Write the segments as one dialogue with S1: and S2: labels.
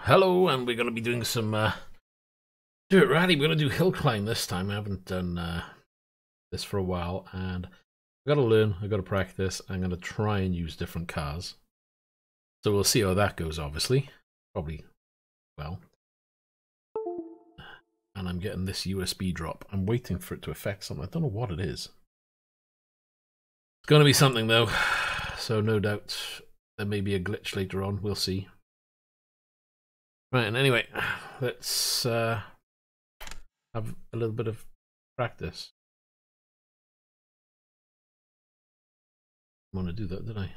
S1: Hello, and we're going to be doing some dirt rally. We're going to do hill climb this time. I haven't done this for a while, and I've got to learn, I've got to practice. I'm going to try and use different cars. So we'll see how that goes, obviously. Probably well. And I'm getting this USB drop. I'm waiting for it to affect something. I don't know what it is. It's going to be something, though. So no doubt there may be a glitch later on. We'll see. Right, and anyway, let's have a little bit of practice. I want to do that, did I?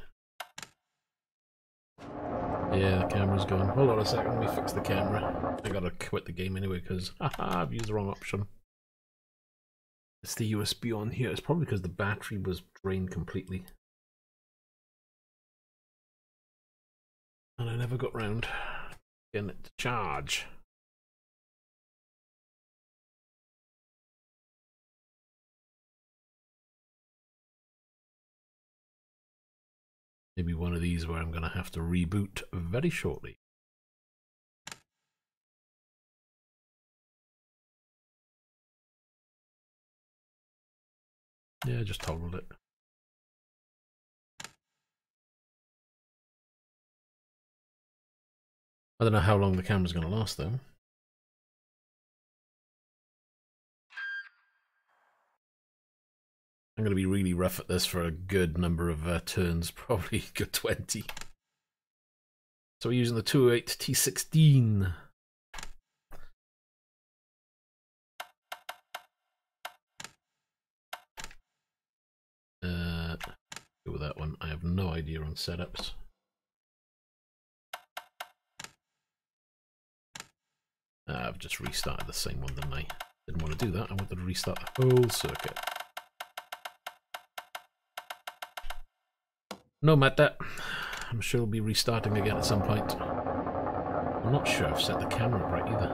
S1: Yeah, the camera's gone. Hold on a second, let me fix the camera. I gotta quit the game anyway because I've used the wrong option. It's the USB on here. It's probably because the battery was drained completely. And I never got round getting it to charge. Maybe one of these where I'm going to have to reboot very shortly. Yeah, I just toggled it. I don't know how long the camera's going to last though. I'm going to be really rough at this for a good number of turns, probably a good 20. So we're using the 208 T16. Go with that one. I have no idea on setups. I've just restarted the same one, didn't I? Didn't want to do that. I wanted to restart the whole circuit. No matter. I'm sure we'll be restarting again at some point. I'm not sure I've set the camera up right either.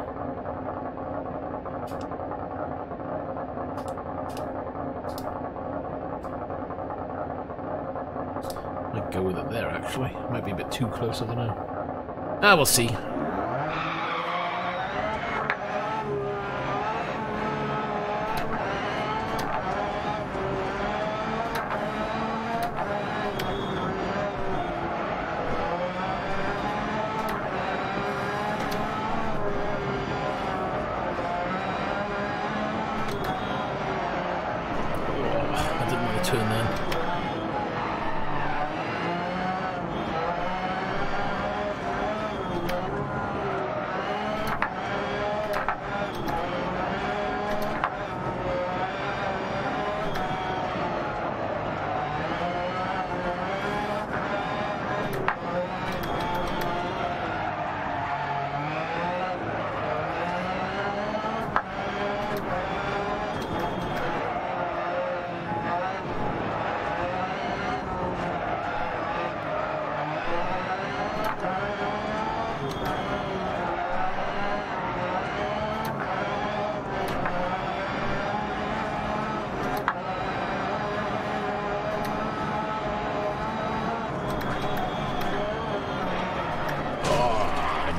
S1: Might go with it there actually. Might be a bit too close, I don't know. We'll see.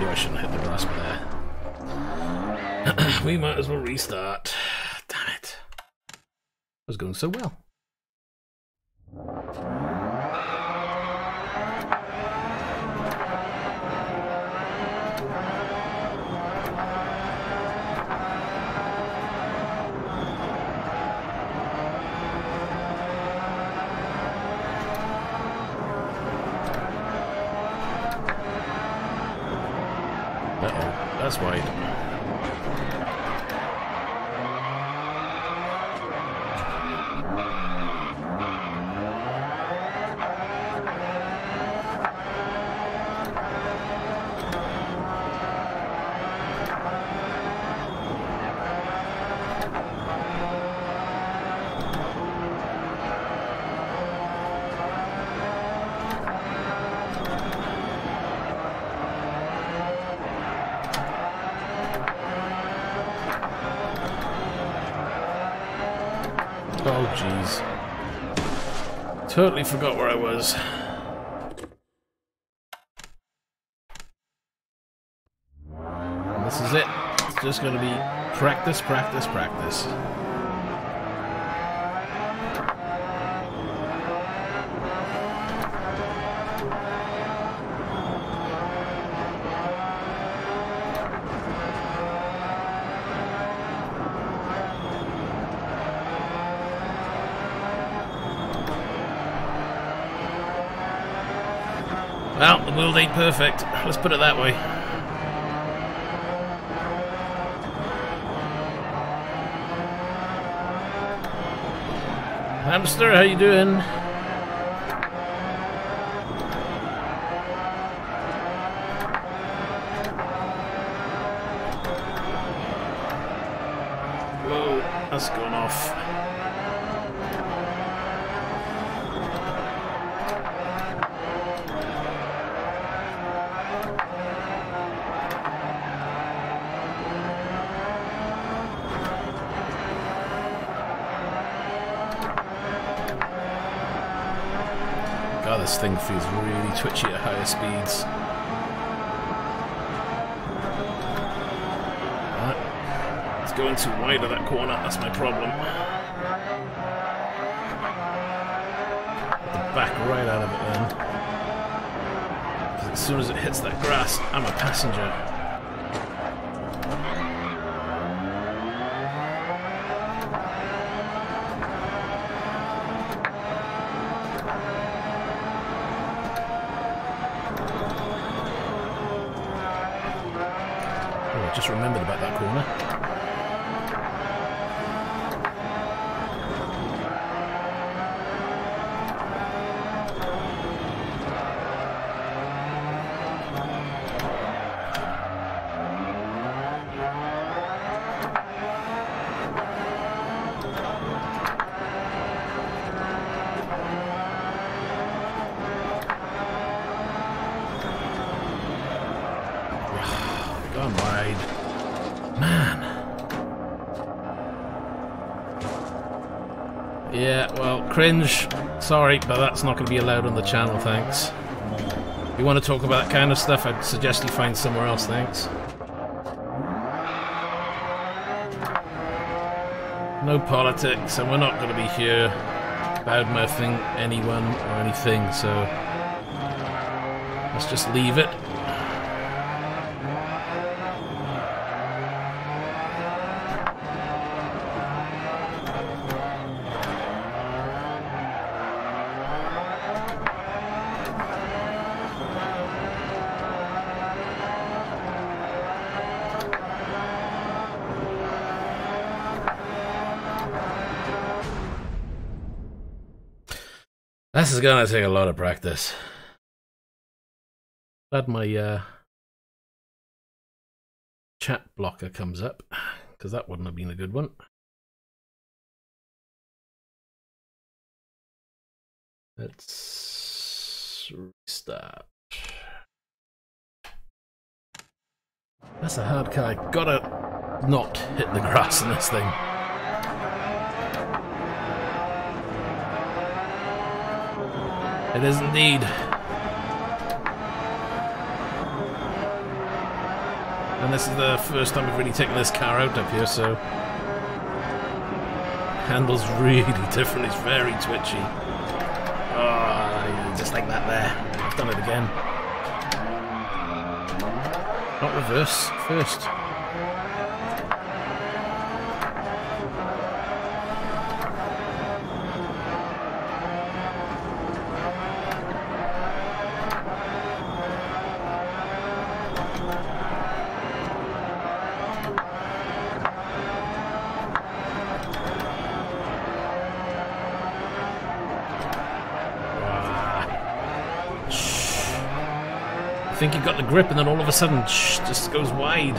S1: I shouldn't hit the grasp there. We might as well restart. Damn it. It was going so well. That's wide. Oh, jeez. Totally forgot where I was. This is it. It's just going to be practice, practice, practice. Well, the world ain't perfect. Let's put it that way. Hamster, how you doing? Whoa, that's gone off. God, this thing feels really twitchy at higher speeds. It's going too wide of that corner, that's my problem. Get the back right out of it then. Because as soon as it hits that grass, I'm a passenger. Just remembered about that corner. Gone wide. Man. Yeah, well, cringe. Sorry, but that's not going to be allowed on the channel, thanks. If you want to talk about that kind of stuff, I'd suggest you find somewhere else, thanks. No politics, and we're not going to be here badmouthing anyone or anything, so let's just leave it. This is gonna take a lot of practice. Glad my chat blocker comes up, because that wouldn't have been a good one. Let's restart. That's a hard car. I gotta not hit the grass in this thing. It is indeed. And this is the first time we've really taken this car out up here, so handles really different. It's very twitchy. Oh, just like that there. I've done it again. Not reverse, first. I think you got the grip, and then all of a sudden, just goes wide.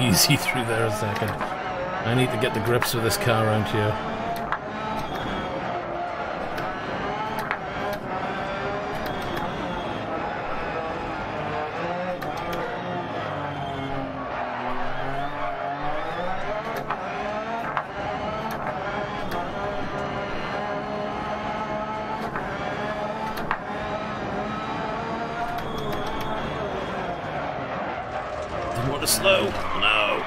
S1: easy through there a second. I need to get the grips with this car around here.
S2: Slow. No.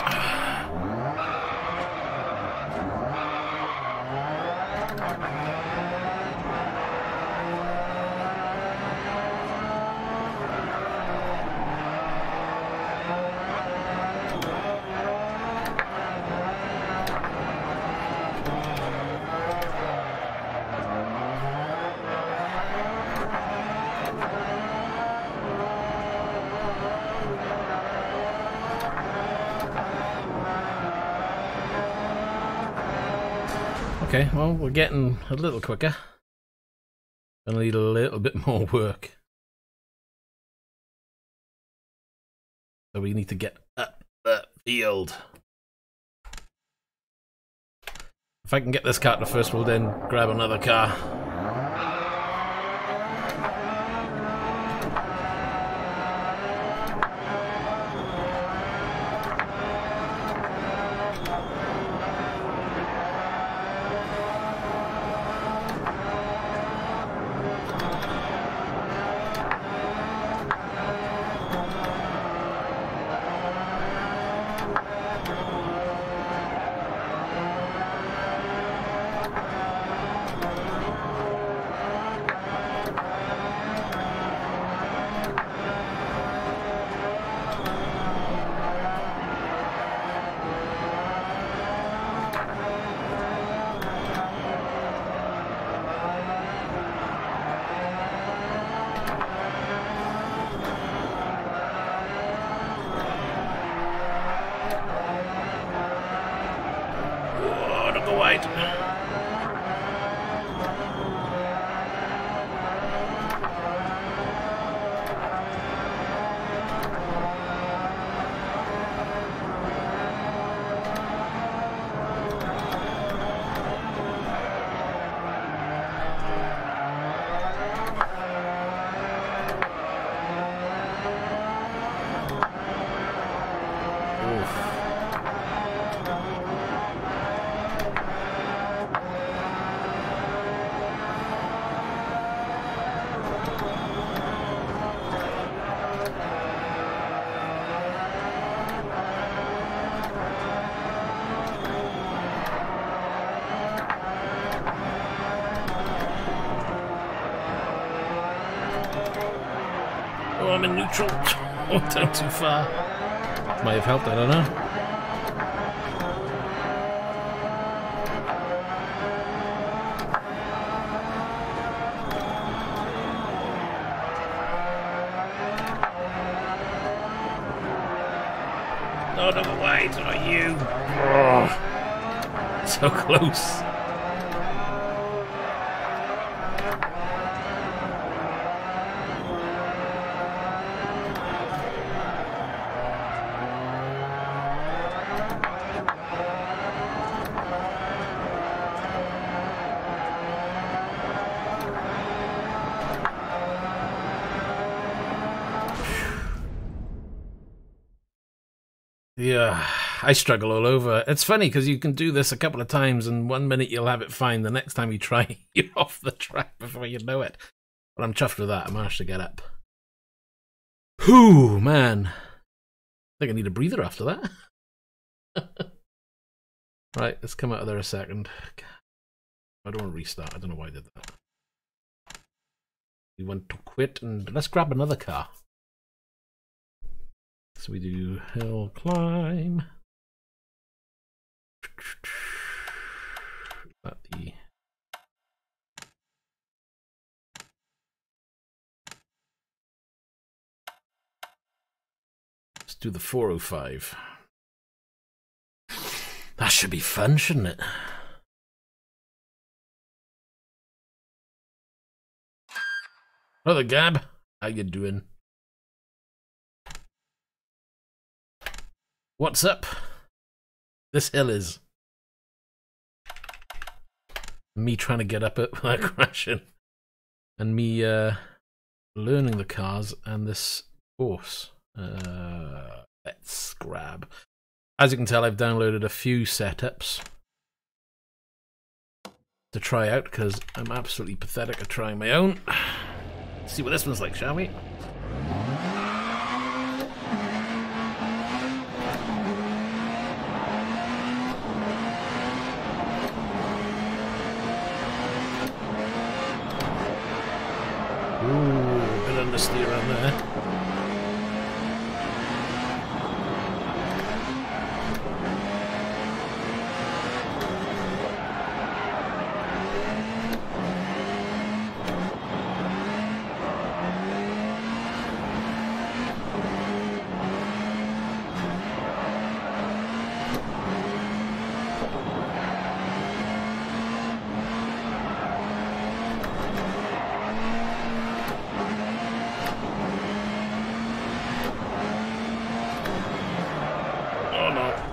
S1: Okay, well, we're getting a little quicker. Gonna need a little bit more work. So we need to get up the field. If I can get this car to first, we'll then grab another car. Oh, I'm in neutral. Oh, down too far. Might have helped, I don't know.
S2: No, no, wait, not you.
S1: Oh, so close. Yeah, I struggle all over. It's funny because you can do this a couple of times and 1 minute you'll have it fine. The next time you try, you're off the track before you know it. But I'm chuffed with that. I managed to get up. Whew, man. I think I need a breather after that. Right, let's come out of there a second. I don't want to restart. I don't know why I did that. We want to quit and let's grab another car. So we do hill climb. Let's do the 405. That should be fun, shouldn't it? Brother Gab, how you doing? What's up? This hill is. Me trying to get up it without crashing. And me learning the cars and this course. Let's grab. As you can tell, I've downloaded a few setups to try out because I'm absolutely pathetic at trying my own. Let's see what this one's like, shall we? Ooh, a bit understeer around there.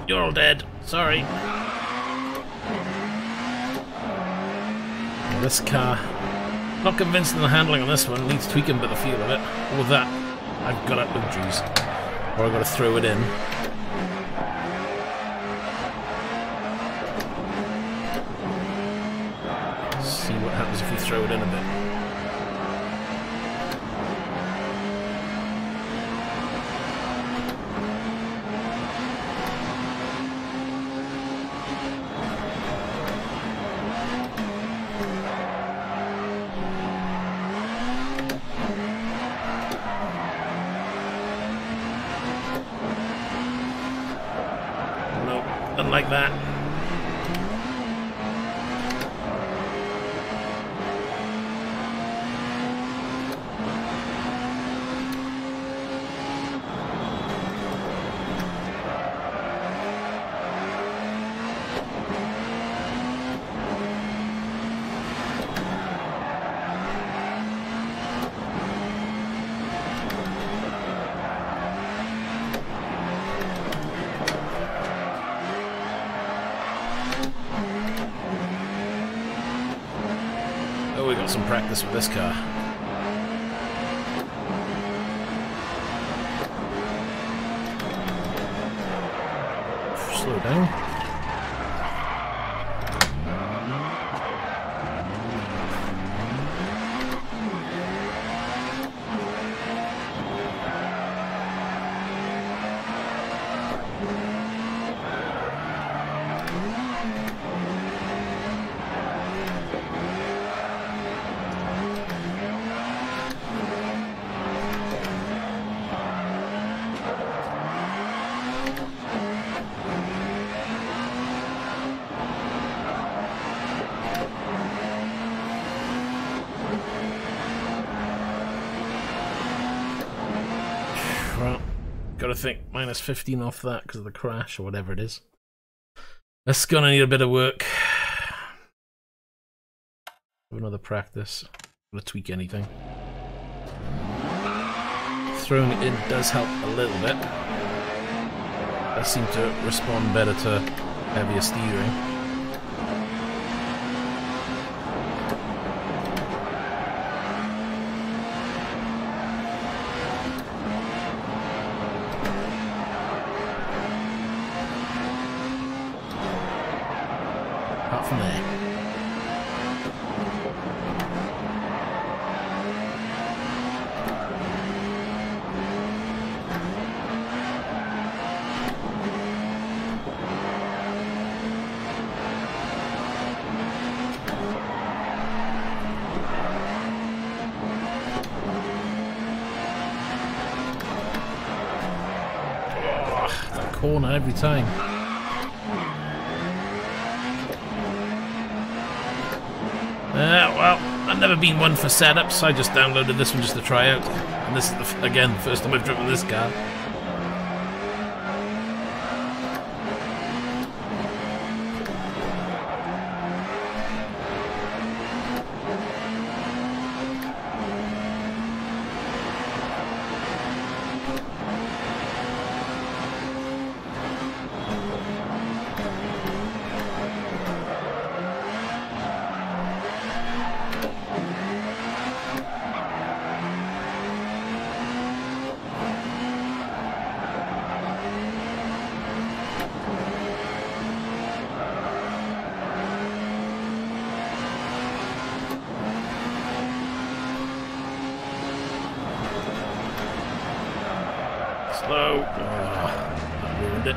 S2: You're all dead. Sorry.
S1: This car, not convinced in the handling on this one. Needs tweaking, but the feel of it. All that, I've got to, oh jeez, or I've got to throw it in. See what happens if we throw it in a bit.
S2: Like that.
S1: Oh, we got some practice with this car. Slow down. Gotta think, minus 15 off that because of the crash or whatever it is. That's gonna need a bit of work. Another practice. Gonna tweak anything. Throwing it in does help a little bit. I seem to respond better to heavier steering. From there. Oh, that corner every time. Well, I've never been one for setups. I just downloaded this one just to try out. And this is, again, the first time I've driven this car.
S2: slow.
S1: That ruined it.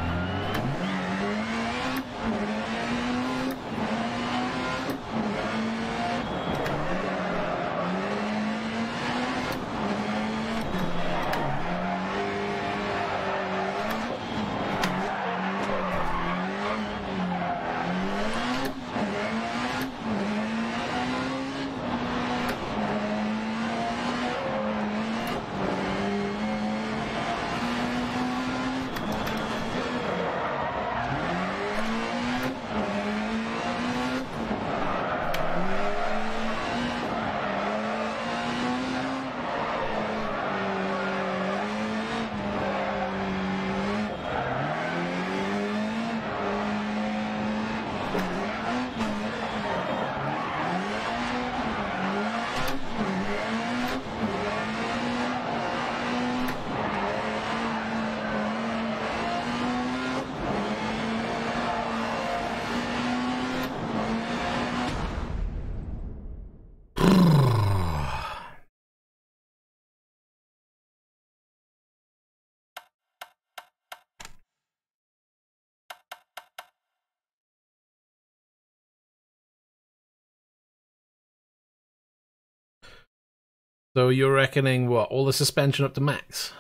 S1: So you're reckoning what? All the suspension up to max?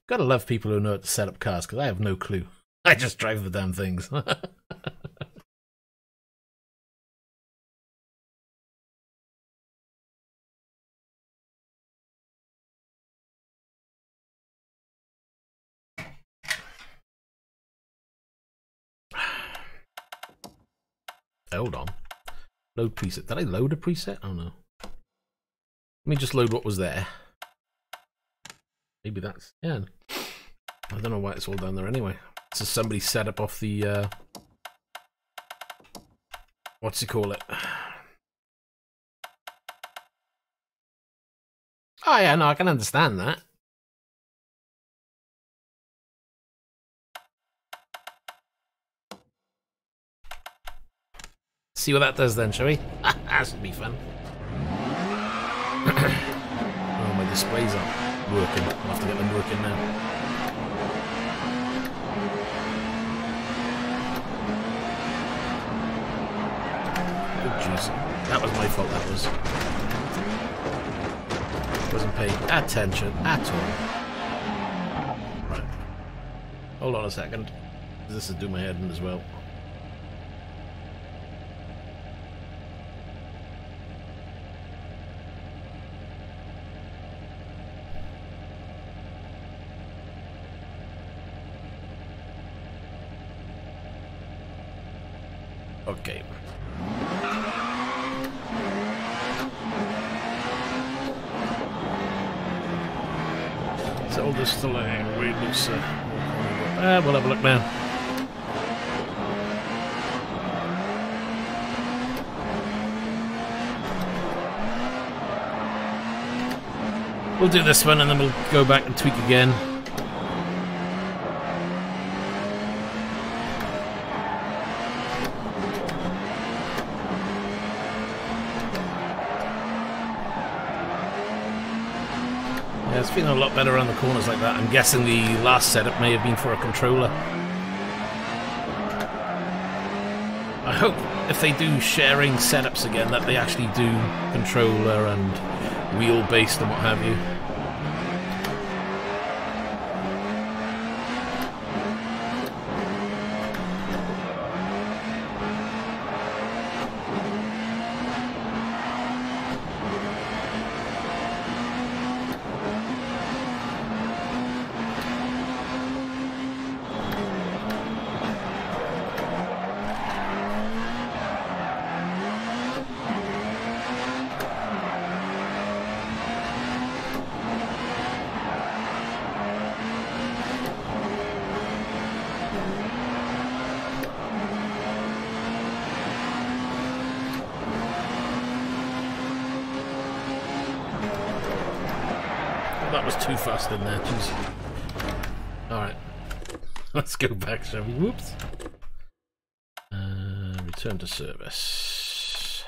S1: Gotta love people who know how to set up cars, because I have no clue. I just drive the damn things. Hold on. Load preset. Did I load a preset? Oh no. Let me just load what was there. Maybe that's... yeah. I don't know why it's all down there anyway. This is somebody set up off the... what's he call it? Oh yeah, no, I can understand that. See what that does then, shall we? That should be fun. Oh, my displays aren't working. I'll have to get them working now. Oh, jeez. That was my fault, that was. Wasn't paying attention at all. Right. Hold on a second. This is doing my head in as well. Okay. So all this still way looser. We'll have a look now. We'll do this one and then we'll go back and tweak again. It's feeling a lot better around the corners like that. I'm guessing the last setup may have been for a controller. I hope if they do sharing setups again that they actually do controller and wheel based and what have you. That was too fast in there, jeez. Alright. Let's go back, shall we? Whoops. Return to service.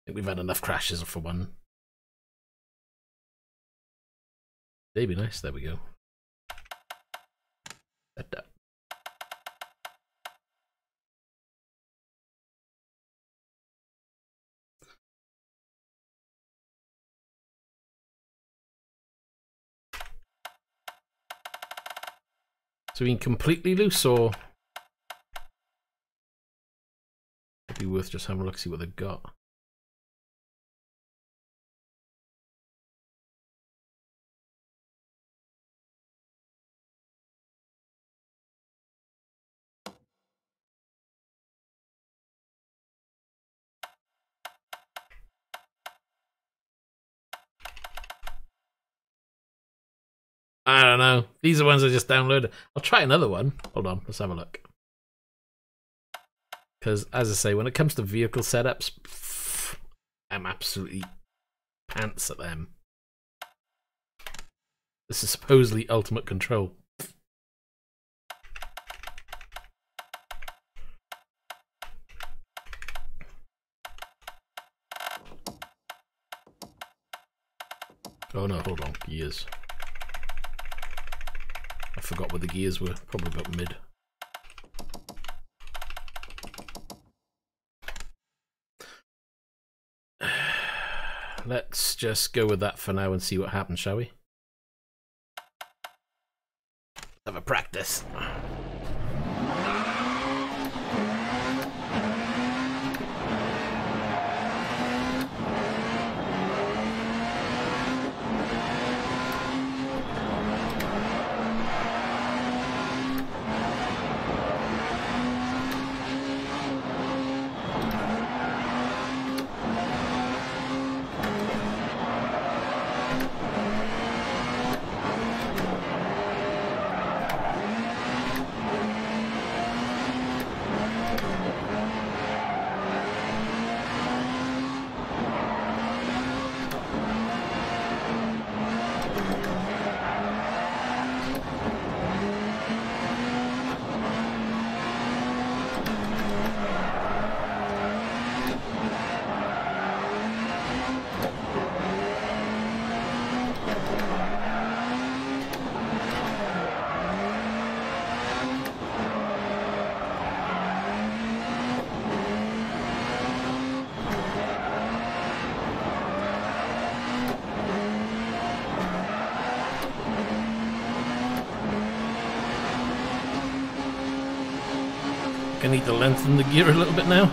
S1: think we've had enough crashes for one. They'd be nice. There we go. That. So being completely loose, or it'd be worth just having a look, see what they've got. I don't know. These are ones I just downloaded. I'll try another one. Hold on, let's have a look. Because, as I say, when it comes to vehicle setups, I'm absolutely pants at them. This is supposedly ultimate control. Oh no, hold on. Gears. I forgot what the gears were. Probably about mid. Let's just go with that for now and see what happens, shall we? Have a practice. I need to lengthen the gear a little bit now.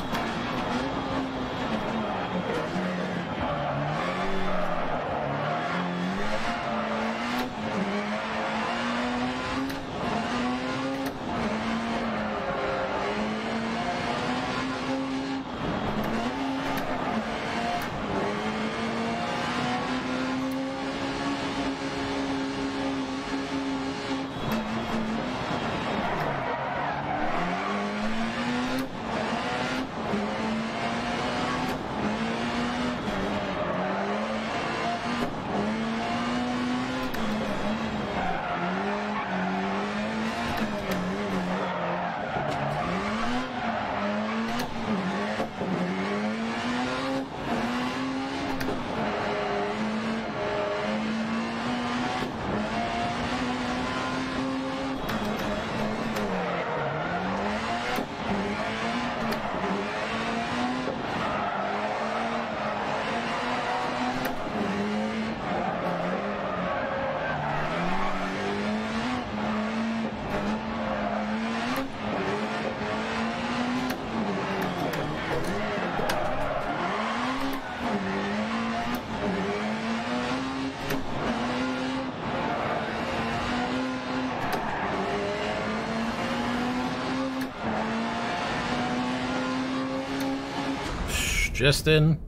S1: Just in.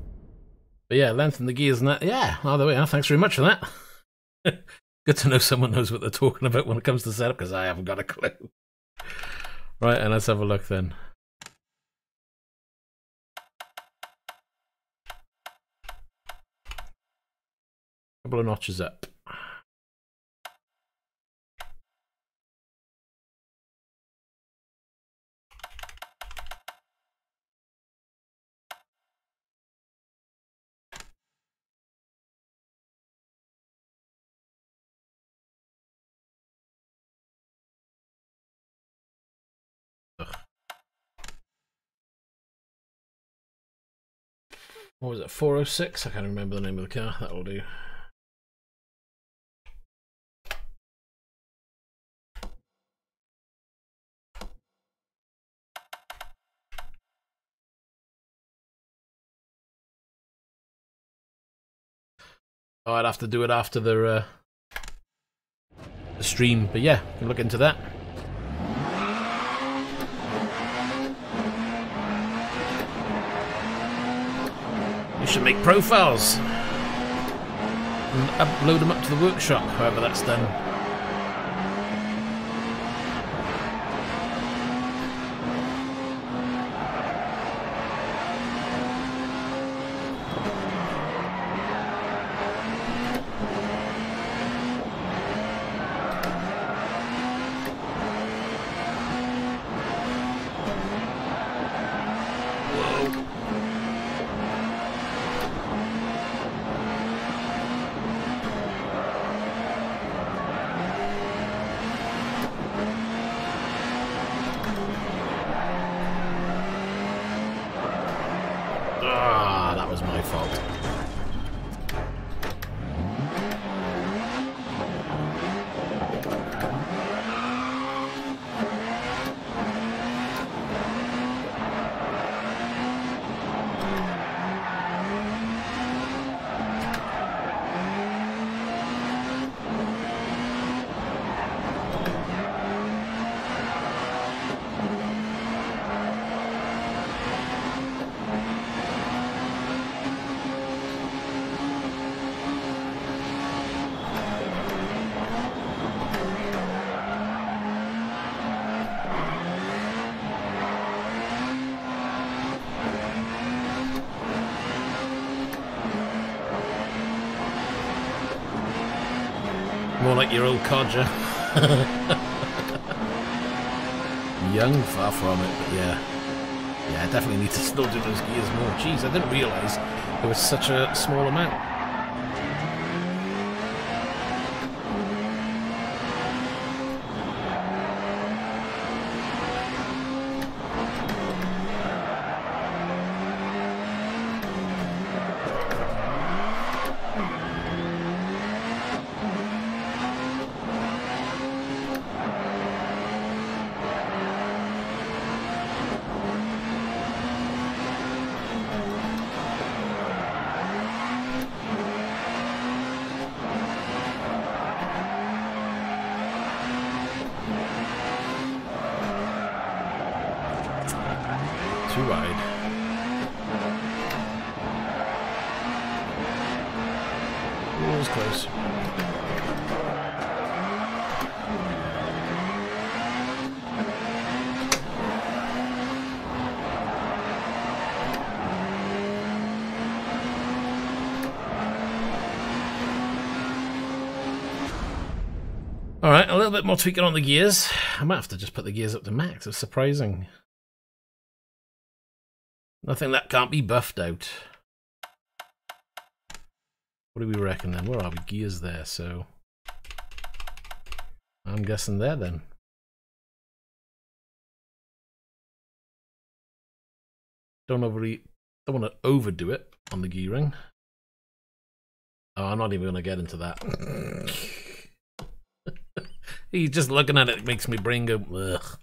S1: But yeah, lengthen the gears and that. Yeah, either way, thanks very much for that. Good to know someone knows what they're talking about when it comes to setup, because I haven't got a clue. Right, and let's have a look then. Couple of notches up. What was it, 406? I can't remember the name of the car. That will do. Oh, I'd have to do it after the stream, but yeah, you can look into that. You should make profiles and upload them up to the workshop, however that's done. More like your old codger. Young, far from it, but yeah. Yeah, I definitely need to still do those gears more. Jeez, I didn't realise there was such a small amount. Too wide. It was close. Alright, a little bit more tweaking on the gears. I might have to just put the gears up to max. It's surprising. Nothing that can't be buffed out. What do we reckon then? Where are we? Gears there, so I'm guessing there then. Don't want to overdo it on the gearing. Oh, I'm not even going to get into that. He's just looking at it makes me brain go, ugh.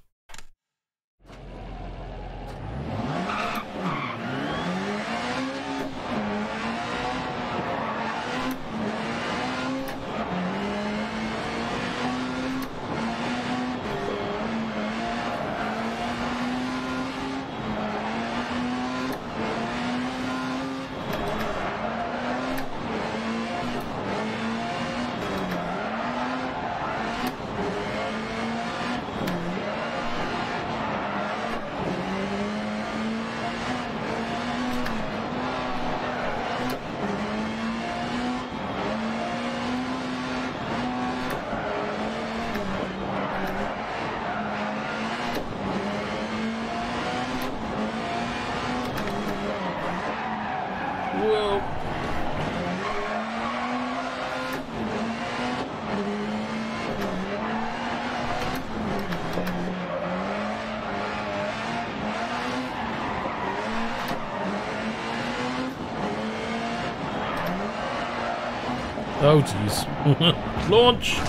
S1: Oh, jeez. Launch!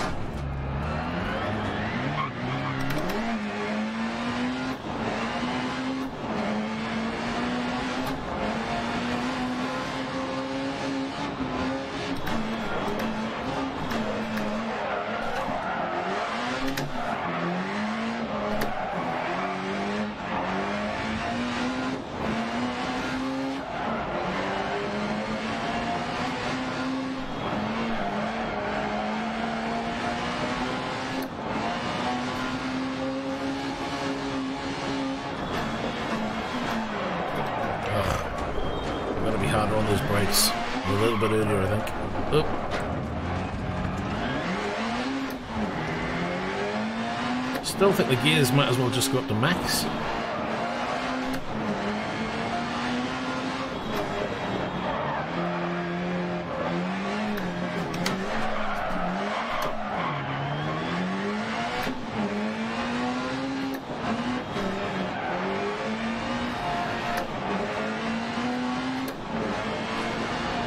S1: On those brakes a little bit earlier, I think. Oh. Still think the gears might as well just go up to max.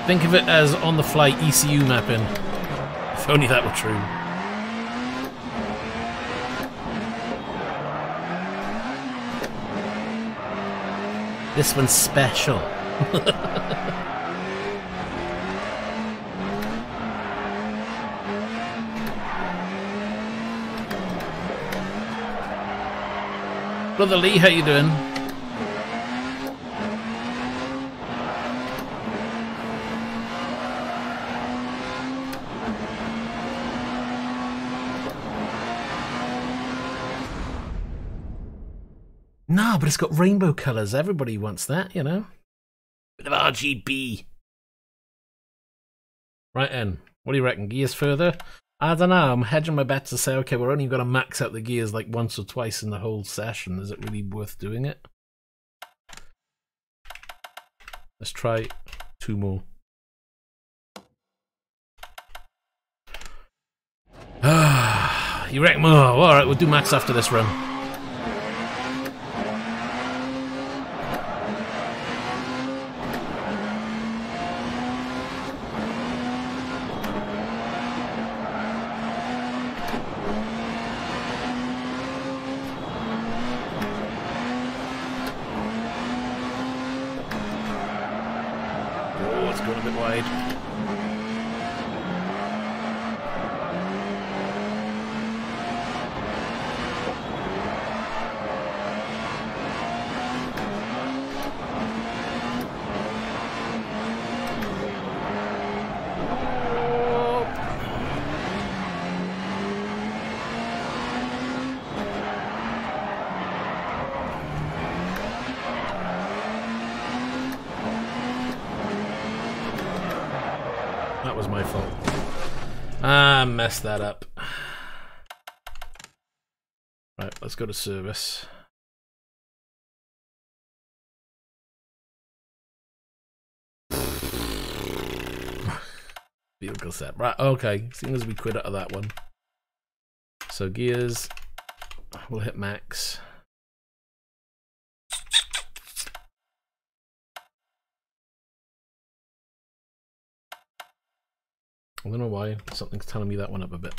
S1: Think of it as on-the-fly ECU mapping. If only that were true. This one's special. Brother Lee, how you doing? No, but it's got rainbow colours. Everybody wants that, you know. Bit of RGB. Right then. What do you reckon? Gears further? I don't know. I'm hedging my bets to say, okay, we're only going to max out the gears like once or twice in the whole session. Is it really worth doing it? Let's try 2 more. You reckon? Oh, alright, we'll do max after this run. Messed that up. Right, let's go to service. Vehicle set. Right, okay. Seeing as we quit out of that one. So gears, we'll hit max. I don't know why, something's telling me that one up a bit.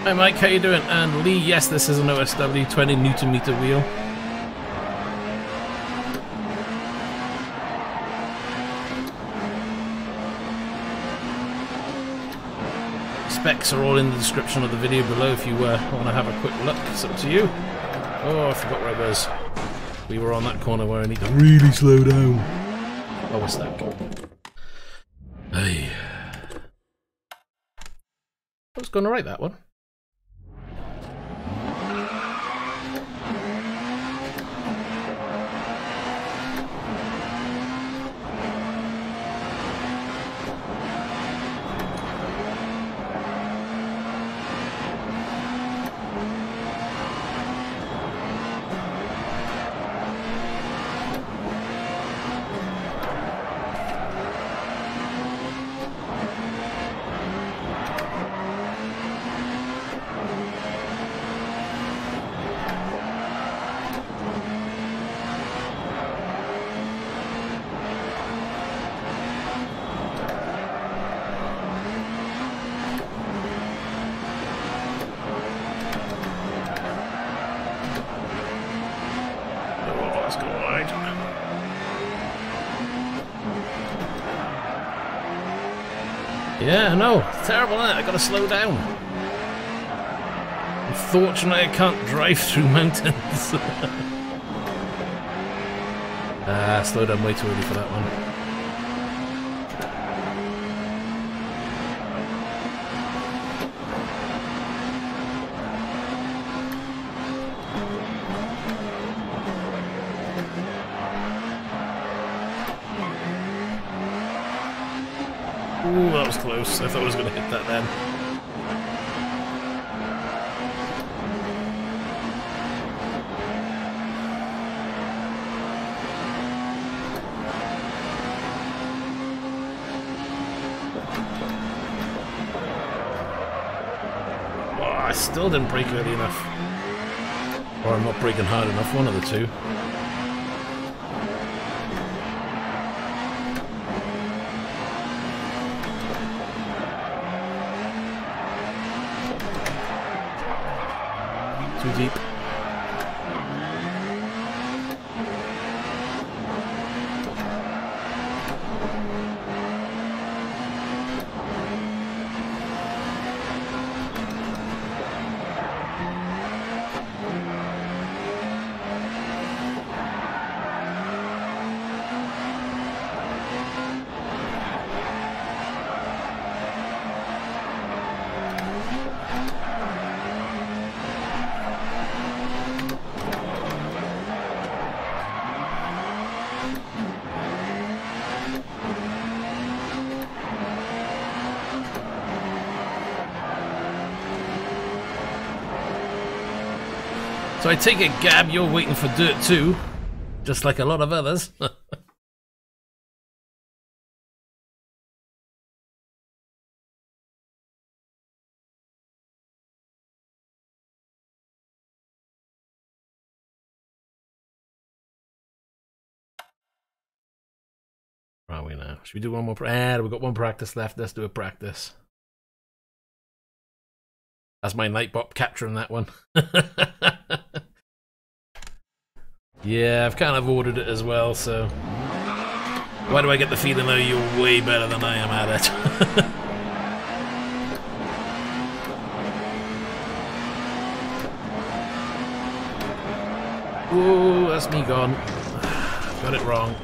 S1: Hi Mike, how you doing? And Lee, yes, this is an OSW 20 Newton meter wheel. specs are all in the description of the video below if you want to have a quick look. It's up to you. Oh, I forgot where I was. We were on that corner where I need to really slow down. Oh, what's that? Hey. I was going to write that one. Yeah, I know. It's terrible, isn't it? I gotta slow down. Unfortunately, I can't drive through mountains. Slow down way too early for that one. Ooh, that was close. I thought I was going to hit that then. Oh, I still didn't brake early enough. Or I'm not braking hard enough, one of the two. Too deep. So I take it, Gab, you're waiting for dirt too, just like a lot of others. Where are we now? Should we do one more? We've got one practice left. Let's do a practice. That's my Nightbot capturing that one. Yeah, I've kind of ordered it as well, so... Why do I get the feeling though you're way better than I am at it? Ooh, that's me gone. Got it wrong.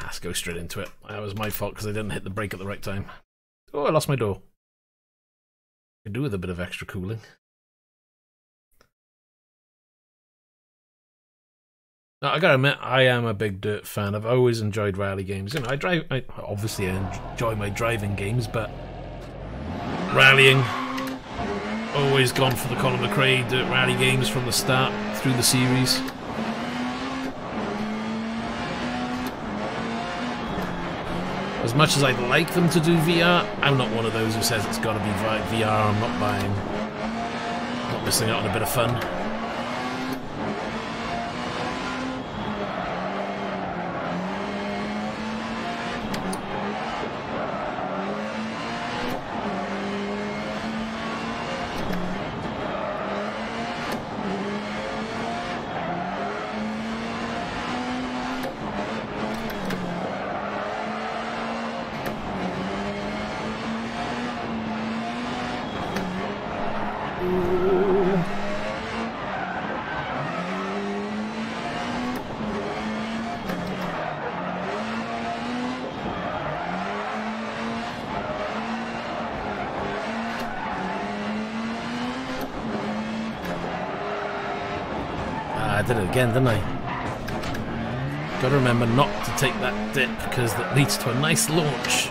S1: Let's go straight into it. That was my fault because I didn't hit the brake at the right time. Oh, I lost my door. Could do with a bit of extra cooling. Now, I gotta admit, I am a big dirt fan. I've always enjoyed rally games. You know, I obviously enjoy my driving games, but rallying, always gone for the Colin McRae dirt rally games from the start through the series. As much as I'd like them to do VR, I'm not one of those who says it's got to be VR. I'm not buying. Not missing out on a bit of fun. I did it again, didn't I? Gotta remember not to take that dip because that leads to a nice launch.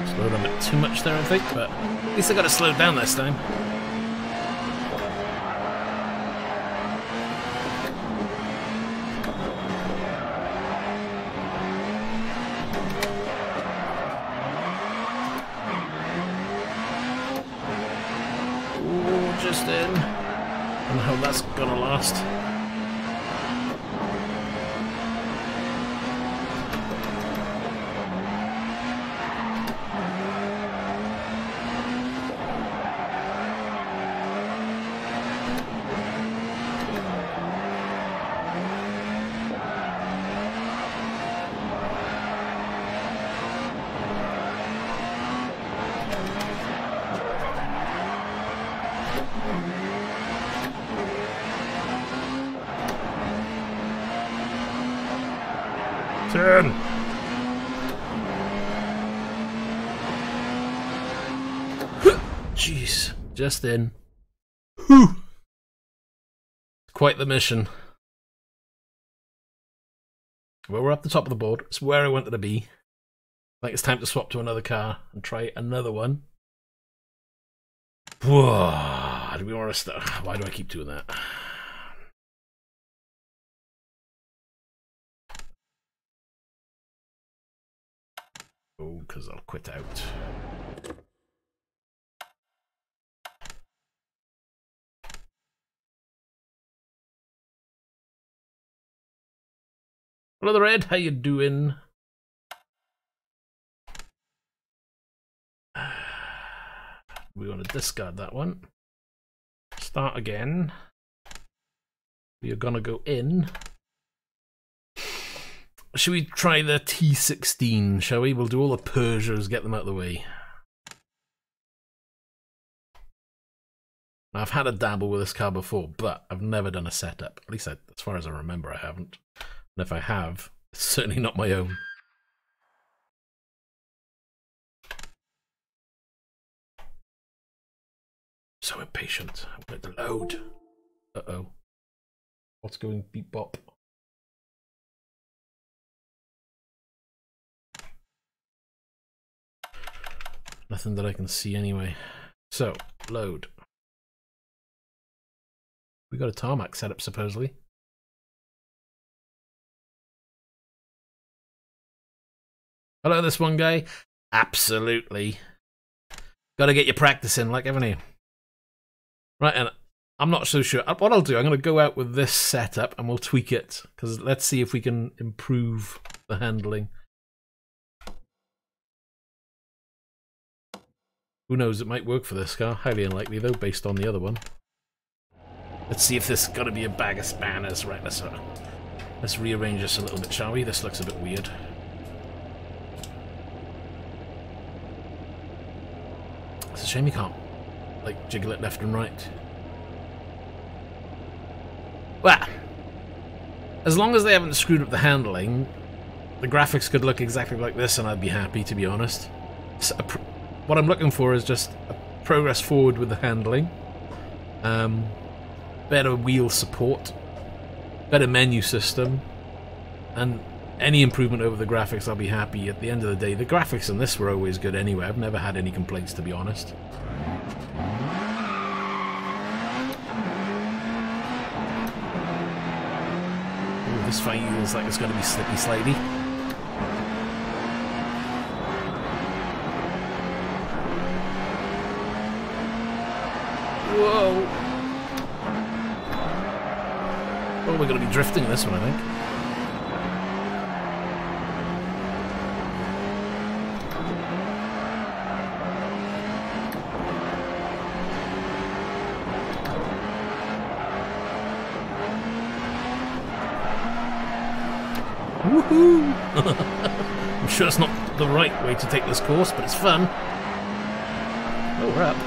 S1: Slowed them a bit too much there, I think, but at least I got it slowed down this time. Ooh, just in. I don't know how that's gonna last. Turn! Jeez, just in. Whew. Quite the mission. Well, we're up the top of the board. It's where I wanted to be. I think it's time to swap to another car and try another one. Whoa, do we want to start? Why do I keep doing that? Oh, because I'll quit out. Hello, the Red. How you doing? We want to discard that one. Start again. We are gonna go in. Should we try the T16, shall we? We'll do all the Peugeots, get them out of the way. Now, I've had a dabble with this car before, but I've never done a setup. At least, as far as I remember, I haven't. And if I have, it's certainly not my own. So impatient. I want it to load. Uh-oh. What's going beep bop? Nothing that I can see anyway. So, load. We got a tarmac setup supposedly. Hello, this one guy. Absolutely. Got to get your practice in, like, haven't you? Right, and I'm not so sure. What I'll do, I'm going to go out with this setup and we'll tweak it. Because let's see if we can improve the handling. Who knows, it might work for this car. Highly unlikely, though, based on the other one. Let's see if this is going to be a bag of spanners. Right, let's rearrange this a little bit, shall we? This looks a bit weird. It's a shame you can't, like, jiggle it left and right. Well, as long as they haven't screwed up the handling, the graphics could look exactly like this and I'd be happy, to be honest. So, what I'm looking for is just a progress forward with the handling, better wheel support, better menu system, and any improvement over the graphics, I'll be happy. At the end of the day, the graphics in this were always good anyway. I've never had any complaints, to be honest. Ooh, this feels like it's going to be slippy slidey. Whoa! Oh, we're going to be drifting this one, I think. Woohoo! I'm sure it's not the right way to take this course, but it's fun. Oh, we're up.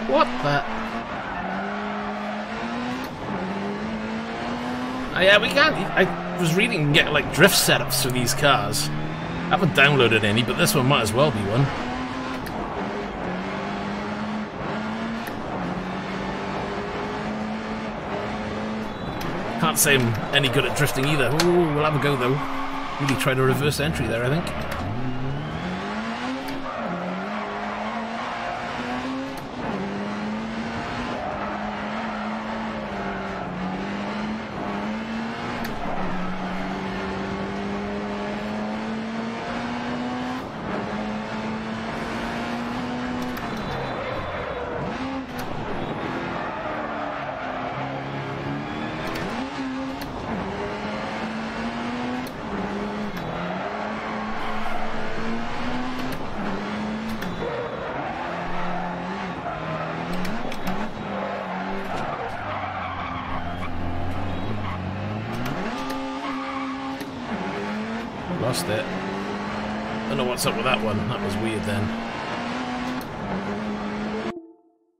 S1: What the? Oh, yeah, we can't. I was reading you can get like drift setups for these cars. I haven't downloaded any, but this one might as well be one. Can't say I'm any good at drifting either. Ooh, we'll have a go though. Really try to reverse entry there, I think. Lost it. Don't know what's up with that one. That was weird then.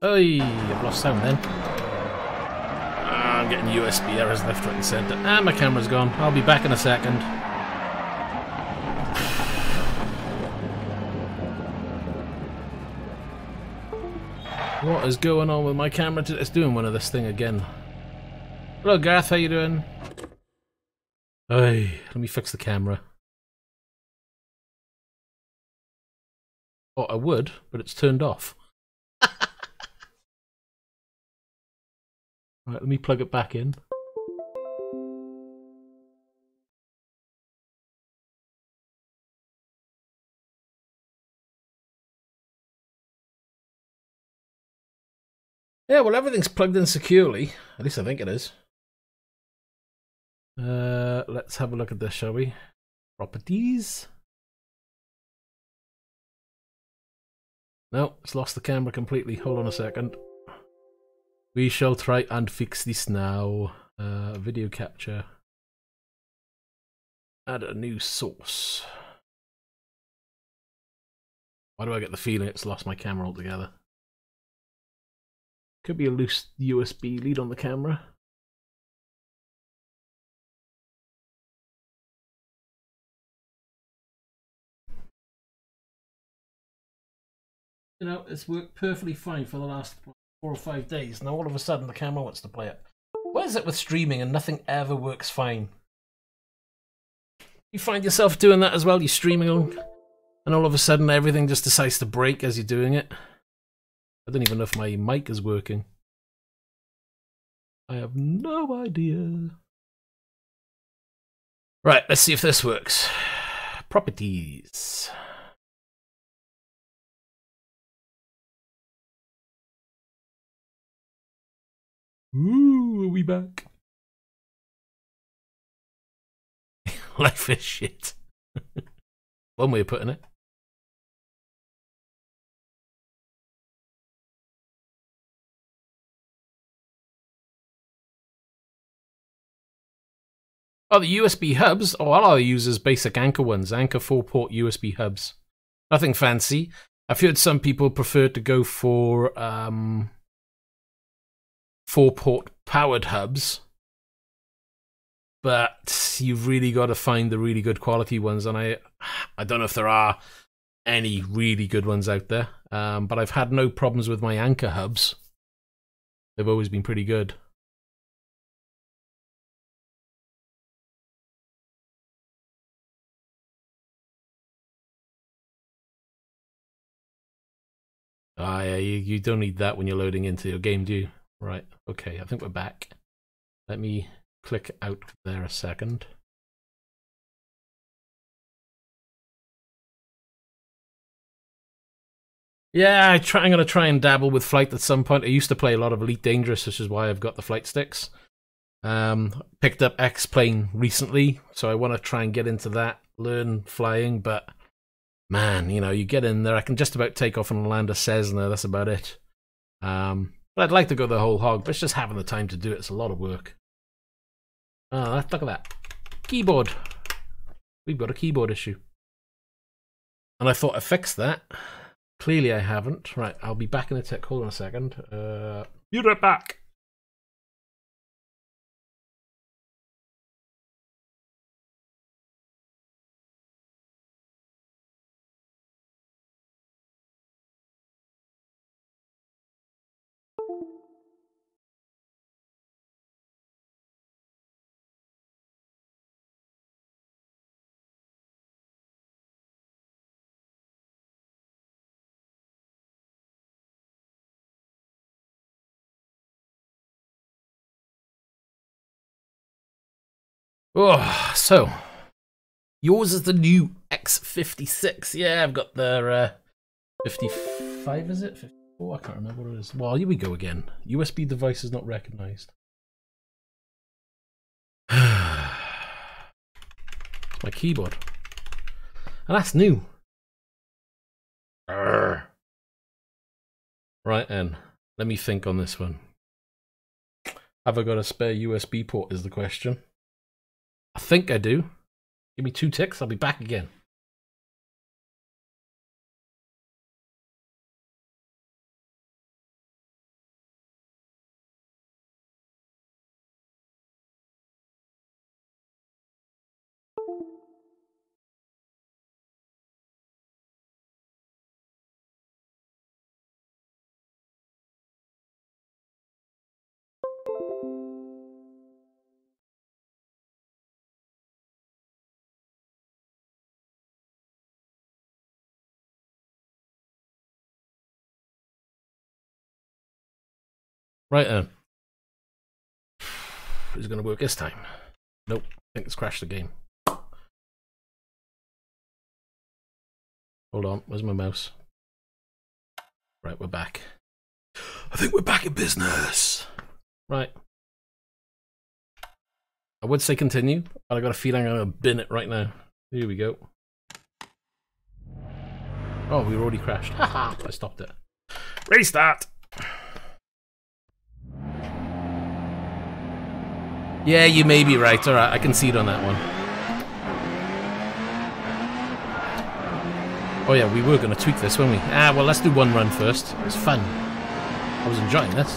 S1: Oi, I've lost sound then. I'm getting USB errors left, right and centre. And my camera's gone. I'll be back in a second. What is going on with my camera? It's doing one of this thing again. Hello Garth, how you doing? Oi, let me fix the camera. Oh, I would, but it's turned off. Right, let me plug it back in. Yeah, well, everything's plugged in securely. At least I think it is. Let's have a look at this, shall we? Properties. No, it's lost the camera completely. Hold on a second. We shall try and fix this now. Video capture. Add a new source. Why do I get the feeling it's lost my camera altogether? Could be a loose USB lead on the camera. You know, it's worked perfectly fine for the last 4 or 5 days. Now all of a sudden the camera wants to play it. What is it with streaming and nothing ever works fine? You find yourself doing that as well? You're streaming on, and all of a sudden everything just decides to break as you're doing it. I don't even know if my mic is working. I have no idea. Right, let's see if this works. Properties. Ooh, are we back? Life is shit. One way of putting it. Oh, the USB hubs. Oh, all I use is basic Anker ones. Anker 4-port USB hubs. Nothing fancy. I've heard some people prefer to go for 4-port powered hubs, but you've really got to find the really good quality ones, and I don't know if there are any really good ones out there, but I've had no problems with my Anker hubs. They've always been pretty good. Ah, yeah, you don't need that when you're loading into your game, do you? Right, okay, I think we're back. Let me click out there a second. Yeah, I'm going to try and dabble with Flight at some point. I used to play a lot of Elite Dangerous, which is why I've got the flight sticks. Picked up X-Plane recently, so I want to try and get into that, learn flying, but man, you know, you get in there, I can just about take off and land a Cessna, that's about it. But I'd like to go the whole hog, but it's just having the time to do it, it's a lot of work. Oh, look at that. Keyboard. We've got a keyboard issue. And I thought I fixed that. Clearly I haven't. Right, I'll be back in a tick. Hold on a second. Be right back. Oh, so yours is the new X56. Yeah, I've got the 55, is it? 54? I can't remember what it is. Well, here we go again. USB device is not recognized. It's my keyboard. And that's new. Arrgh. Right then, let me think on this one. Have I got a spare USB port is the question. I think I do. Give me 2 ticks, I'll be back again. Right then. Is it going to work this time? Nope. I think it's crashed the game. Hold on. Where's my mouse? Right, we're back. I think we're back in business. Right. I would say continue, but I got a feeling I'm going to bin it right now. Here we go. Oh, we already crashed. Haha, I stopped it. Restart. Yeah, you may be right. Alright, I concede on that one. Oh yeah, we were going to tweak this, weren't we? Ah, well, let's do one run first. It was fun. I was enjoying this.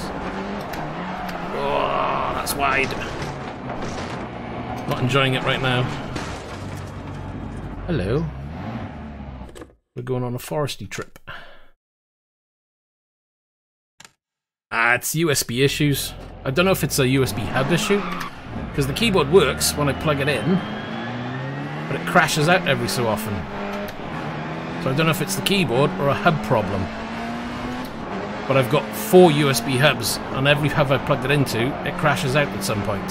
S1: Oh, that's wide. Not enjoying it right now. Hello. We're going on a foresty trip. Ah, it's USB issues. I don't know if it's a USB hub issue, because the keyboard works when I plug it in, but it crashes out every so often. So I don't know if it's the keyboard or a hub problem. But I've got 4 USB hubs, and every hub I plugged it into, it crashes out at some point.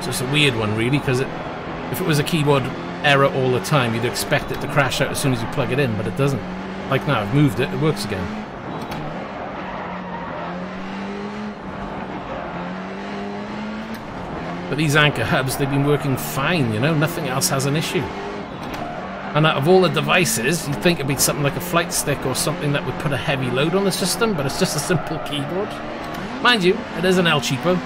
S1: So it's a weird one, really, because if it was a keyboard error all the time, you'd expect it to crash out as soon as you plug it in, but it doesn't. Like now, I've moved it, it works again. But these Anker hubs, they've been working fine, you know, nothing else has an issue. And out of all the devices, you'd think it'd be something like a flight stick or something that would put a heavy load on the system, but it's just a simple keyboard. Mind you, it is an El Cheapo.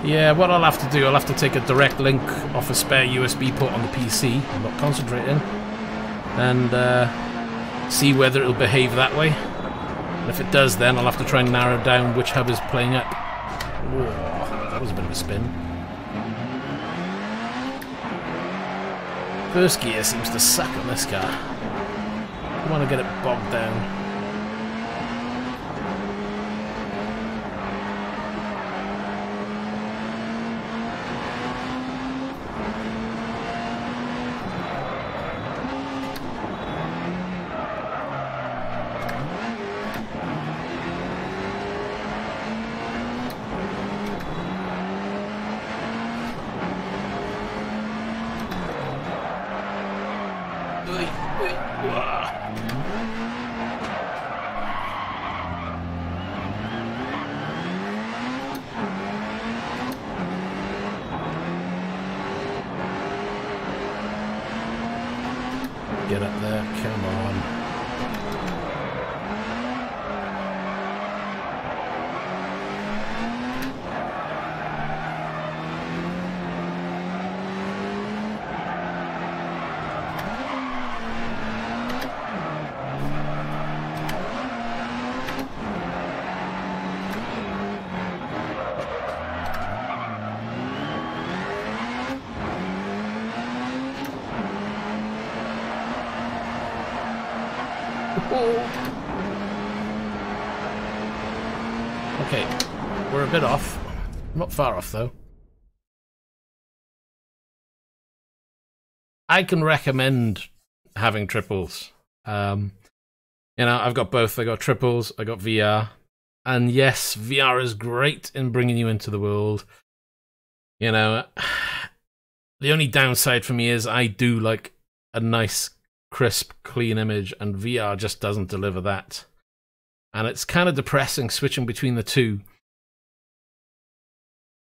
S1: Yeah, what I'll have to do, I'll have to take a direct link off a spare USB port on the PC, I'm not concentrating, and see whether it'll behave that way. And if it does, then I'll have to try and narrow down which hub is playing up. Whoa, that was a bit of a spin. First gear seems to suck on this car. I want to get it bogged down. Get up there, come on. Okay, we're a bit off. Not far off, though. I can recommend having triples. You know, I've got both. I got triples, I got VR. And yes, VR is great in bringing you into the world. You know, the only downside for me is I do like a nice, crisp, clean image, and VR just doesn't deliver that. And it's kind of depressing switching between the two.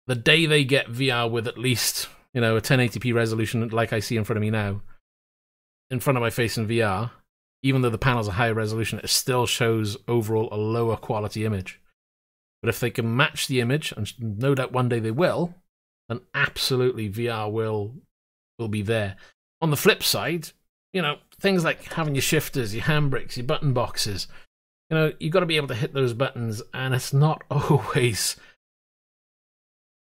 S1: The day they get VR with at least, you know, a 1080p resolution like I see in front of me now, in front of my face in VR, even though the panels are higher resolution, it still shows overall a lower quality image. But if they can match the image, and no doubt one day they will, then absolutely VR will be there. On the flip side, you know, things like having your shifters, your handbrakes, your button boxes, you know, you've got to be able to hit those buttons, and it's not always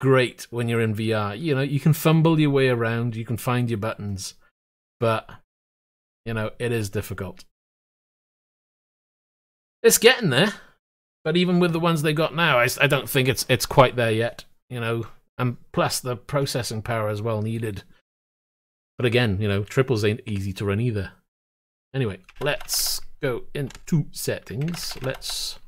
S1: great when you're in VR. You know, you can fumble your way around, you can find your buttons, but, you know, it is difficult. It's getting there, but even with the ones they got now, I don't think it's quite there yet, you know, and plus the processing power as well needed. But again, you know, triples ain't easy to run either. Anyway, let's go into settings. Let's...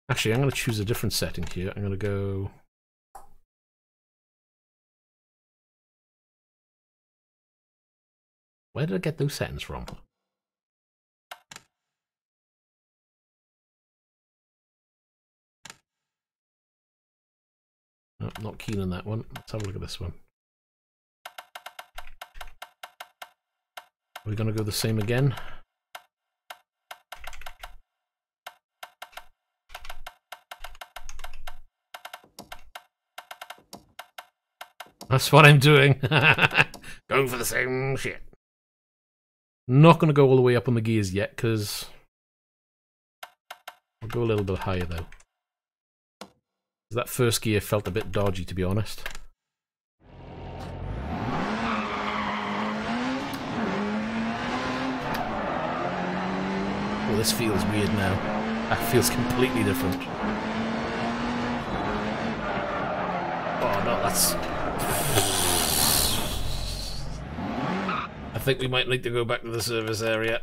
S1: Actually, I'm going to choose a different setting here. I'm going to go... Where did I get those settings from? No, not keen on that one. Let's have a look at this one. We're going to go the same again. That's what I'm doing.
S2: Going for the same shit.
S1: Not going to go all the way up on the gears yet, because I'll go a little bit higher, though. That first gear felt a bit dodgy, to be honest. Oh, this feels weird now. That feels completely different. Oh, no, that's... I think we might need to go back to the service area.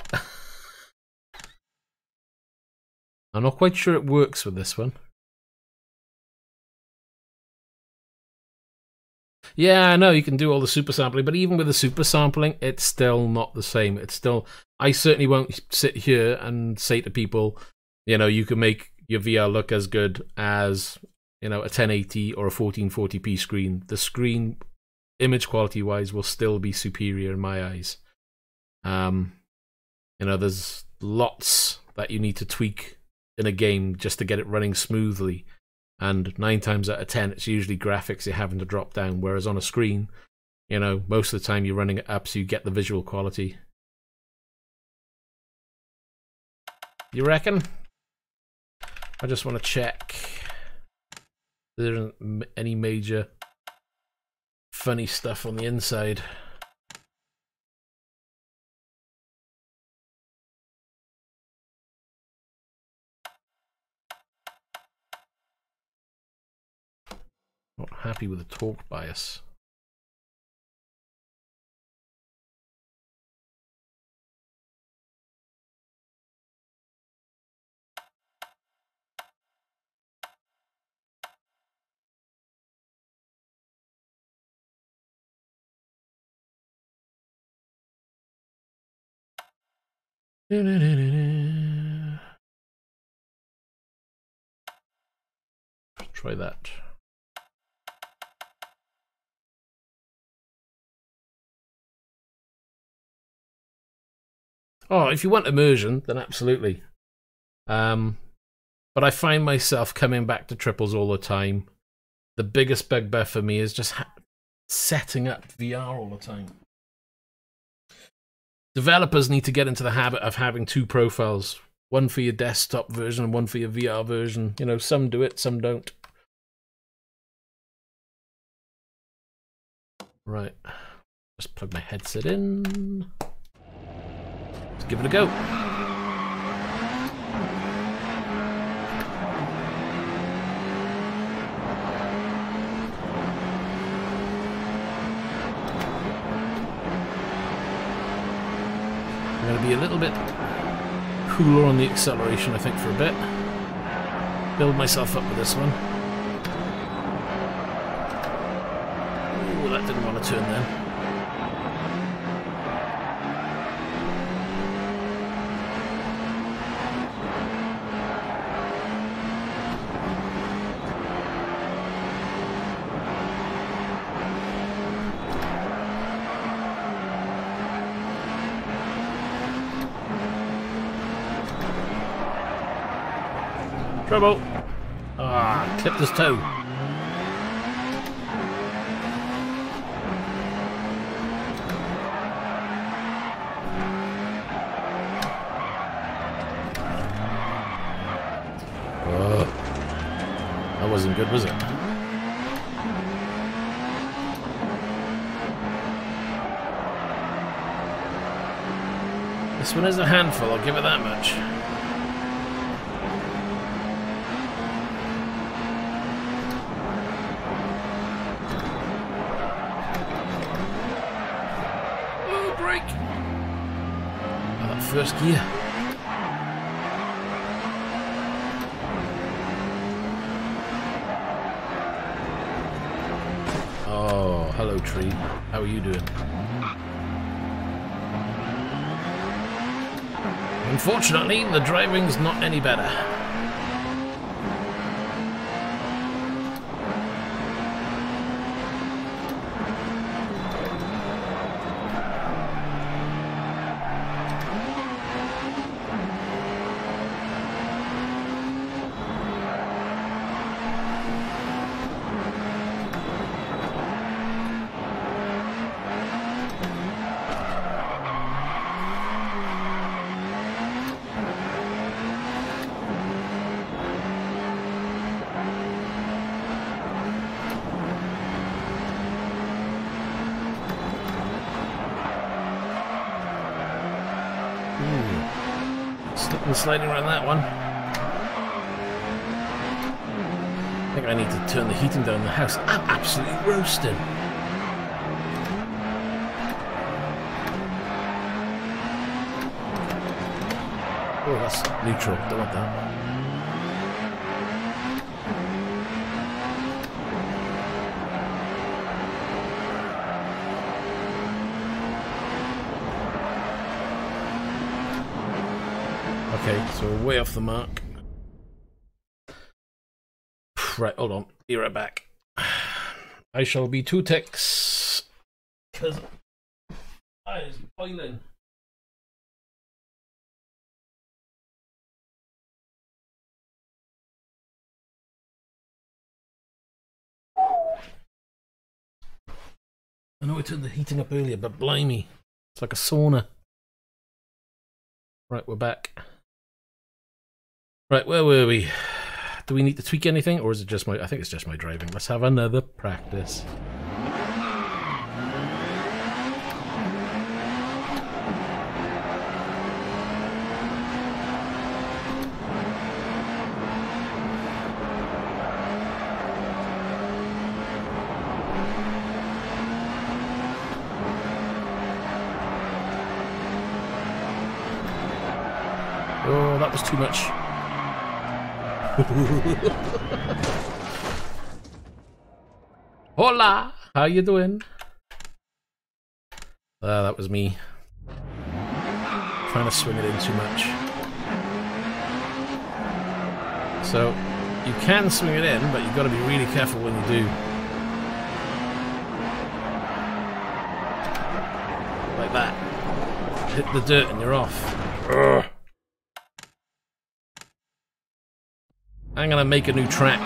S1: I'm not quite sure it works with this one. Yeah, I know you can do all the super sampling, but even with the super sampling, it's still not the same. It's still... I certainly won't sit here and say to people, you know, you can make your VR look as good as, you know, a 1080 or a 1440p screen. The screen, image quality-wise, will still be superior in my eyes. You know, there's lots that you need to tweak in a game just to get it running smoothly. And 9 times out of 10, it's usually graphics you're having to drop down. Whereas on a screen, you know, most of the time you're running it up so you get the visual quality. You reckon? I just want to check there isn't any major funny stuff on the inside. Not happy with the torque bias. Try that. Oh, if you want immersion, then absolutely. But I find myself coming back to triples all the time. The biggest bugbear for me is just setting up VR all the time. Developers need to get into the habit of having two profiles. One for your desktop version and one for your VR version. You know, some do it, some don't. Right. Just plug my headset in. Let's give it a go. I'm going to be a little bit cooler on the acceleration, I think, for a bit. Build myself up with this one. Ooh, that didn't want to turn then. Trouble! Ah, clipped his toe. Oh, that wasn't good, was it? This one is a handful, I'll give it that much. First gear. Oh, hello tree. How are you doing? Unfortunately, the driving's not any better. Sliding around that one. I think I need to turn the heating down in the house. I'm absolutely roasting. Oh, that's neutral. Don't want that. Okay, so we're way off the mark. Right, hold on. Be right back. I shall be 2 ticks. Because I is boiling. I know I turned the heating up earlier, but blimey. It's like a sauna. Right, we're back. Right, where were we? Do we need to tweak anything, or is it just my... I think it's just my driving. Let's have another practice. Oh, that was too much. Hola! How you doing? That was me. trying to swing it in too much. So you can swing it in, but you've got to be really careful when you do. Like that. Hit the dirt and you're off. Ugh. I'm gonna make a new track.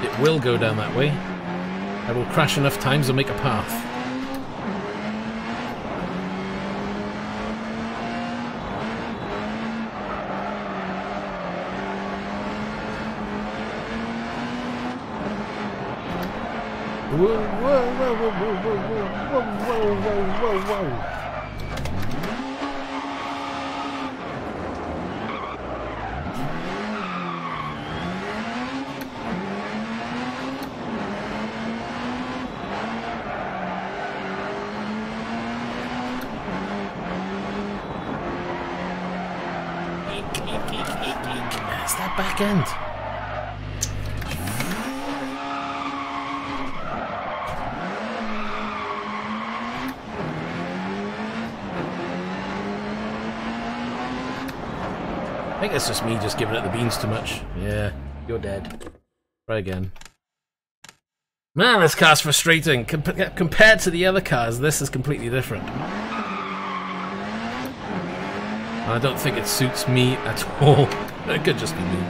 S1: It will go down that way. I will crash enough times to make a path. Whoa, whoa, whoa, whoa, whoa, whoa, whoa, whoa, whoa, whoa. It's that back end. I think it's just me just giving it the beans too much. Yeah, you're dead. Try again. Man, this car's frustrating. Compared to the other cars, this is completely different. I don't think it suits me at all. It could just be me.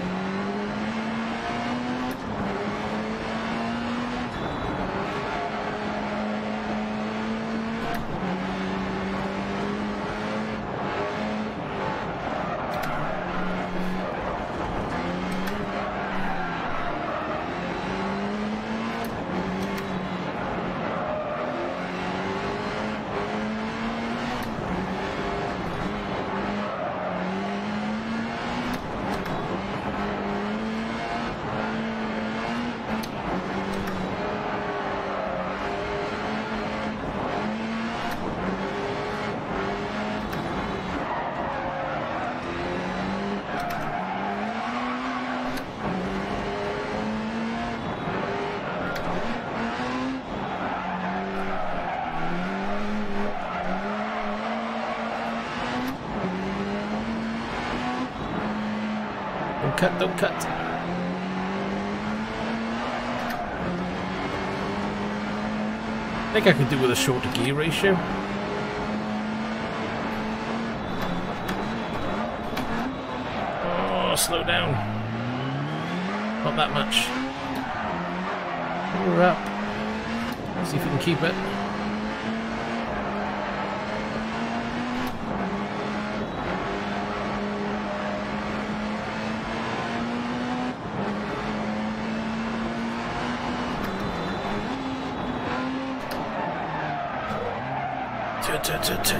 S1: Don't cut. I think I can do with a shorter gear ratio. Oh, slow down. Not that much. We're up. See if we can keep it.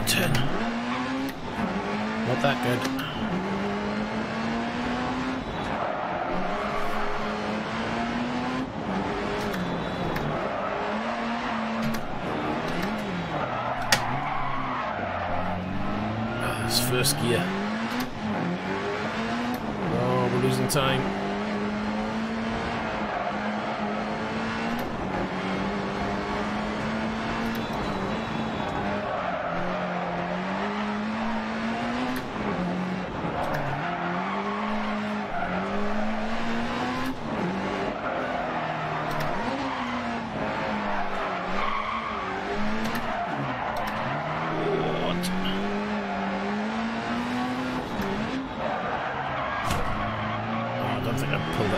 S1: Turn. Not that good. Oh, this first gear. Oh, we're losing time.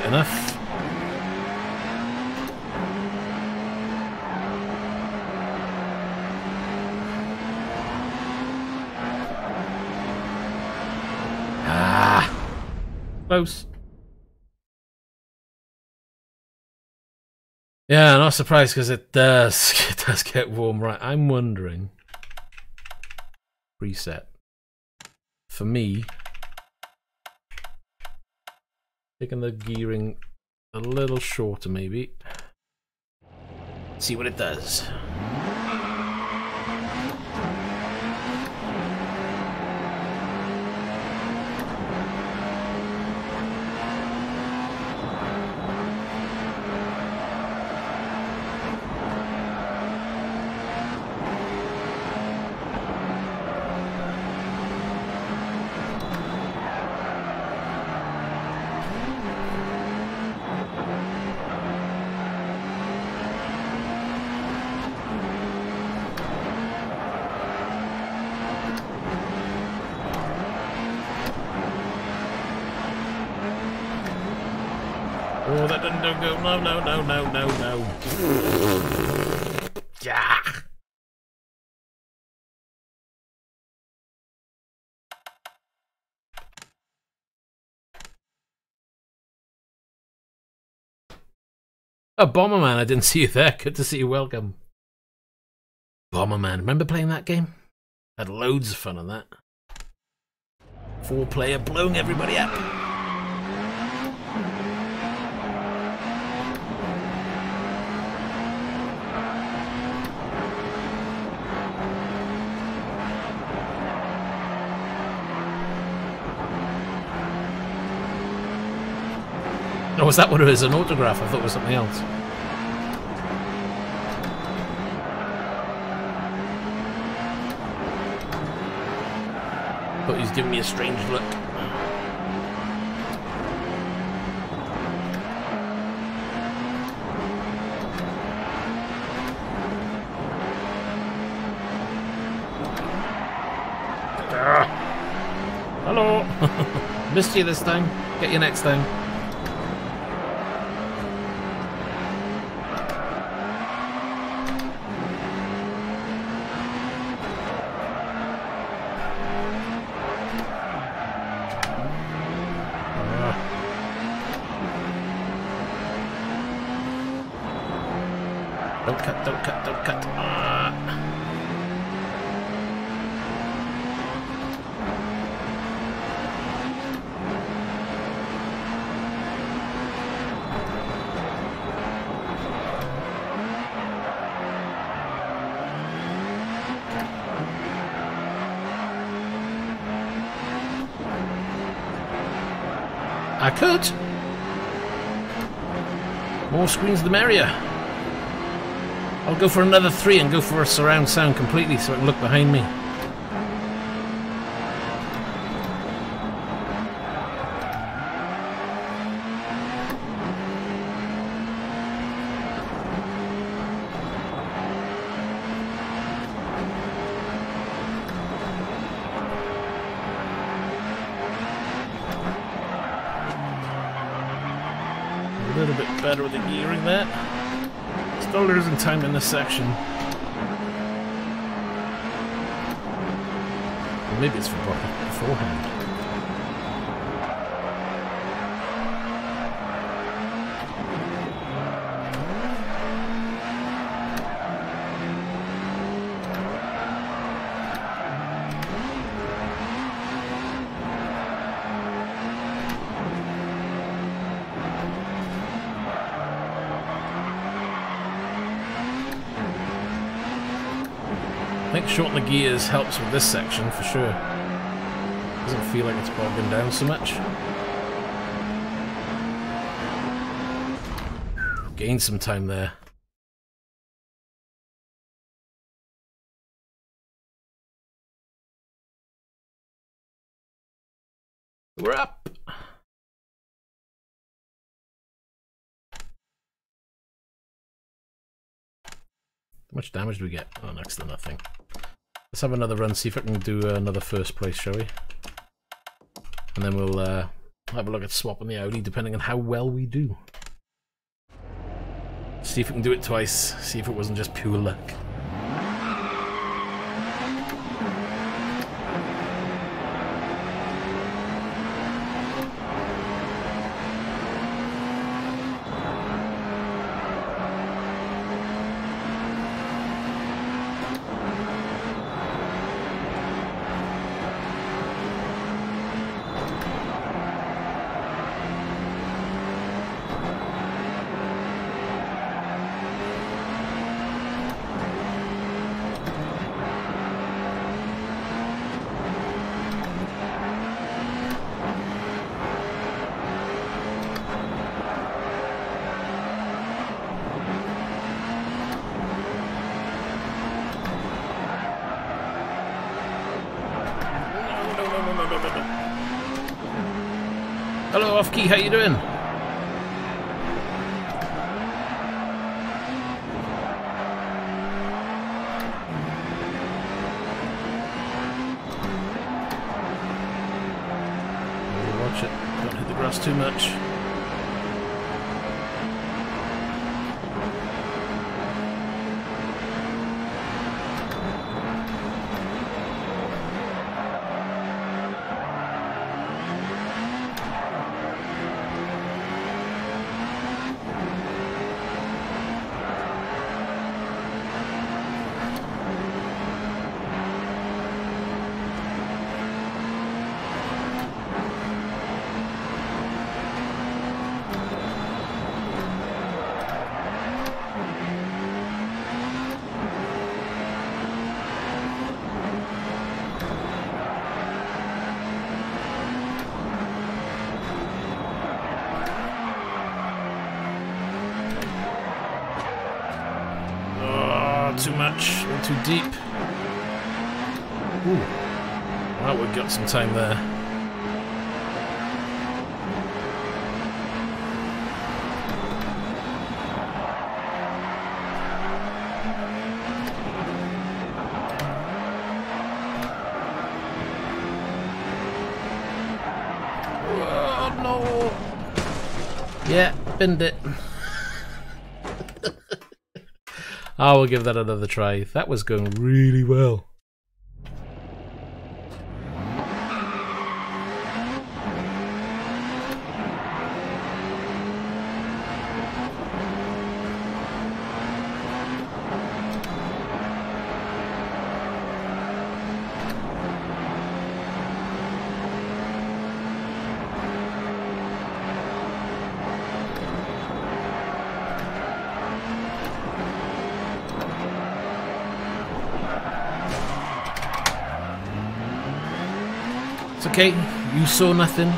S1: Enough. Ah, close. Yeah, not surprised because it does get warm. Right, I'm wondering. Preset for me. Taking the gearing a little shorter, maybe. See what it does. Oh, that didn't go. No, no, no, no, no, no. Yeah. Oh, Bomberman, I didn't see you there. Good to see you. Welcome. Bomberman. Remember playing that game? Had loads of fun on that. 4-player blowing everybody up. Oh, was that what it was? An autograph? I thought it was something else. Thought he was giving me a strange look. Hello! Missed you this time. Get you next time. Don't cut, don't cut, don't cut. I could. More screens the merrier. I'll go for another 3 and go for a surround sound completely so I can look behind me. A little bit better with the gearing there. Still losing time in this section. Or maybe it's for beforehand. I think shortening the gears helps with this section for sure. Doesn't feel like it's bogging down so much. Gained some time there. We're up! How much damage do we get? Oh, next to nothing. Let's have another run, see if I can do another first place, shall we? And then we'll have a look at swapping the Audi, depending on how well we do. See if we can do it twice, see if it wasn't just pure luck. Hello, Off-Key, how you doing? Watch it, don't hit the grass too much. much, a little too deep. Ooh. Well, we've got some time there. Oh no! Yeah, binned it. I will give that another try. That was going really well. Okay, you saw nothing.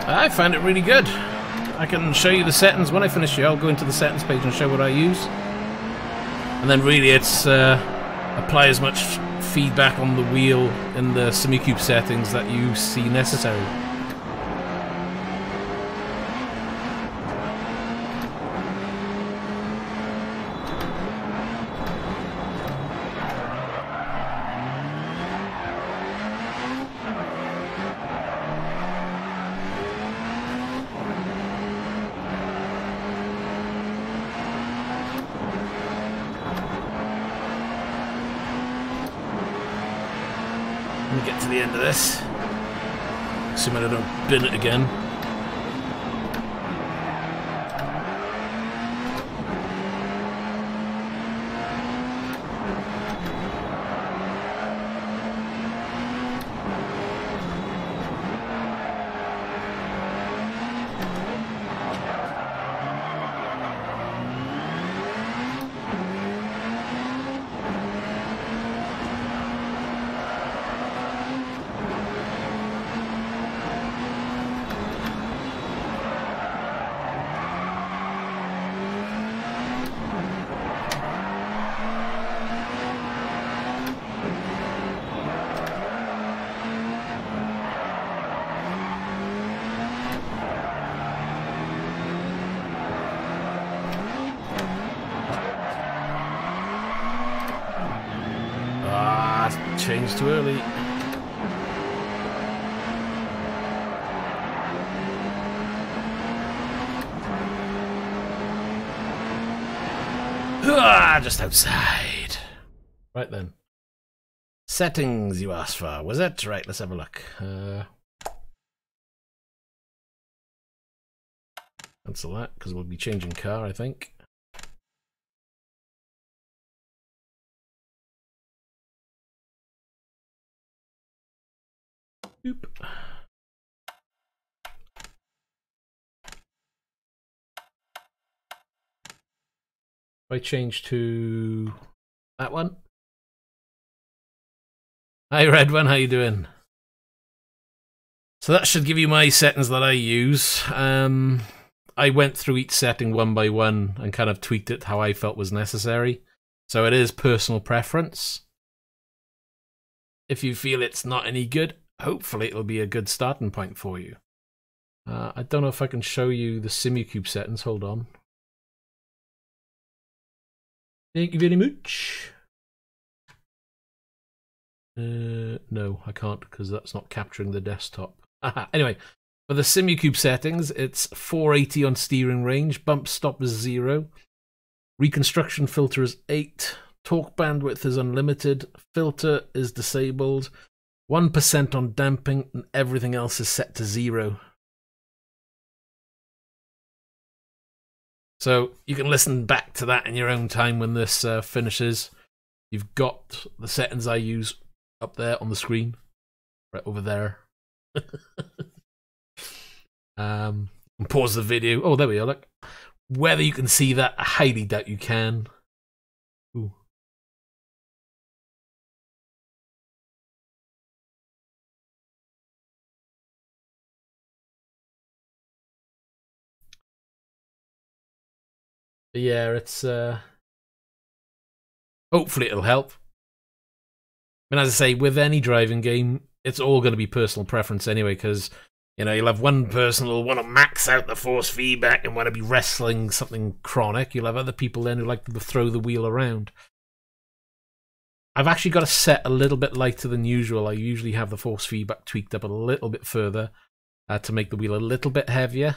S1: I find it really good. I can show you the settings when I finish here. I'll go into the settings page and show what I use. And then really it's apply as much feedback on the wheel in the SimiCube settings that you see necessary. Let me get to the end of this. Assuming I don't bin it again. Changed too early. Just outside. Right then. Settings you asked for, was it? Right, let's have a look. Cancel that, because we'll be changing car, I think. Oop. I change to that one. Hi Red One, how you doing? So that should give you my settings that I use. I went through each setting one by one and kind of tweaked it how I felt was necessary. So it is personal preference. If you feel it's not any good, hopefully it'll be a good starting point for you. I don't know if I can show you the SimiCube settings. Hold on. Thank you very much. No, I can't because that's not capturing the desktop. Anyway, for the SimiCube settings, it's 480 on steering range, bump stop is 0, reconstruction filter is 8, torque bandwidth is unlimited, filter is disabled, 1% on damping, and everything else is set to 0. So you can listen back to that in your own time when this finishes. You've got the settings I use up there on the screen. right over there. Pause the video. Oh, there we are. Look, whether you can see that, I highly doubt you can. Ooh. But yeah, it's hopefully it'll help. I mean, as I say, with any driving game, it's all going to be personal preference anyway, because, you know, you'll have one person who'll want to max out the force feedback and want to be wrestling something chronic. You'll have other people then who like to throw the wheel around. I've actually got to set a little bit lighter than usual. I usually have the force feedback tweaked up a little bit further to make the wheel a little bit heavier.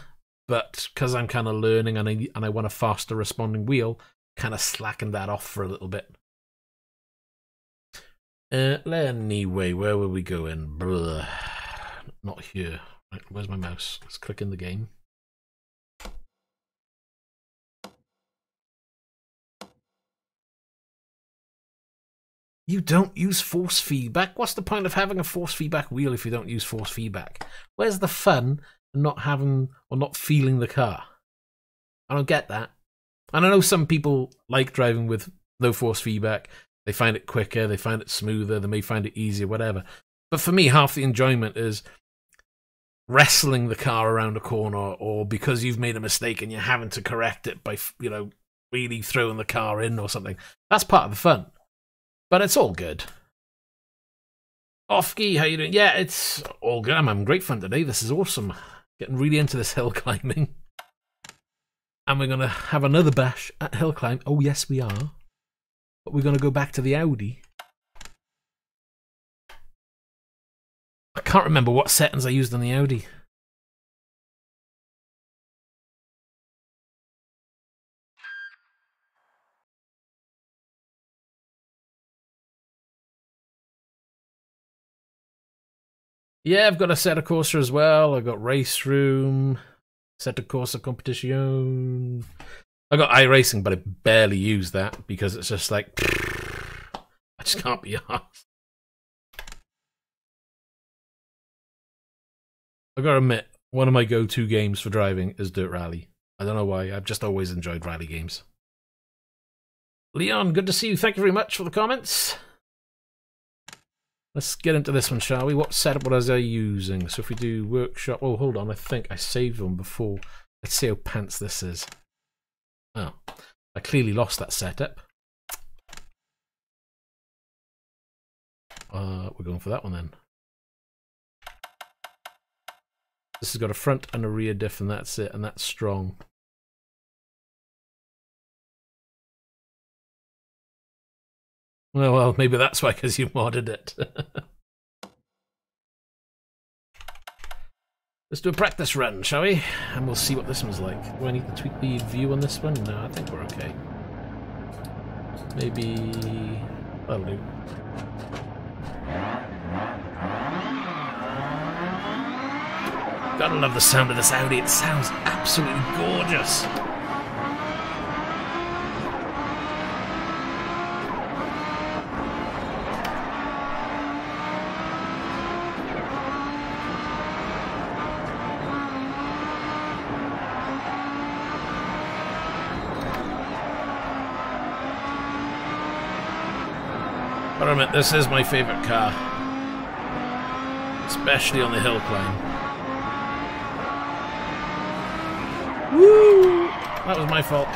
S1: But because I'm kind of learning and I want a faster responding wheel, kind of slackened that off for a little bit. Anyway, where were we going? Blah. Not here. Right, where's my mouse? Let's click in the game. You don't use force feedback? What's the point of having a force feedback wheel if you don't use force feedback? Where's the fun in not having or not feeling the car? I don't get that. And I know some people like driving with no force feedback. They find it quicker, they find it smoother, they may find it easier, whatever. But for me, half the enjoyment is wrestling the car around a corner, or because you've made a mistake and you're having to correct it by, you know, really throwing the car in or something. That's part of the fun. But it's all good. Offkey, how you doing? Yeah, it's all good. I'm having great fun today. This is awesome. Getting really into this hill climbing. And we're going to have another bash at hill climb. Oh, yes, we are. But we're going to go back to the Audi. I can't remember what settings I used on the Audi. Yeah, I've got a set of Corsa as well. I've got race room, set of Corsa competition. I got iRacing, but I barely use that because it's just like I just can't be arsed. I gotta admit, one of my go-to games for driving is Dirt Rally. I don't know why. I've just always enjoyed rally games. Leon, good to see you. Thank you very much for the comments. Let's get into this one, shall we? What setup was I using? So if we do workshop... Oh, hold on. I think I saved one before. Let's see how pants this is. Oh, I clearly lost that setup. We're going for that one then. This has got a front and a rear diff, and that's it, and that's strong. Well, maybe that's why, because you modded it. Let's do a practice run, shall we? And we'll see what this one's like. Do I need to tweak the view on this one? No, I think we're okay. Maybe... that'll do. Gotta love the sound of this Audi. It sounds absolutely gorgeous. But I admit, this is my favourite car, especially on the hill climb. Woo! That was my fault.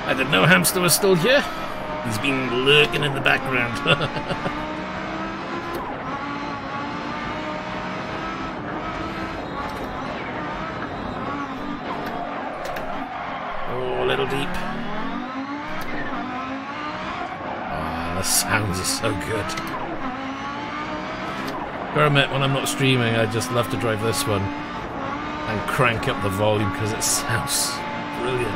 S1: I didn't know Hamster was still here. He's been lurking in the background. Oh, a little deep. Oh, the sounds are so good. Gotta admit, when I'm not streaming, I just love to drive this one and crank up the volume because it sounds brilliant.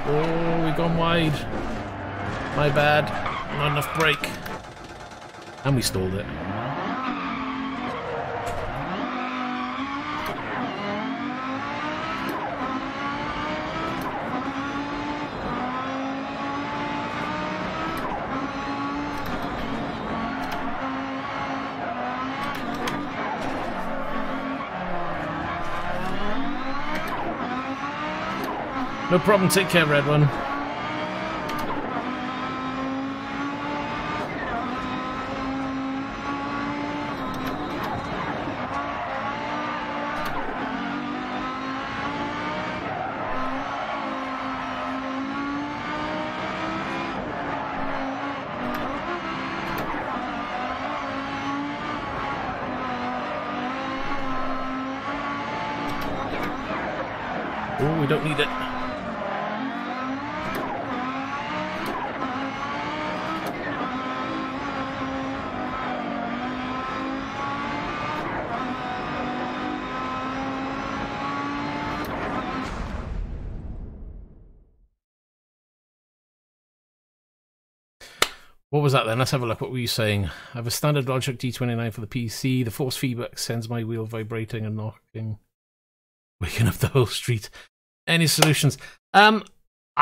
S1: Oh, we've gone wide. My bad. Not enough brake. And we stalled it. No problem, take care, red one. Oh, we don't need it. What was that then? Let's have a look. What were you saying? I have a standard Logitech G29 for the PC. The force feedback sends my wheel vibrating and knocking, waking up the whole street. Any solutions? I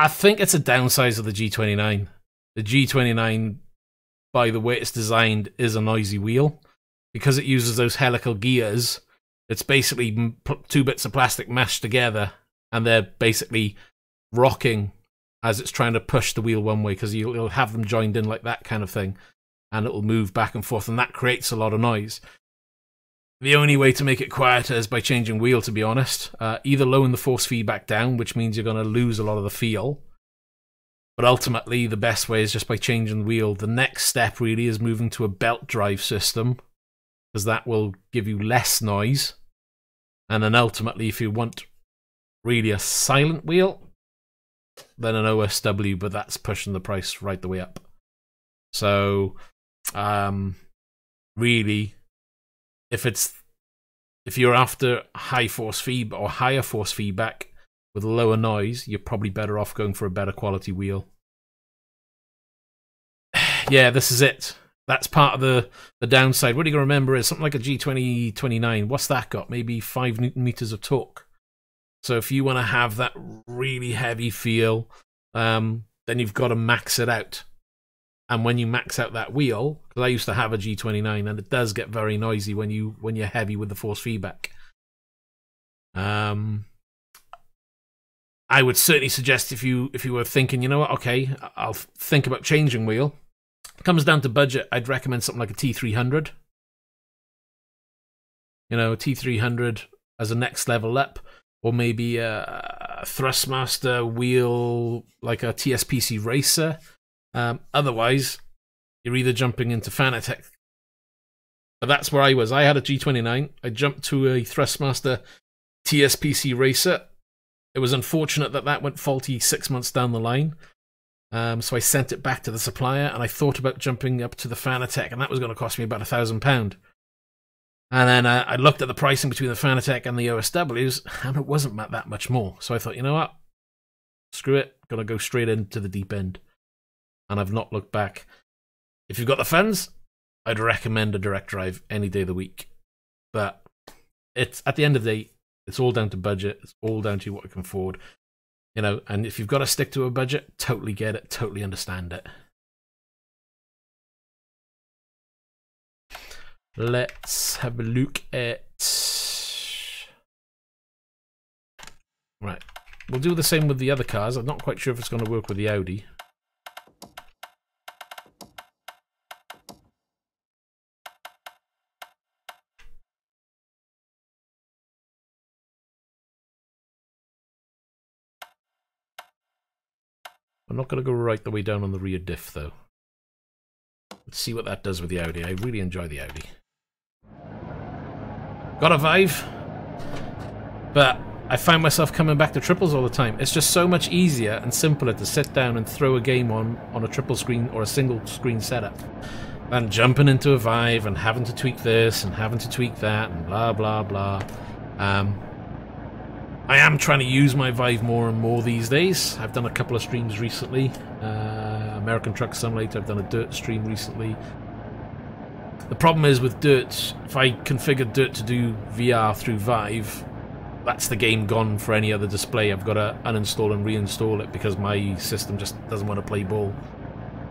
S1: think it's a downsize of the G29. The G29, by the way it's designed, is a noisy wheel. Because it uses those helical gears, it's basically two bits of plastic mashed together, and they're basically rocking as it's trying to push the wheel one way, because you'll have them joined in like that kind of thing, and it'll move back and forth, and that creates a lot of noise. The only way to make it quieter is by changing wheel, to be honest. Either lowering the force feedback down, which means you're going to lose a lot of the feel, but ultimately the best way is just by changing the wheel. The next step really is moving to a belt drive system, because that will give you less noise, and then ultimately if you want really a silent wheel, then an OSW, but that's pushing the price right the way up. So, really, if you're after high force feedback or higher force feedback with lower noise, you're probably better off going for a better quality wheel. Yeah, this is it. That's part of the downside. What you got to remember is something like a G29. What's that got? Maybe 5 Newton meters of torque. So if you want to have that really heavy feel, then you've got to max it out. And when you max out that wheel, because I used to have a G29, and it does get very noisy when you're heavy with the force feedback. I would certainly suggest if you were thinking, you know what, okay, I'll think about changing wheel. It comes down to budget. I'd recommend something like a T300. You know, a T300 as a next level up. Or maybe a Thrustmaster wheel, like a TSPC Racer. Otherwise, you're either jumping into Fanatec. But that's where I was. I had a G29. I jumped to a Thrustmaster TSPC Racer. It was unfortunate that that went faulty 6 months down the line. So I sent it back to the supplier, and I thought about jumping up to the Fanatec, and that was going to cost me about £1,000. And then I looked at the pricing between the Fanatec and the OSWs, and it wasn't that much more. So I thought, you know what? Screw it. Gonna go straight into the deep end. And I've not looked back. If you've got the funds, I'd recommend a direct drive any day of the week. But it's at the end of the day, it's all down to budget. It's all down to what you can afford. You know, and if you've got to stick to a budget, totally get it, totally understand it. Let's have a look at... Right. We'll do the same with the other cars. I'm not quite sure if it's going to work with the Audi. I'm not going to go right the way down on the rear diff, though. Let's see what that does with the Audi. I really enjoy the Audi. Got a Vive. But I find myself coming back to triples all the time. It's just so much easier and simpler to sit down and throw a game on a triple screen or a single screen setup than jumping into a Vive and having to tweak this and having to tweak that and blah blah blah. I am trying to use my Vive more and more these days. I've done a couple of streams recently. American Truck Simulator, I've done a Dirt stream recently. The problem is with Dirt, if I configure Dirt to do VR through Vive, that's the game gone for any other display. I've got to uninstall and reinstall it because my system just doesn't want to play ball.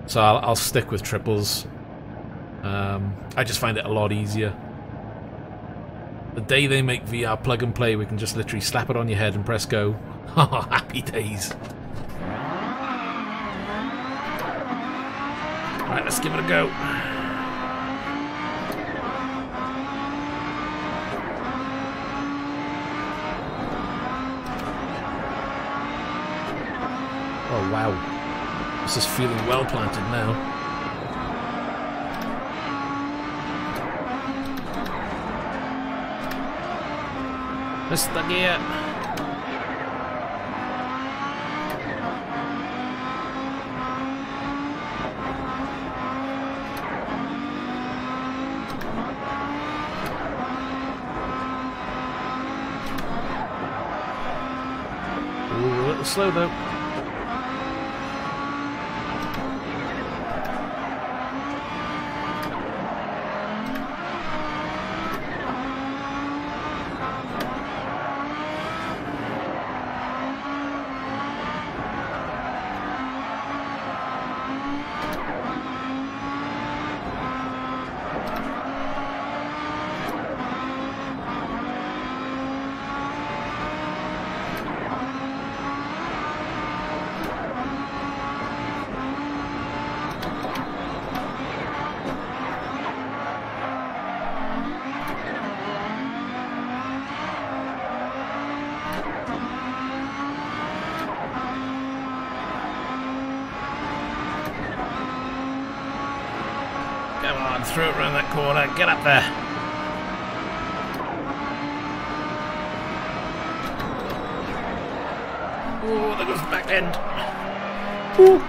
S1: So I'll stick with triples. I just find it a lot easier. The day they make VR plug and play, we can just literally slap it on your head and press go. Oh, happy days. Right, let's give it a go. Oh wow. This is feeling well planted now. Mr. Gear. Ooh, a little slow though. Throw it around that corner, get up there. Oh, there goes the back end. Ooh.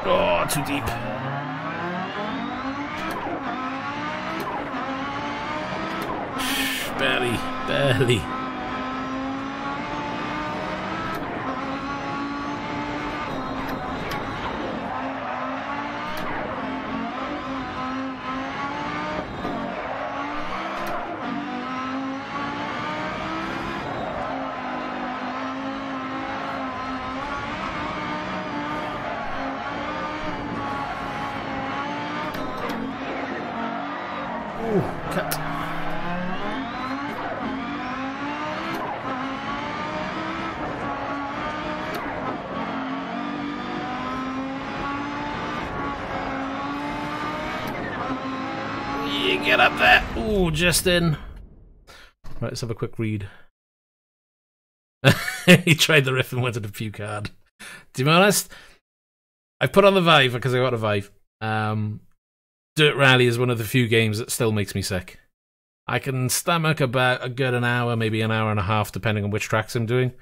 S1: Oh, too deep. Barely. Ooh, cut. Get up there. Ooh, just in. Right, let's have a quick read. He tried the riff and wanted a puke hard. To be honest, I put on the Vive because I got a Vive. Dirt Rally is one of the few games that still makes me sick. I can stomach about a good an hour, maybe an hour and a half, depending on which tracks I'm doing.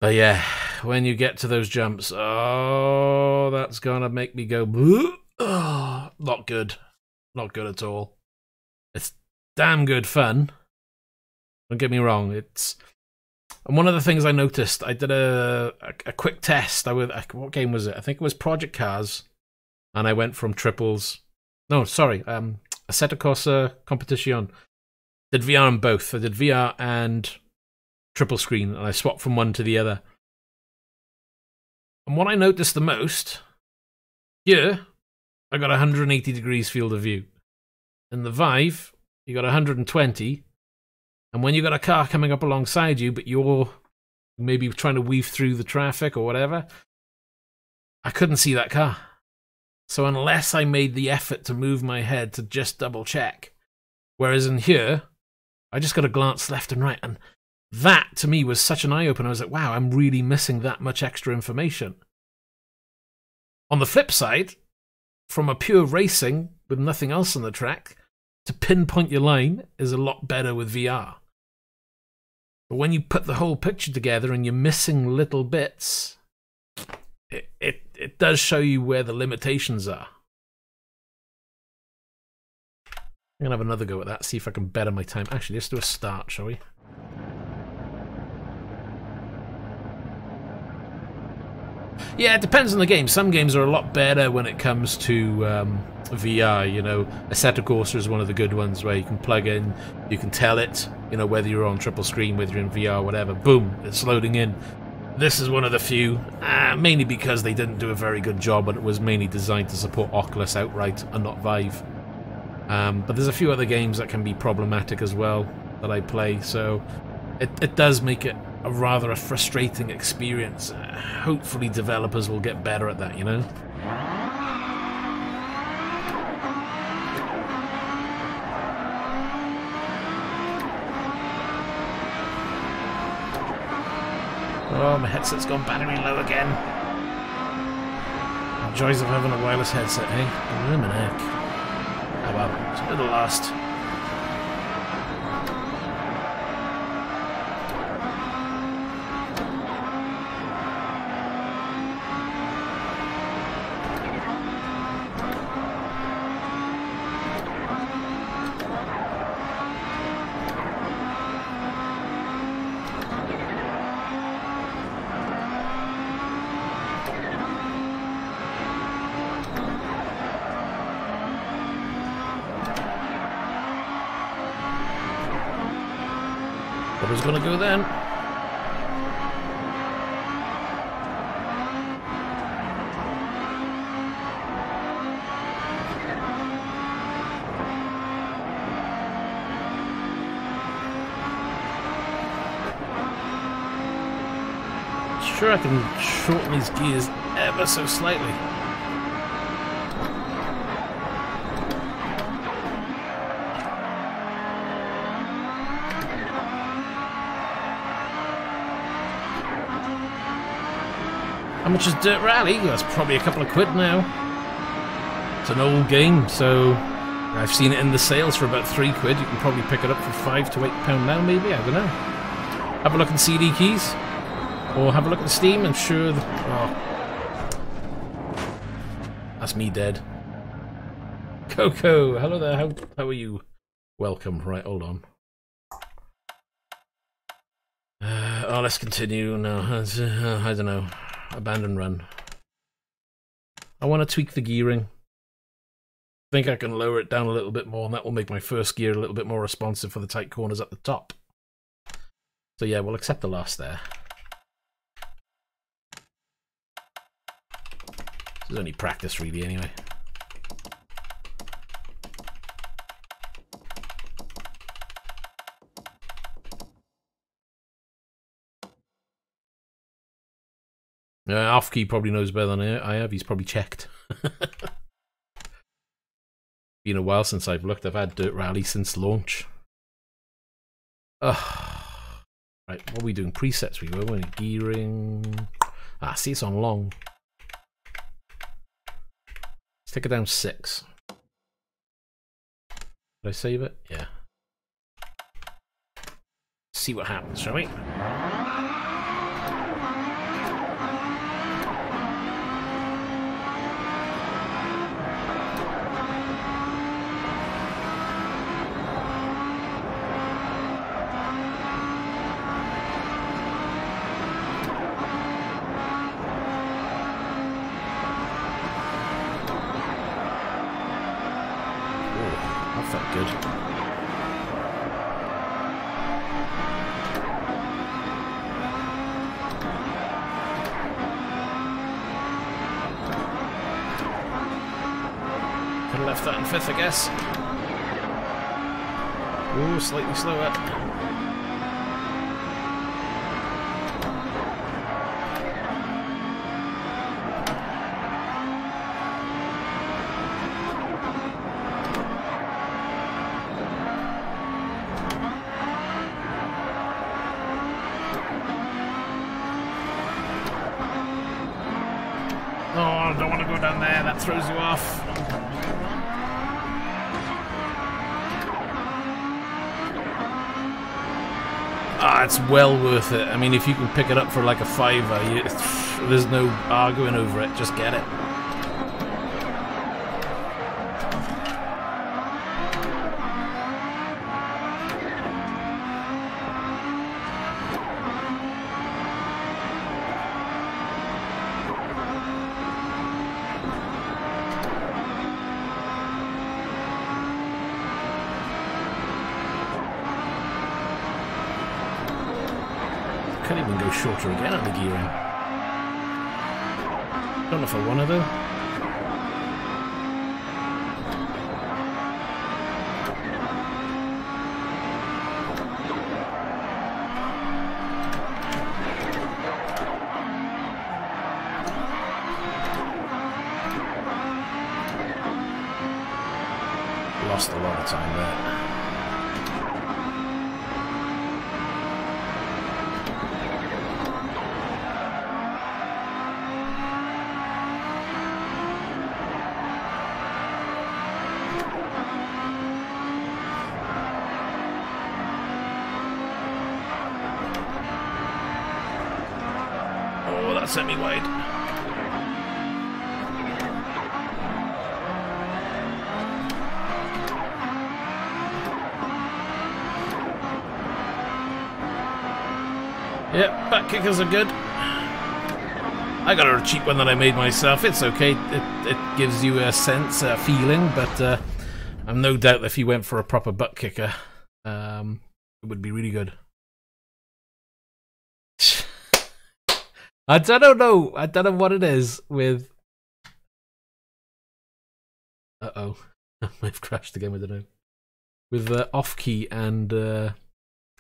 S1: But yeah, when you get to those jumps, oh, that's gonna make me go, oh, not good. Not good at all. It's damn good fun. Don't get me wrong. And one of the things I noticed, I did a quick test. What game was it? I think it was Project Cars, and I went from triples. No, sorry, Assetto Corsa Competition. Did VR on both. I did VR and triple screen, and I swapped from one to the other. And what I noticed the most here, I got 180 degrees field of view. In the Vive, you got 120. And when you got a car coming up alongside you, but you're maybe trying to weave through the traffic or whatever, I couldn't see that car. So unless I made the effort to move my head to just double check, whereas in here, I just got to glance left and right, and that to me was such an eye-opener. I was like, wow, I'm really missing that much extra information. On the flip side, from a pure racing with nothing else on the track, to pinpoint your line is a lot better with VR. But when you put the whole picture together and you're missing little bits, it does show you where the limitations are. I'm going to have another go at that, see if I can better my time. Actually, let's do a start, shall we? Yeah, it depends on the game. Some games are a lot better when it comes to VR, you know. Assetto Corsa is one of the good ones where you can plug in, you can tell it, you know, whether you're on triple screen, whether you're in VR, whatever. Boom, it's loading in. This is one of the few, mainly because they didn't do a very good job and it was mainly designed to support Oculus outright and not Vive. But there's a few other games that can be problematic as well that I play, so it does make it a rather frustrating experience. Hopefully developers will get better at that, you know? Oh, my headset's gone battery low again. The joys of having a wireless headset, eh? Blimmin' heck. Oh well, it'll last. I was gonna go then. Sure, I can shorten these gears ever so slightly. How much is Dirt Rally? That's probably a couple of quid now. It's an old game, so I've seen it in the sales for about 3 quid. You can probably pick it up for £5 to £8 now, maybe. I don't know. Have a look in CD keys, or have a look at Steam. I'm sure. Oh, that's me dead. Coco, hello there. How are you? Welcome. Right, hold on. Oh, let's continue. No, I don't know. Abandon run. I want to tweak the gearing. I think I can lower it down a little bit more, and that will make my first gear a little bit more responsive for the tight corners at the top. So yeah, we'll accept the loss there. This is only practice really anyway. Off-key probably knows better than I have. He's probably checked. Been a while since I've looked. I've had Dirt Rally since launch. Right, what are we doing? Presets we were, weren't we? Gearing. See, it's on long. Let's take it down 6. Did I save it? Yeah. See what happens, shall we? That in 5th, I guess. Ooh, slightly slower. go down there, that throws you off. Ah, it's well worth it. I mean, if you can pick it up for like a £5, there's no arguing over it, just get it. Can't even go shorter again on the gearing. Don't know if I want to though. Lost a lot of time there. Semi-wide. Yep, back kickers are good. I got a cheap one that I made myself. It's okay. It gives you a sense, a feeling, but I've no doubt that if you went for a proper butt kicker, it would be really good. I don't know. I don't know what it is with. Uh-oh. I've crashed again with it now. With off key and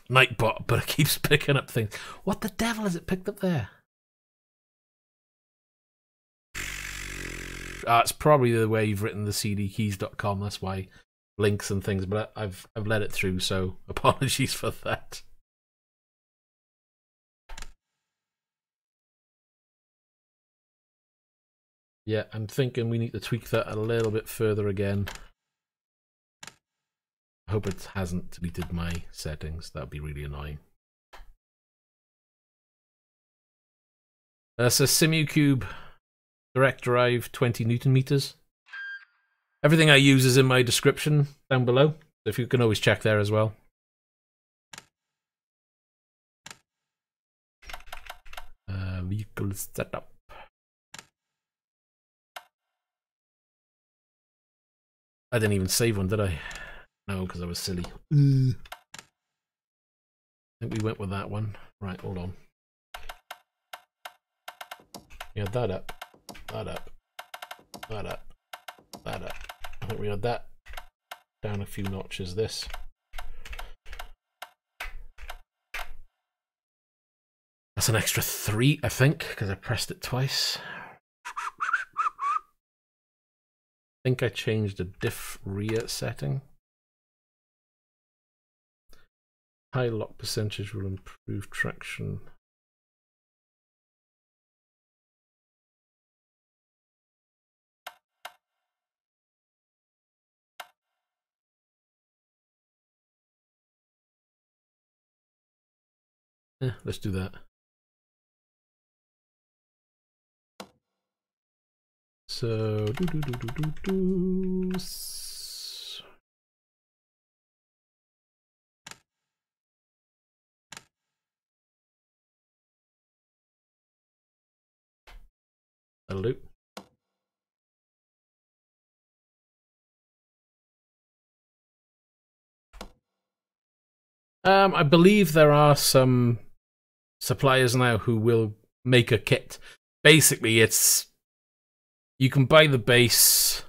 S1: Nightbot, but it keeps picking up things. What the devil has it picked up there? It's probably the way you've written the cdkeys.com. That's why links and things. But I've let it through, so apologies for that. Yeah, I'm thinking we need to tweak that a little bit further again. I hope it hasn't deleted my settings. That would be really annoying. So SimuCube direct drive 20 Newton meters. Everything I use is in my description down below, so if you can always check there as well. Vehicle setup. I didn't even save one, did I? No, because I was silly. I think we went with that one. Right, hold on. We had that up, that up, that up, that up. I think we had that down a few notches, this. That's an extra 3, I think, because I pressed it twice. I think I changed the diff rear setting. High lock percentage will improve traction. Yeah, let's do that. So that'll do. I believe there are some suppliers now who will make a kit. Basically, it's you can buy the base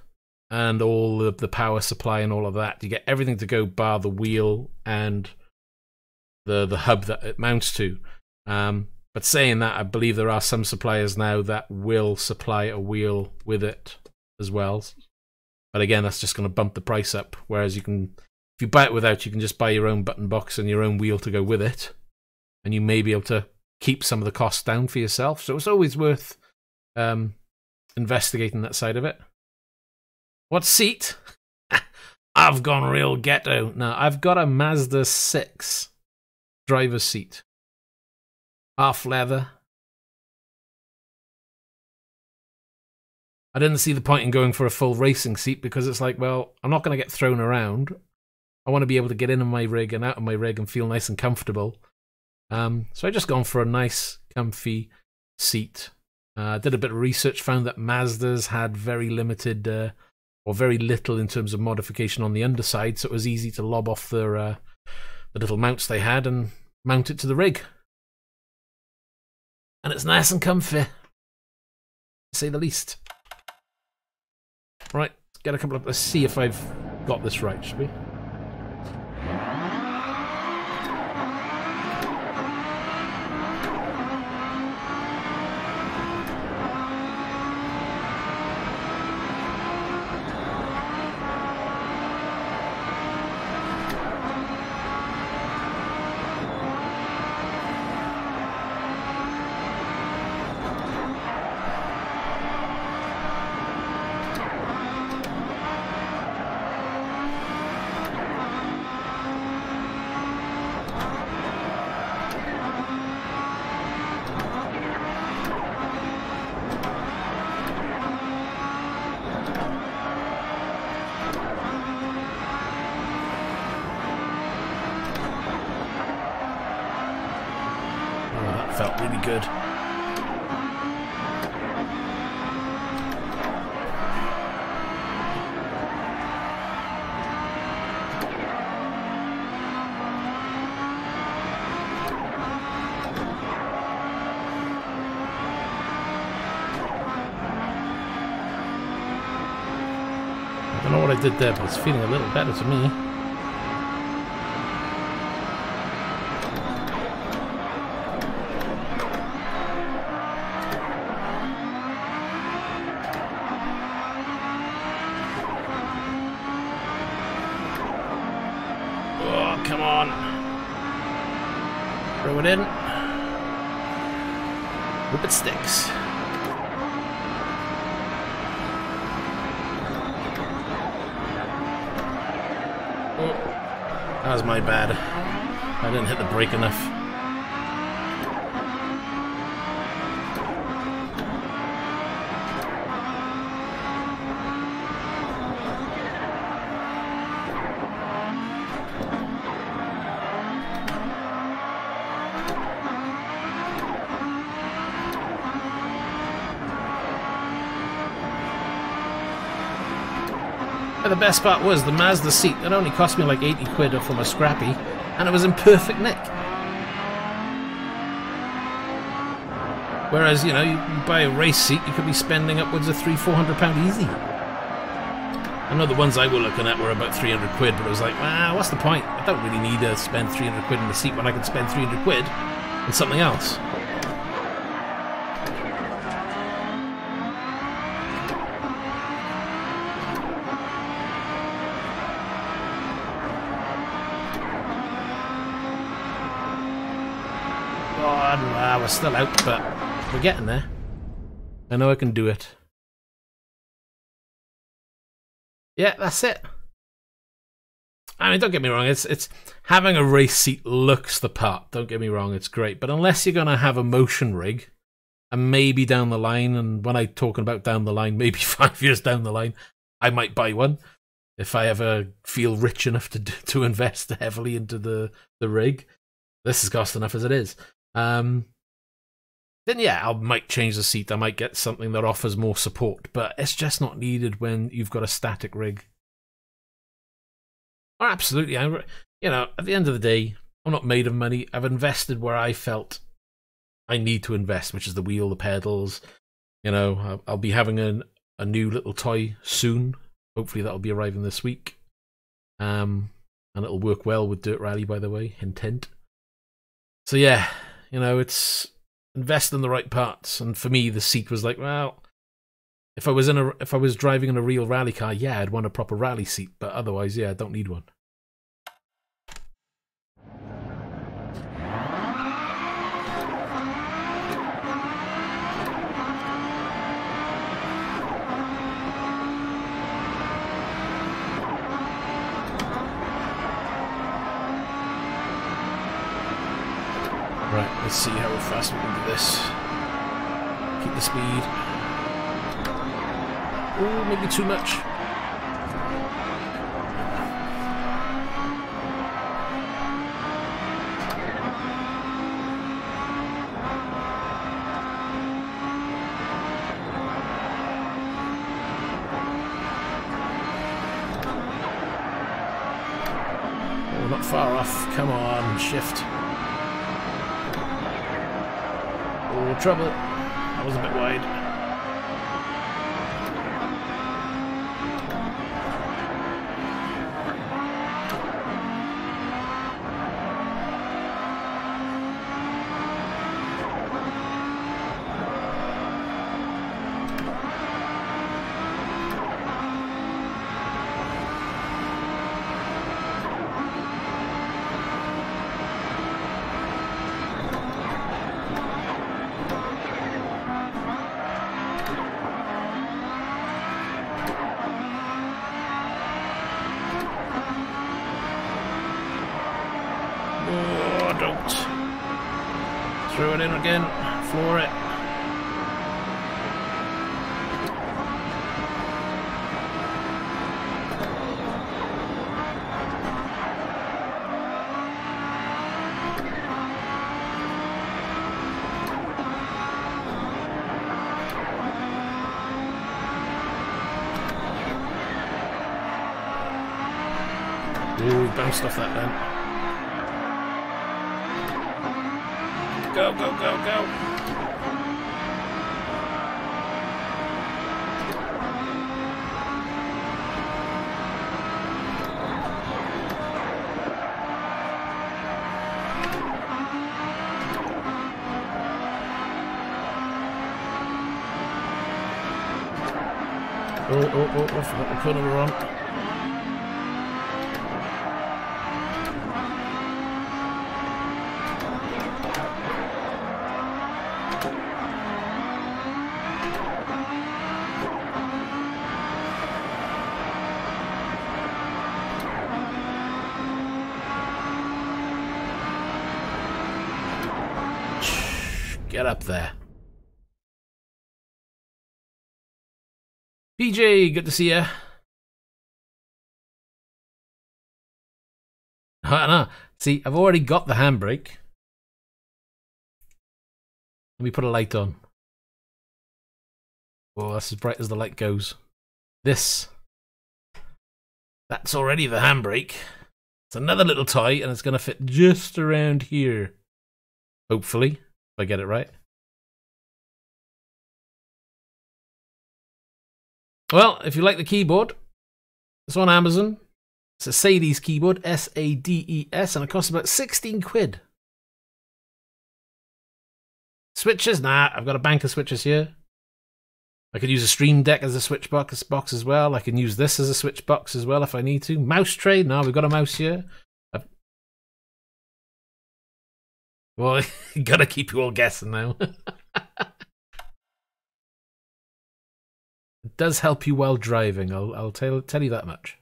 S1: and all of the power supply and all of that. You get everything to go bar the wheel and the hub that it mounts to. But saying that, I believe there are some suppliers now that will supply a wheel with it as well. But again, that's just going to bump the price up. Whereas you can, if you buy it without, you can just buy your own button box and your own wheel to go with it. And you may be able to keep some of the costs down for yourself. So it's always worth investigating that side of it. What seat? I've gone real ghetto. Now, I've got a Mazda 6 driver's seat. Half leather. I didn't see the point in going for a full racing seat because it's like, well, I'm not going to get thrown around. I want to be able to get in my rig and out of my rig and feel nice and comfortable. So I just gone for a nice, comfy seat. Did a bit of research, found that Mazdas had very limited or very little in terms of modification on the underside, so it was easy to lob off their the little mounts they had and mount it to the rig. And it's nice and comfy, to say the least. Right, let's get a couple of. Let's see if I've got this right, shall we? Felt really good. I don't know what I did there, but it's feeling a little better to me. Come on. Throw it in. Hope it sticks. Oh, that was my bad. I didn't hit the brake enough. The best part was the Mazda seat. It only cost me like 80 quid from a scrappy, and it was in perfect nick. Whereas, you know, you buy a race seat, you could be spending upwards of £300-400 easy. I know the ones I were looking at were about 300 quid, but it was like, well, what's the point? I don't really need to spend 300 quid in the seat when I can spend 300 quid on something else. We're still out, but we're getting there. I know I can do it. Yeah, that's it. I mean, don't get me wrong, it's having a race seat looks the part. Don't get me wrong, it's great. But unless you're going to have a motion rig, and maybe down the line, and when I'm talking about down the line, maybe 5 years down the line, I might buy one. If I ever feel rich enough to invest heavily into the rig. This has cost enough as it is. Then yeah, I might change the seat. I might get something that offers more support, but it's just not needed when you've got a static rig. Oh, absolutely. You know, at the end of the day, I'm not made of money. I've invested where I felt I need to invest, which is the wheel, the pedals. You know, I'll be having a new little toy soon. Hopefully that'll be arriving this week. And it'll work well with Dirt Rally, by the way, hint hint. So yeah, you know, it's invest in the right parts. And for me, the seat was like, well, if I was driving in a real rally car, yeah, I'd want a proper rally seat. But otherwise, yeah, I don't need one. Right, let's see how fast we can do this. Keep the speed. Oh, maybe too much. Oh, not far off. Come on, shift. Oh, trouble. That was a bit wide. Oh, don't. Throw it in again. Floor it. Ooh, bounced off that then. Go, go, go, go. Oh, forgot the corner we're on. Get up there. PJ, good to see ya. No. See, I've already got the handbrake. Let me put a light on. Oh, that's as bright as the light goes. That's already the handbrake. It's another little toy, and it's going to fit just around here. Hopefully, if I get it right. Well, if you like the keyboard, it's on Amazon. It's a Sades keyboard, S-A-D-E-S, and it costs about 16 quid. Switches? Nah, I've got a bank of switches here. I could use a Stream Deck as a switch box as well. I can use this as a switch box as well if I need to. Mouse tray? No, we've got a mouse here. Well, gotta keep you all guessing now. It does help you while driving, I'll tell you that much.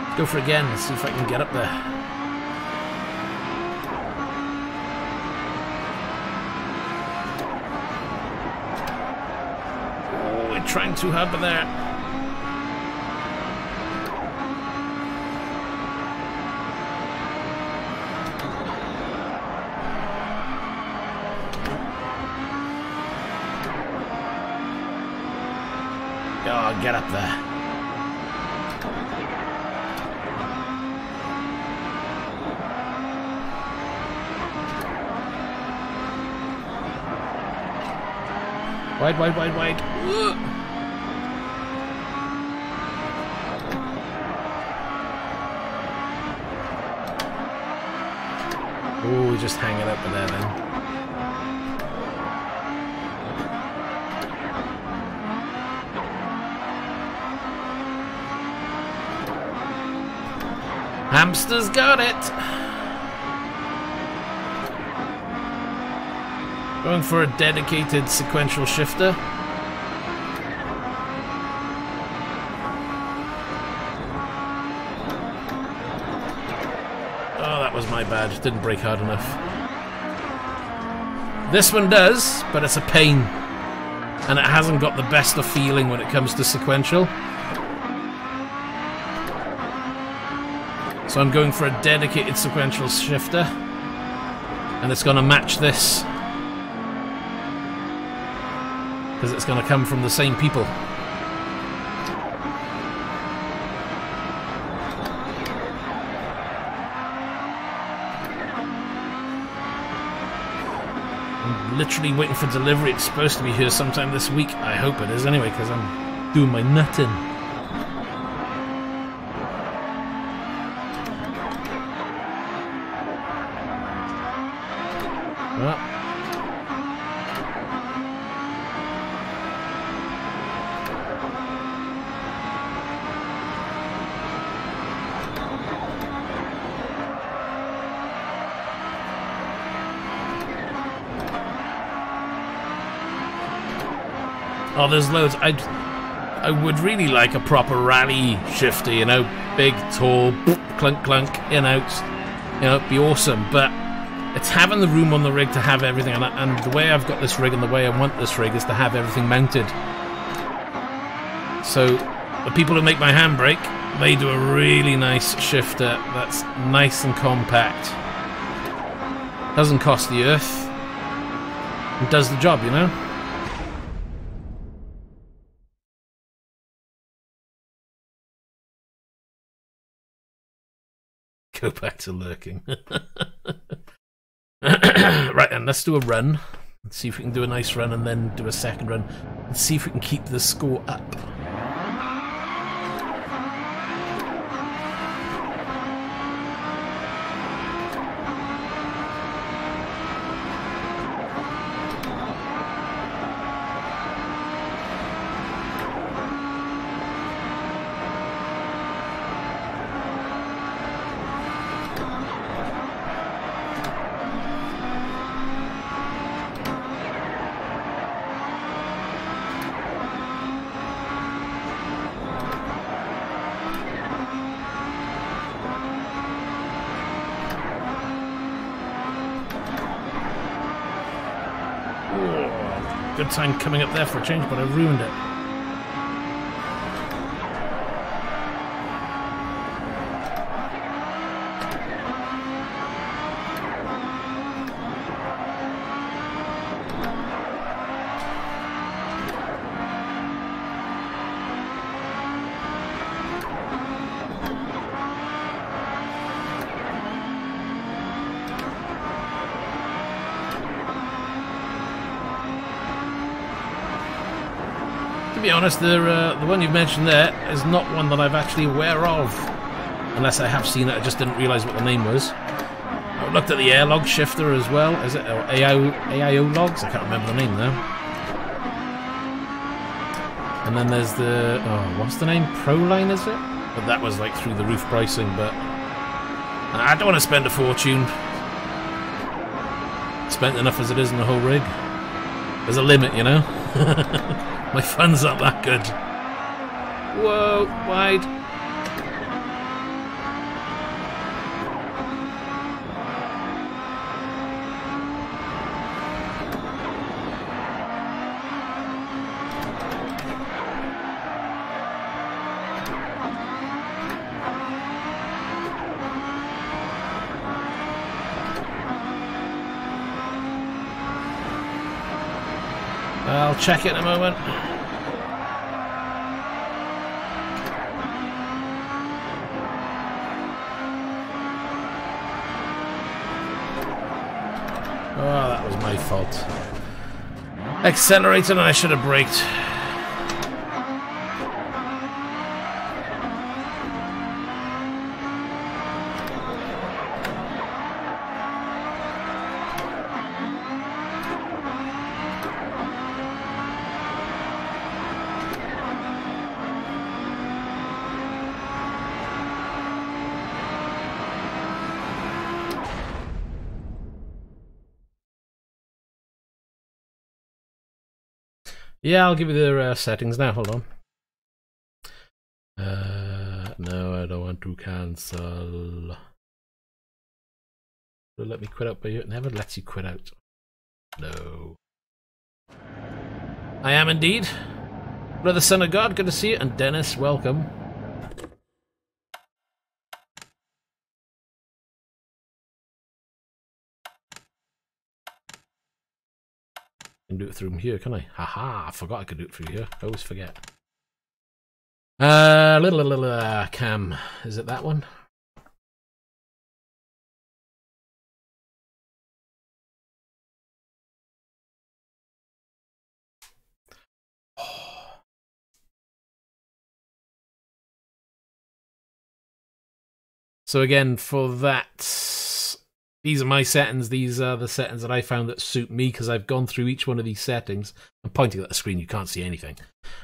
S1: Let's go for it again, let's see if I can get up there. Oh, we're trying too hard but there. Oh, get up there. Wide, wide, wide, wide. Oh, we just hang it up there then. Hamster's got it! Going for a dedicated sequential shifter. bad. Didn't brake hard enough. This one does, but it's a pain. And it hasn't got the best of feeling when it comes to sequential. So I'm going for a dedicated sequential shifter. And it's going to match this. Because it's going to come from the same people. I'm literally waiting for delivery. It's supposed to be here sometime this week. I hope it is anyway, because I'm doing my nutting. Well. Oh, there's loads. I would really like a proper rally shifter, you know, big, tall, clunk, clunk, in, out. You know, it'd be awesome. But it's having the room on the rig to have everything, and the way I've got this rig and the way I want this rig is to have everything mounted. So the people who make my Handbrake, they do a really nice shifter that's nice and compact. Doesn't cost the earth. And does the job, you know? Go back to lurking. Right, and let's do a run. Let's see if we can do a nice run and then do a second run. And see if we can keep the score up. Good time coming up there for a change, but I ruined it. To be honest, the one you've mentioned there is not one that I've actually aware of. Unless I have seen it, I just didn't realise what the name was. I looked at the air log shifter as well. Is it or AIO logs? I can't remember the name now. And then there's the... oh, what's the name? Proline, is it? But that was like through the roof pricing, but... I don't want to spend a fortune. Spent enough as it is in the whole rig. There's a limit, you know? My fun's not that good. Whoa, wide. I'll check it in a moment. Oh, that was my fault. Accelerated and I should have braked. Yeah, I'll give you the settings now. Hold on. No, I don't want to cancel. Will it let me quit out by you? It never lets you quit out. No. I am indeed. Brother Son of God, good to see you. And Dennis, welcome. I can do it through here, can I? Haha, I forgot I could do it through here. I always forget. Cam. Is it that one? So again, for that, these are my settings. These are the settings that I found that suit me because I've gone through each one of these settings. I'm pointing at the screen, you can't see anything.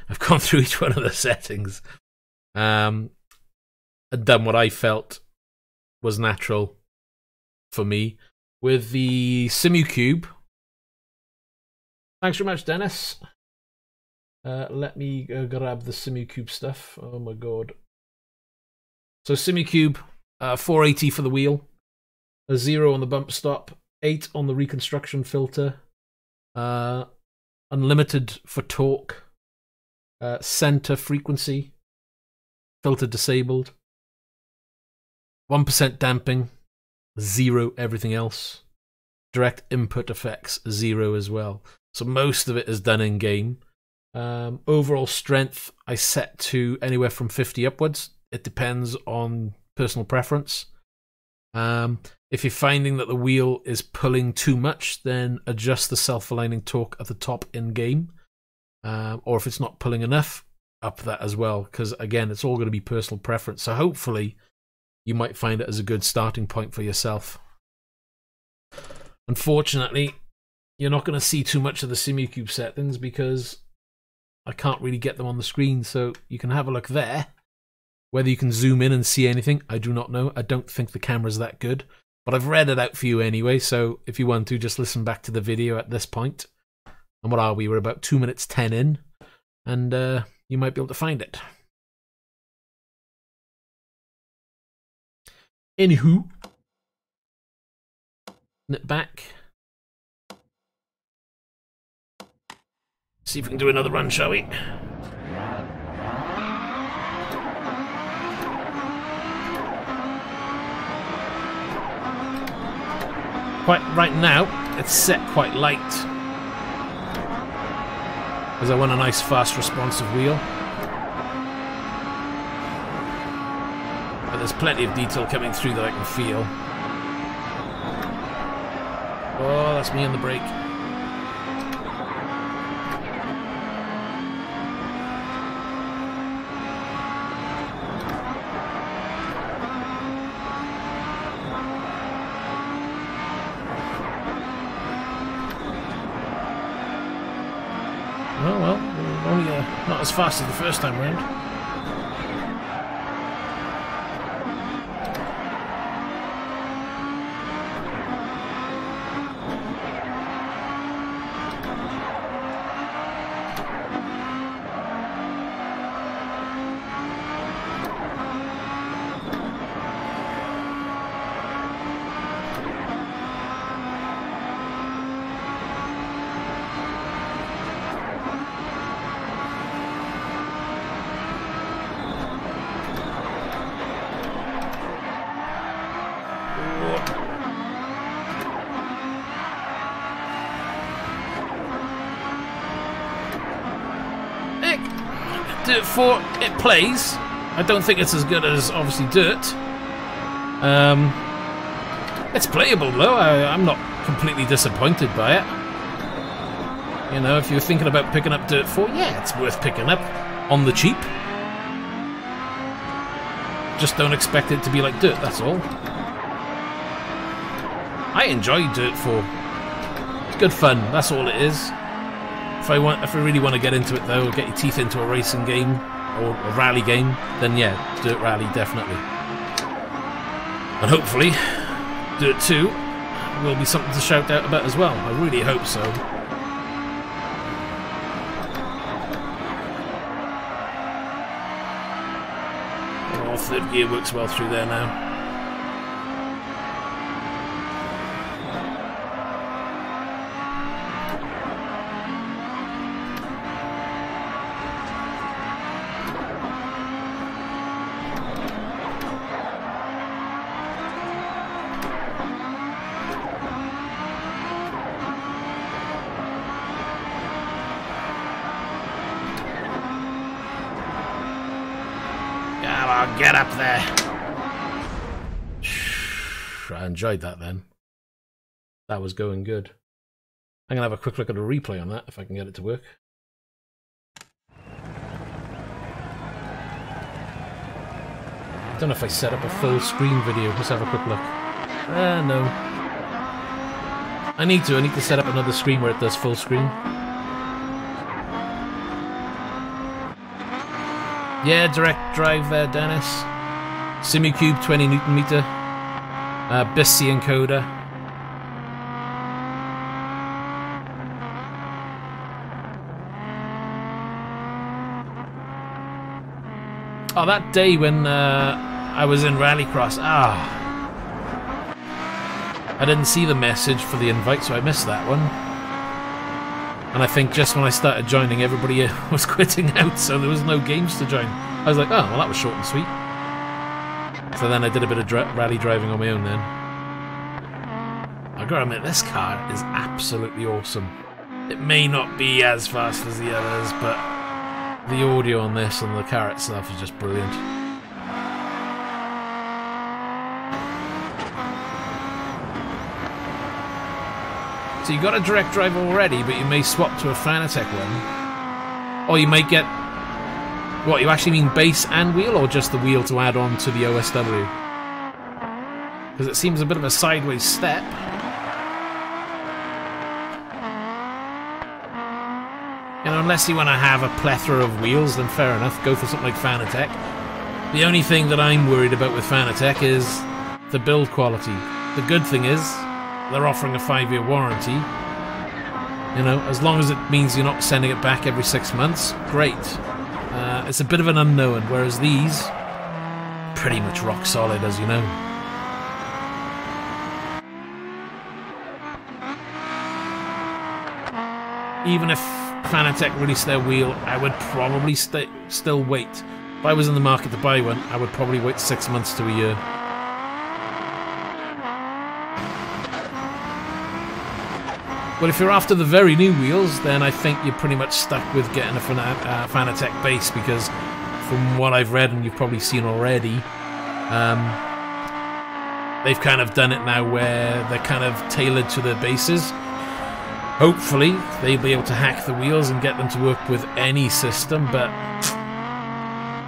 S1: I've gone through each one of the settings and done what I felt was natural for me. With the SimuCube, thanks very much, Dennis. Let me grab the SimuCube stuff. Oh my god. So SimuCube, 480 for the wheel, a 0 on the bump stop, 8 on the reconstruction filter, unlimited for torque, center frequency, filter disabled, 1% damping, 0 everything else, direct input effects, 0 as well. So most of it is done in game. Overall strength I set to anywhere from 50 upwards. It depends on personal preference. If you're finding that the wheel is pulling too much, then adjust the self-aligning torque at the top in game. Or if it's not pulling enough, up that as well, because again, it's all going to be personal preference. So hopefully you might find it as a good starting point for yourself. Unfortunately, you're not going to see too much of the SimuCube settings because I can't really get them on the screen. So you can have a look there. Whether you can zoom in and see anything, I do not know. I don't think the camera's that good, but I've read it out for you anyway. So if you want to, just listen back to the video at this point. And what are we? We're about 2 minutes 10 in, and you might be able to find it. Anywho, knit back. See if we can do another run, shall we? Right now, it's set quite light because I want a nice, fast, responsive wheel. But there's plenty of detail coming through that I can feel. Oh, that's me on the brake. Oh well, only not as fast as the first time round. Dirt 4, it plays. I don't think it's as good as, obviously, Dirt. It's playable, though. I'm not completely disappointed by it. You know, if you're thinking about picking up Dirt 4, yeah, it's worth picking up on the cheap. Just don't expect it to be like Dirt, that's all. I enjoy Dirt 4. It's good fun, that's all it is. If I really want to get into it though, get your teeth into a racing game or a rally game, then yeah, Dirt Rally definitely. And hopefully, Dirt 2 will be something to shout out about as well. I really hope so. Oh, third gear works well through there now.
S2: Oh, get up there.
S1: I enjoyed that then. That was going good. I'm going to have a quick look at a replay on that if I can get it to work. I don't know if I set up a full screen video. Let's have a quick look. No. I need to set up another screen where it does full screen. Yeah, direct drive there, Dennis. Simicube 20 Newton meter. Biss-c encoder. Oh, that day when I was in Rallycross. I didn't see the message for the invite, so I missed that one. And I think just when I started joining, everybody was quitting out, so there was no games to join. I was like, oh, well, that was short and sweet. So then I did a bit of rally driving on my own then. I gotta admit, this car is absolutely awesome. It may not be as fast as the others, but the audio on this and the car itself is just brilliant. So you got a direct drive already, but you may swap to a Fanatec one. Or you might get... What, you actually mean base and wheel, or just the wheel to add on to the OSW? Because it seems a bit of a sideways step. You know, unless you want to have a plethora of wheels, then fair enough, go for something like Fanatec. The only thing that I'm worried about with Fanatec is the build quality. The good thing is, they're offering a 5-year warranty. You know, as long as it means you're not sending it back every 6 months, great. It's a bit of an unknown, whereas these, pretty much rock solid, as you know. Even if Fanatec released their wheel, I would probably still wait. If I was in the market to buy one, I would probably wait 6 months to a year. But if you're after the very new wheels, then I think you're pretty much stuck with getting a Fanatec base, because from what I've read, and you've probably seen already, they've kind of done it now where they're kind of tailored to their bases. Hopefully, they'll be able to hack the wheels and get them to work with any system, but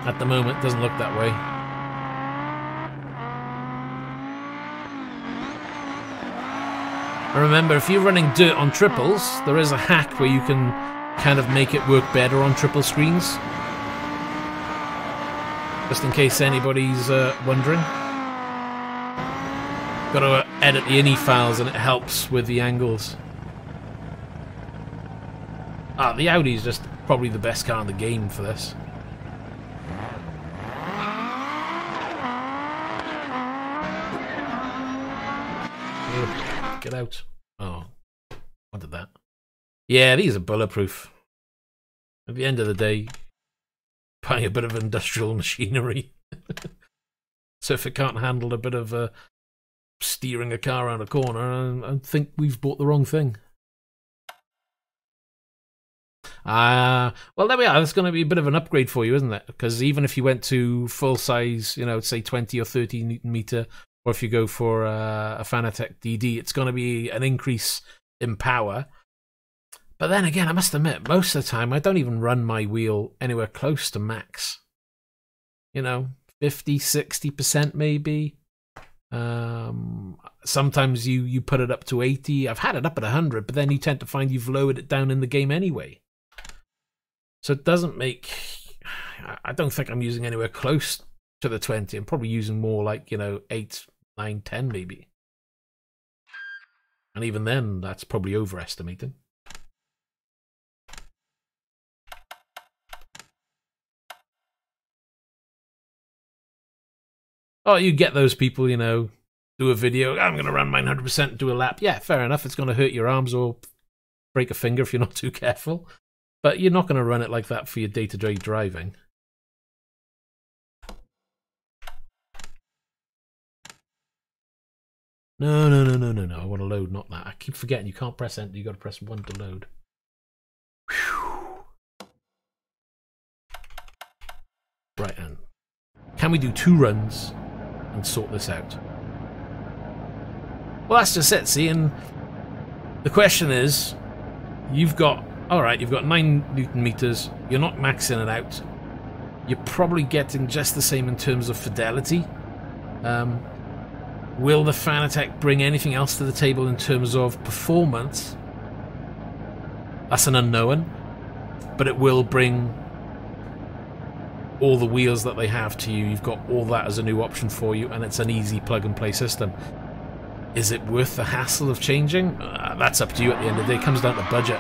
S1: at the moment, it doesn't look that way. And remember, if you're running dirt on triples, there is a hack where you can kind of make it work better on triple screens. Just in case anybody's wondering. Got to edit the INI files and it helps with the angles. The Audi is just probably the best car in the game for this. Get out. Oh, wanted that. Yeah, these are bulletproof. At the end of the day, buying a bit of industrial machinery. So if it can't handle a bit of steering a car around a corner, I think we've bought the wrong thing. Well, there we are. That's going to be a bit of an upgrade for you, isn't it? Because even if you went to full size, you know, say 20 or 30 Newton meter, or if you go for a Fanatec DD, it's going to be an increase in power. But then again, I must admit, most of the time, I don't even run my wheel anywhere close to max. You know, 50, 60% maybe. Sometimes you put it up to 80. I've had it up at 100, but then you tend to find you've lowered it down in the game anyway. So it doesn't make... I don't think I'm using anywhere close to the 20. I'm probably using more like, you know, 8, 9, 10 maybe. And even then, that's probably overestimating. Oh, you get those people, you know, do a video, I'm going to run mine 100% and do a lap. Yeah, fair enough. It's going to hurt your arms or break a finger if you're not too careful. But you're not going to run it like that for your day-to-day driving. No. I want to load, not that. I keep forgetting you can't press enter. You got to press 1 to load. Whew. Right, and Can we do 2 runs and sort this out? Well, that's just it, see, and the question is, you've got 9 Newton meters, you're not maxing it out, you're probably getting just the same in terms of fidelity. Will the Fanatec bring anything else to the table in terms of performance? That's an unknown, but it will bring all the wheels that they have to you. You've got all that as a new option for you, and it's an easy plug-and-play system. Is it worth the hassle of changing? That's up to you at the end of the day. It comes down to budget.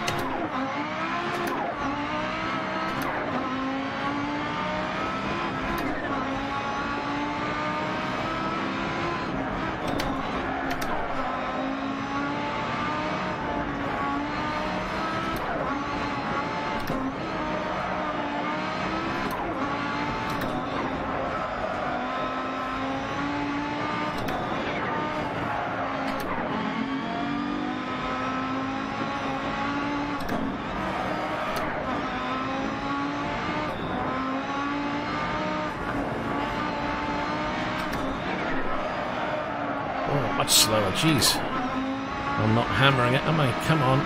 S1: Much slower, jeez. I'm not hammering it, am I? Come on.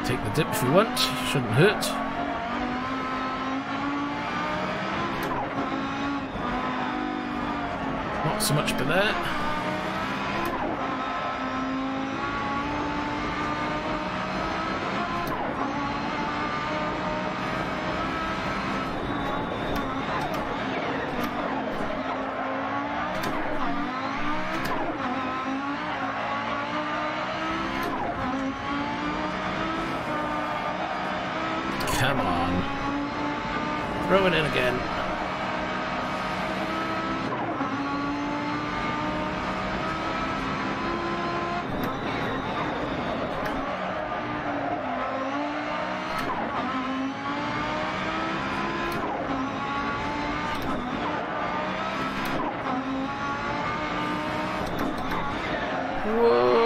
S1: Take the dip if you want, shouldn't hurt. Not so much by there. Come on. Throw it in again. Whoa.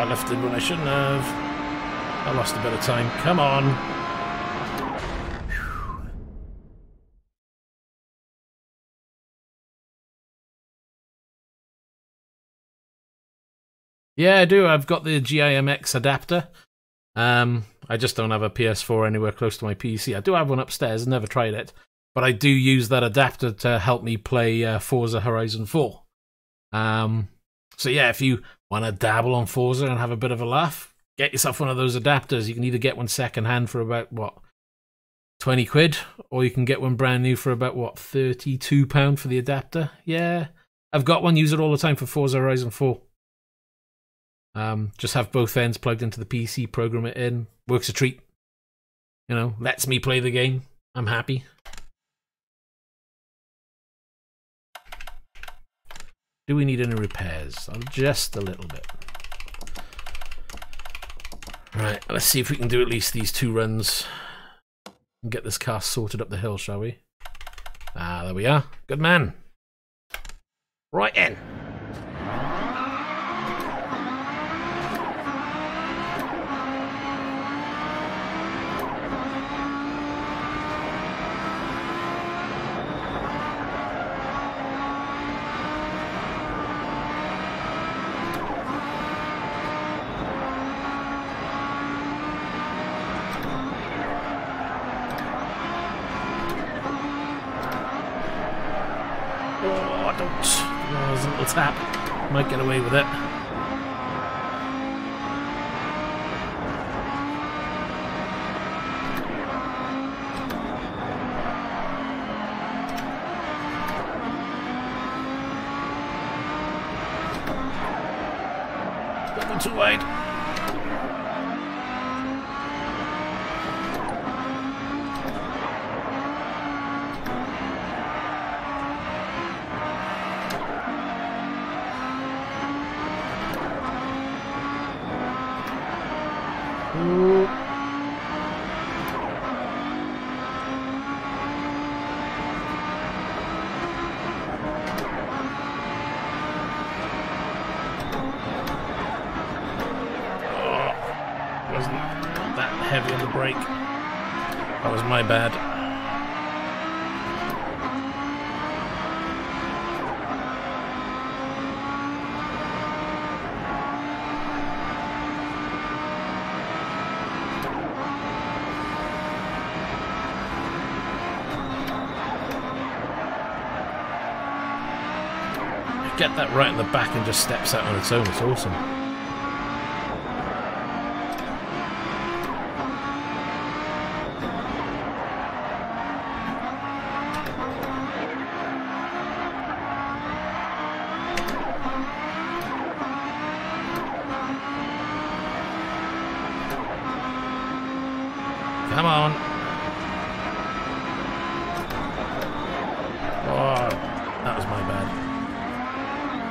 S1: Lifted when I shouldn't have. I lost a bit of time. Come on. Whew. Yeah, I do. I've got the GIMX adapter. I just don't have a PS4 anywhere close to my PC. I do have one upstairs. Never tried it, but I do use that adapter to help me play Forza Horizon 4. So yeah, if you want to dabble on Forza and have a bit of a laugh, get yourself one of those adapters. You can either get one second hand for about, what, 20 quid, or you can get one brand new for about, what, £32 for the adapter. Yeah, I've got one, use it all the time for Forza Horizon 4. Just have both ends plugged into the PC, program it in, works a treat. You know, lets me play the game. I'm happy. Do we need any repairs? Just a little bit. Right, let's see if we can do at least these 2 runs and get this car sorted up the hill, shall we? Ah, there we are. Good man. Right in. There's a little tap. Might get away with it. too wide. Ooh. Wasn't that heavy on the brake. That was my bad. Get that right in the back and just steps out on its own. It's awesome. Come on. Oh, that was my bad.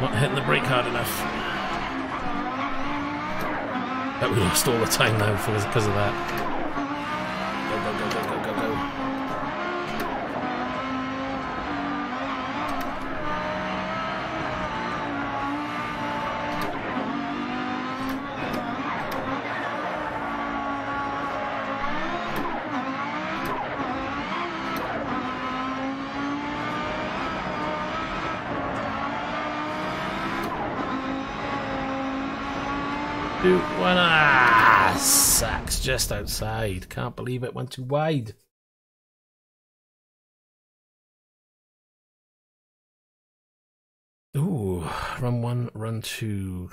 S1: Not hitting the brake hard enough. But we lost all the time now because of that. Go, go, go, go, go, go, go. Two, one, sacks just outside. Can't believe it went too wide. Ooh, run one, run two.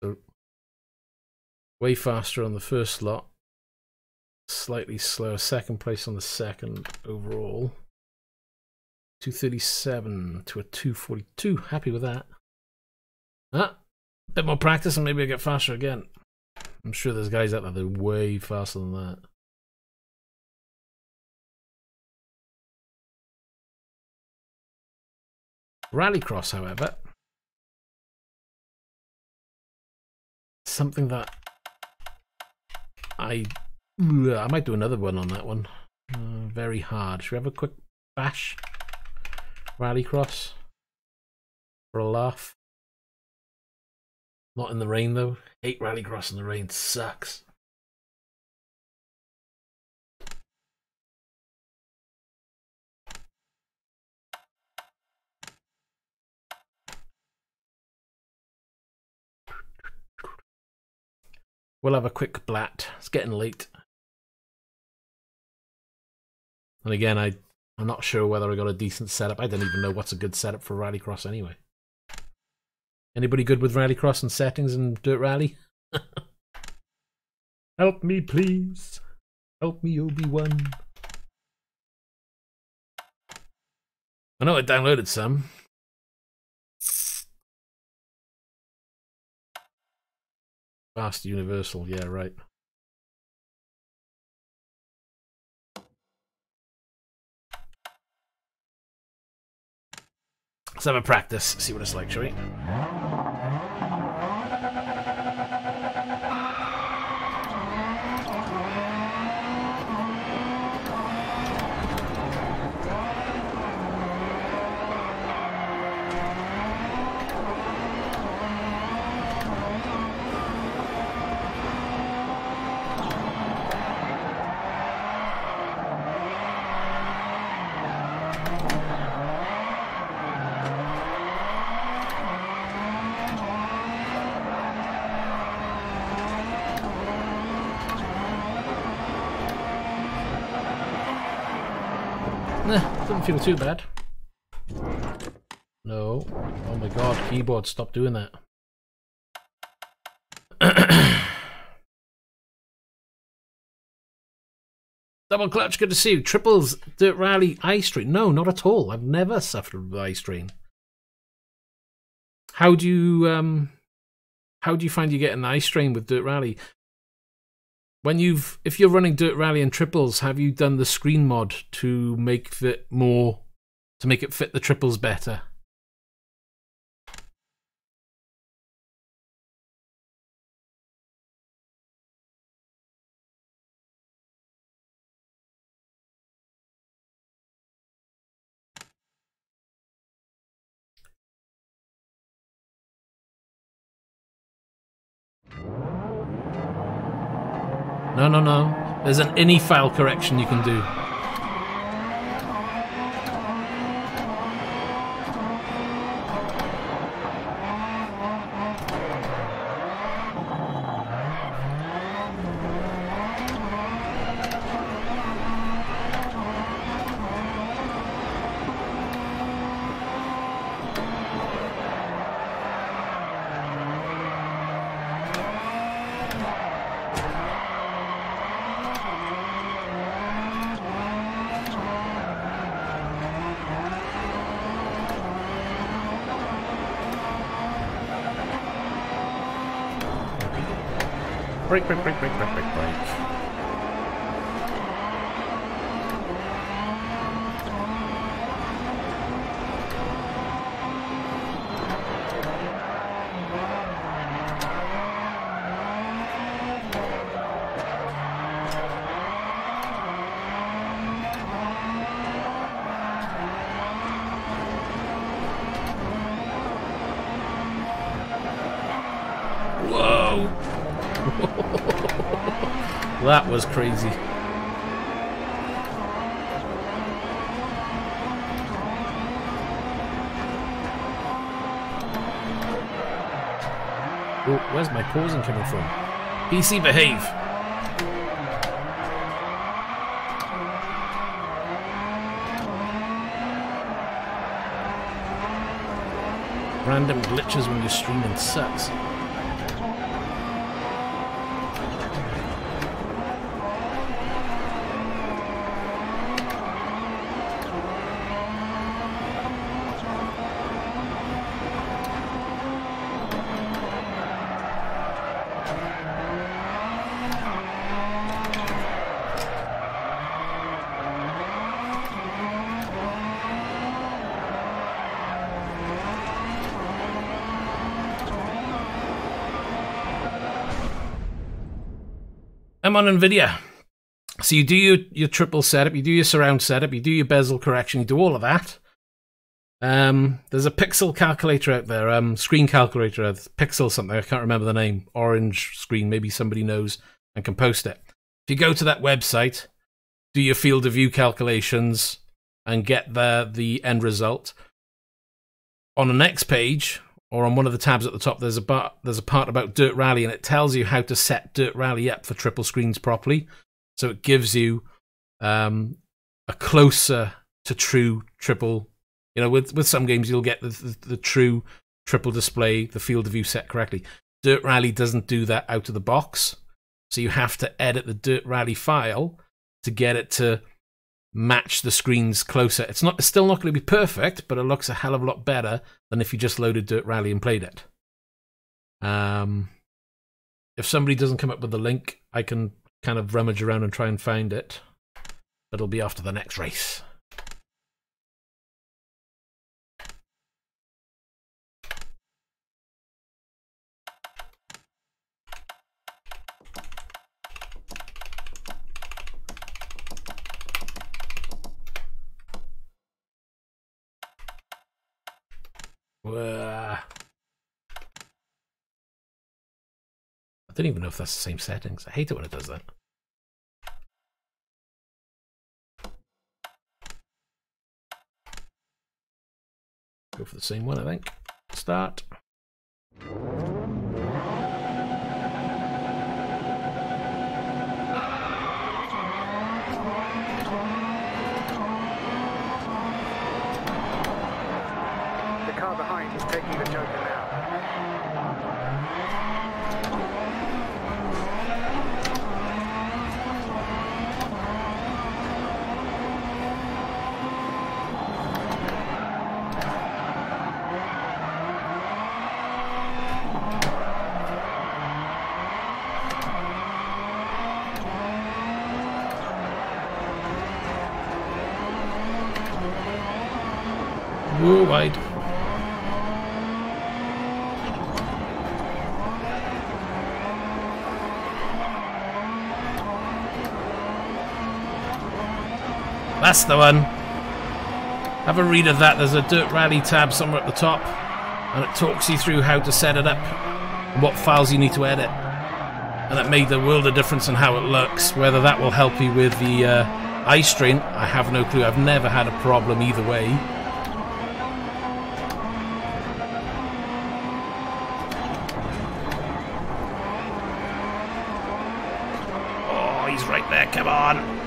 S1: So way faster on the first slot. Slightly slower. Second place on the second overall. 237 to a 242. Happy with that. Ah. A bit more practice and maybe I get faster again. I'm sure there's guys out there that are way faster than that. Rallycross, however, something that I might do another one on that one. Very hard. Should we have a quick bash? Rallycross for a laugh. Not in the rain though. Hate Rallycross in the rain. Sucks. We'll have a quick blat. It's getting late. And again, I'm not sure whether I got a decent setup. I don't even know what's a good setup for Rallycross anyway. Anybody good with Rallycross and settings and Dirt Rally? Help me, please. Help me, Obi-Wan. I know I downloaded some. Fast Universal, yeah, right. Let's have a practice, see what it's like, shall we? Doesn't feel too bad. No. Oh my god, keyboard, stop doing that. Double clutch, good to see you. Triples, Dirt Rally, eye strain. No, not at all. I've never suffered with eye strain. How do you how do you find you're getting eye strain with Dirt Rally? If you're running Dirt Rally and triples, have you done the screen mod to make it fit the triples better? No. There's an ini file correction you can do. Brake. Whoa! That was crazy. Oh, where's my pausing coming from? PC, behave! Random glitches when you're streaming sucks. I'm on NVIDIA. So you do your triple setup, you do your surround setup, you do your bezel correction, you do all of that. There's a pixel calculator out there, screen calculator, pixel something, I can't remember the name, orange screen, maybe somebody knows and can post it. If you go to that website, do your field of view calculations and get the end result. On the next page, or on one of the tabs at the top, there's a part about Dirt Rally, and it tells you how to set Dirt Rally up for triple screens properly. So it gives you a closer to true triple. You know, with some games you'll get the true triple display, the field of view set correctly. Dirt Rally doesn't do that out of the box, so you have to edit the Dirt Rally file to get it to match the screens closer. It's still not going to be perfect, but it looks a hell of a lot better than if you just loaded Dirt Rally and played it. If somebody doesn't come up with the link, I can kind of rummage around and try and find it. But it'll be after the next race. I don't even know if that's the same settings. I hate it when it does that. Go for the same one, I think. Start.
S3: The car behind is taking the Joker now.
S1: Ooh, wide. That's the one. Have a read of that. There's a Dirt Rally tab somewhere at the top, and it talks you through how to set it up and what files you need to edit. And it made the world of difference in how it looks. Whether that will help you with the eye strain, I have no clue. I've never had a problem either way.
S2: Oh, he's right there. Come on.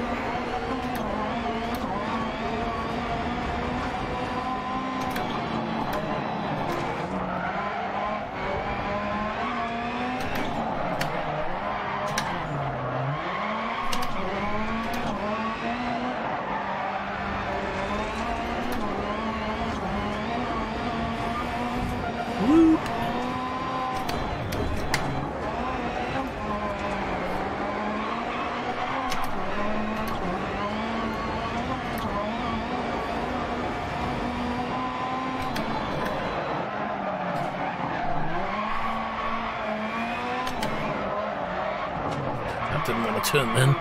S1: Didn't want to turn then.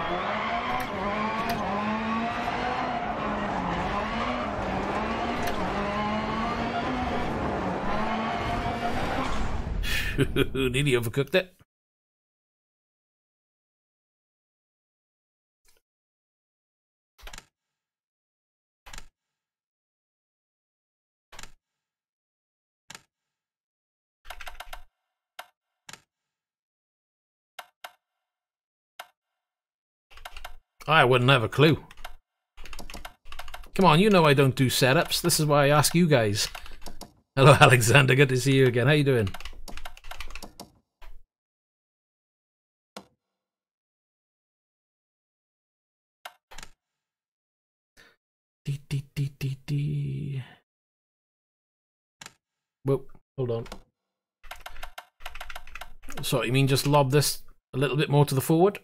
S1: Nearly overcooked it. I wouldn't have a clue. Come on, you know I don't do setups. This is why I ask you guys. Hello, Alexander. Good to see you again. How you doing? Whoa, hold on. So, you mean just lob this a little bit more to the forward?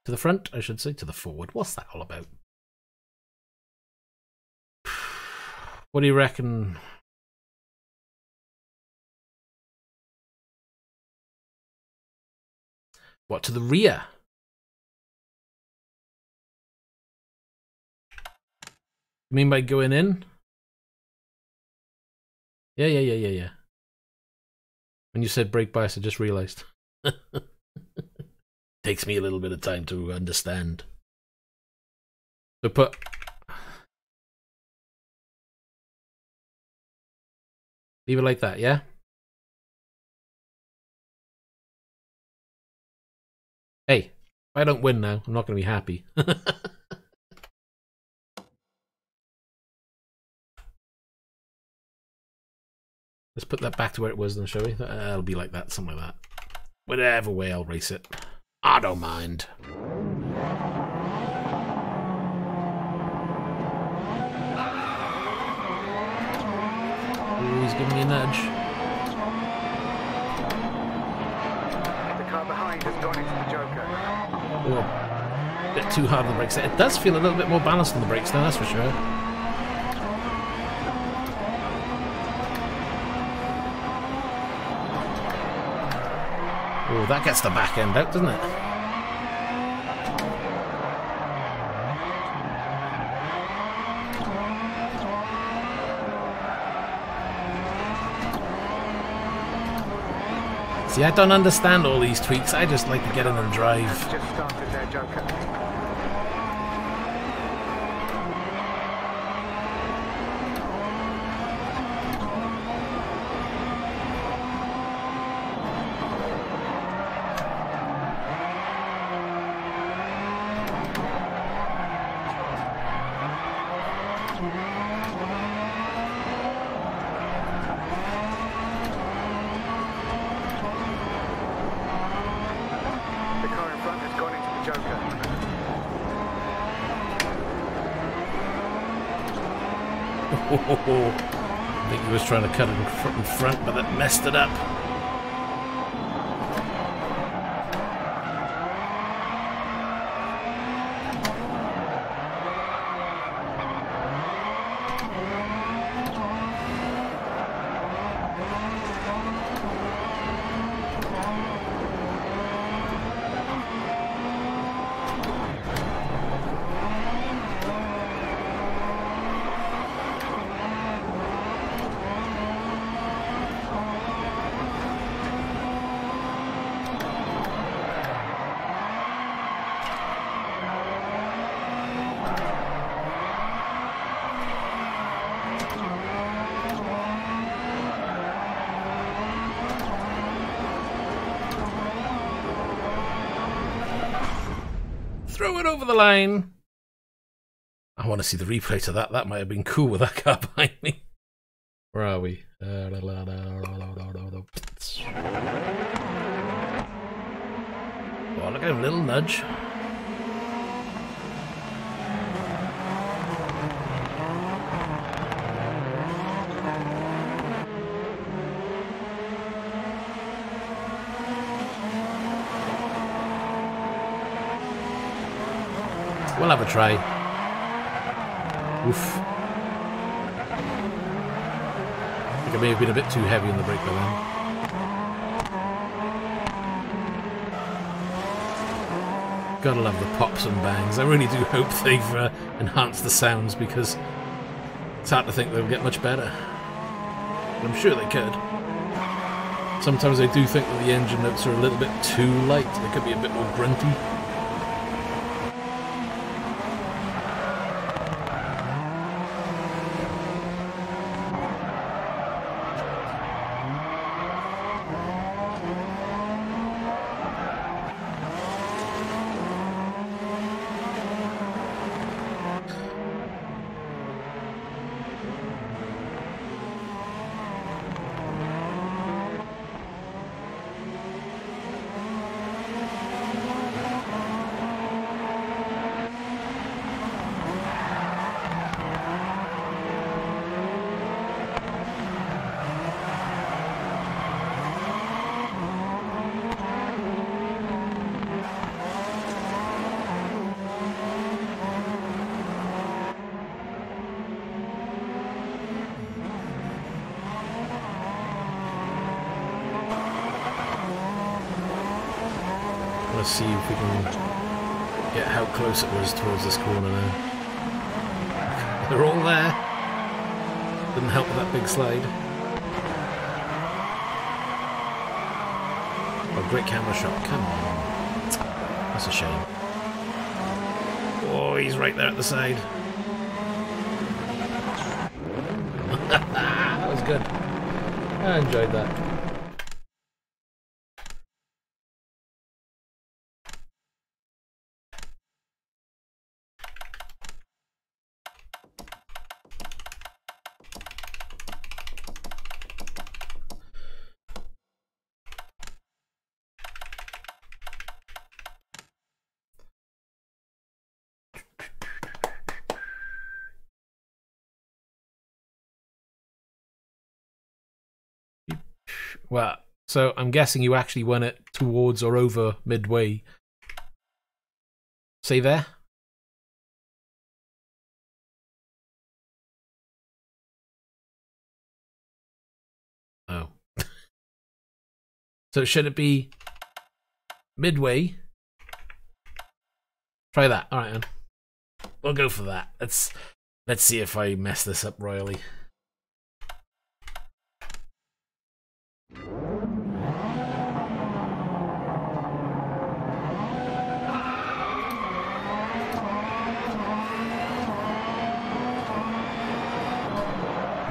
S1: To the front, I should say. To the forward. What's that all about? What do you reckon? What, to the rear? You mean by going in? Yeah. When you said brake bias, I just realised. Takes me a little bit of time to understand. So put... Leave it like that, yeah? Hey, if I don't win now, I'm not going to be happy. Let's put that back to where it was then, shall we? It'll be like that, something like that. Whatever way I'll race it. I don't mind. Ooh, he's giving me a nudge.
S3: The car behind has gone into the Joker.
S1: Oh, a bit too hard on the brakes. It does feel a little bit more balanced on the brakes now, that's for sure. Oh, that gets the back end out, doesn't it? See, I don't understand all these tweaks. I just like to get in and drive.
S3: Just started their Joker.
S1: I think he was trying to cut it in front, but it messed it up. Throw it over the line. I want to see the replay to that. That might have been cool with that car behind me. Where are we? Oh, look at a little nudge. We'll have a try. Oof. I think I may have been a bit too heavy on the brake by then. Gotta love the pops and bangs. I really do hope they've enhanced the sounds, because it's hard to think they'll get much better. But I'm sure they could. Sometimes I do think that the engine notes are a little bit too light. They could be a bit more grunty. Let's see if we can get how close it was towards this corner now. They're all there. Didn't help with that big slide. Oh, great camera shot. Come on. That's a shame. Oh, he's right there at the side. That was good. I enjoyed that. Well, so I'm guessing you actually won it towards or over midway. See there? Oh. So should it be midway? Try that. All right, then. We'll go for that. Let's see if I mess this up royally.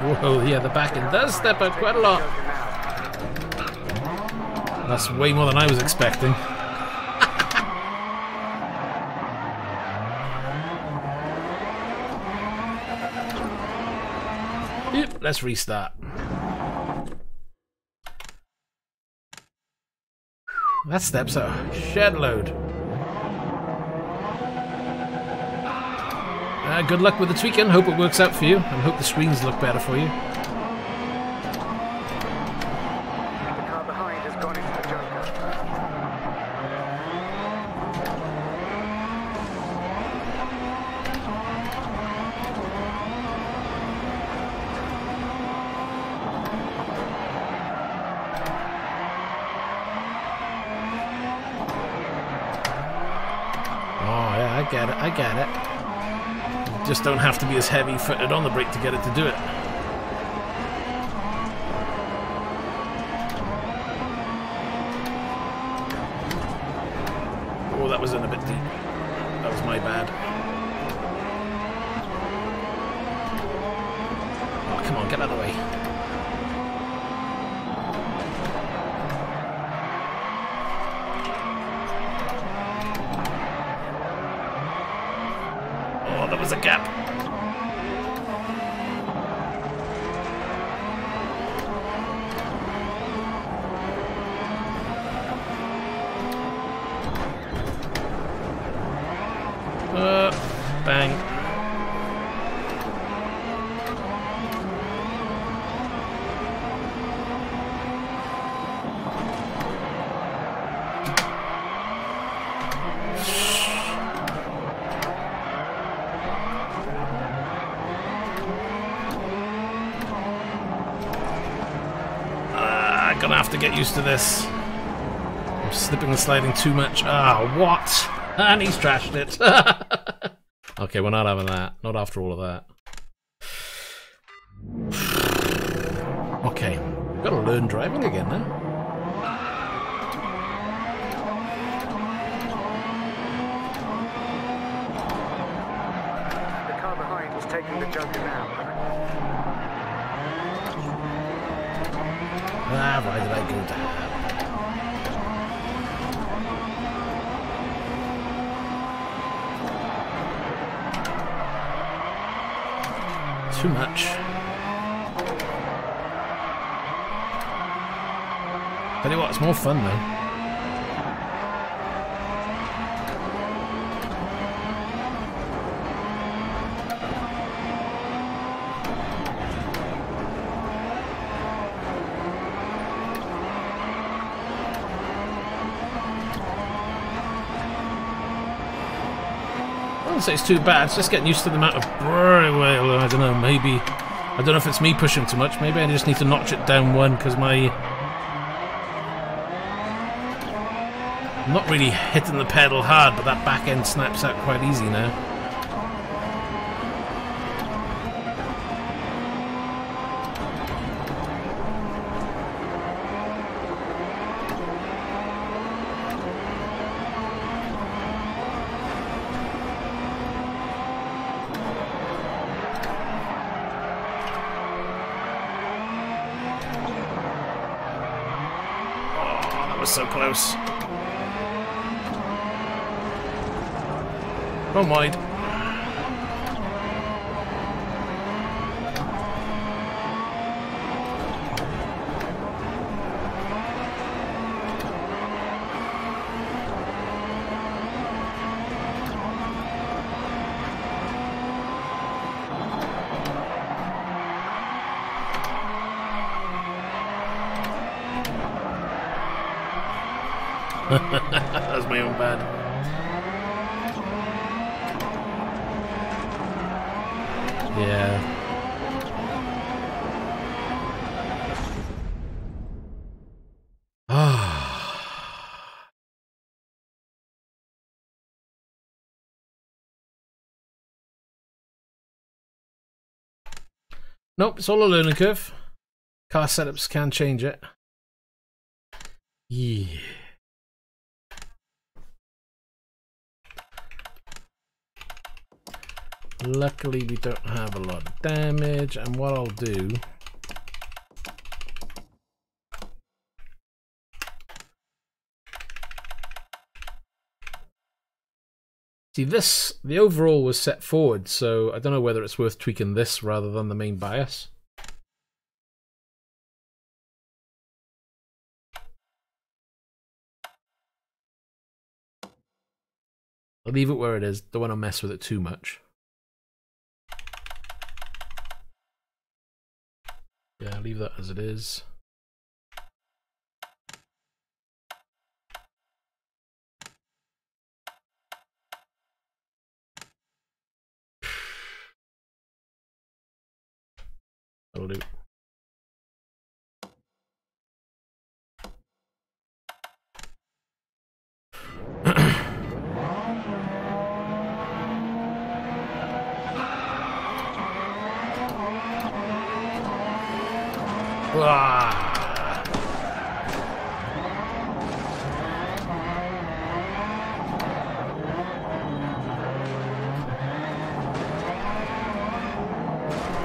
S1: Whoa, yeah, the back end does step out quite a lot. That's way more than I was expecting. Yep, let's restart. That steps out a shed load. Good luck with the tweaking. Hope it works out for you, and hope the screens look better for you.
S3: The car behind has gone into the junker.
S1: Oh yeah, I get it. I get it. Just don't have to be as heavy-footed on the brake to get it to do it. Oh, that was in a bit deep. That was my bad. Oh, come on, get out of the way.
S2: chap. Bang. Gonna have to get used to this. I'm slipping and sliding too much. Ah, what? And he's trashed it. Okay, we're not having that. Not after all of that. Okay, gotta learn driving again now.
S3: The car behind is taking the Joker now.
S1: Ah, why did I go down? Too much. Tell you what, it's more fun though. I wouldn't say it's too bad, it's just getting used to the amount of well, I don't know, maybe I don't know if it's me pushing too much, maybe I just need to notch it down one because I'm not really hitting the pedal hard, but that back end snaps out quite easy now.
S2: So close.
S1: Run wide.
S2: That was my own bad.
S1: Yeah. Nope, it's all a learning curve. Car setups can change it. Yeah. Luckily we don't have a lot of damage, and what I'll do see this, the overall was set forward, so I don't know whether it's worth tweaking this rather than the main bias. I'll leave it where it is, don't want to mess with it too much. Yeah, leave that as it is. That'll do.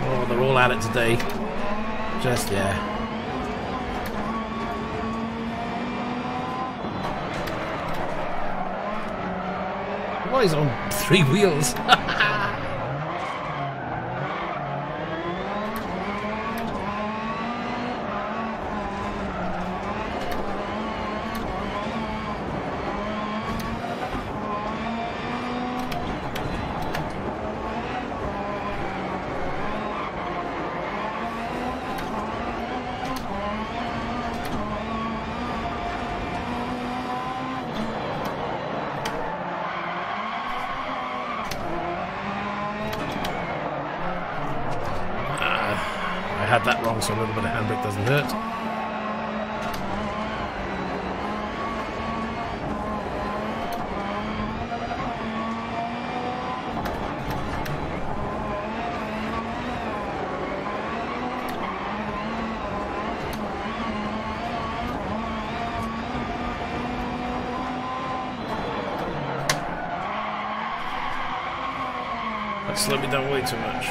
S1: Oh, they're all at it today. Just, yeah. Why is it on 3 wheels?
S2: I had that wrong, so a little bit of handbrake doesn't hurt. That slowed me down way too much.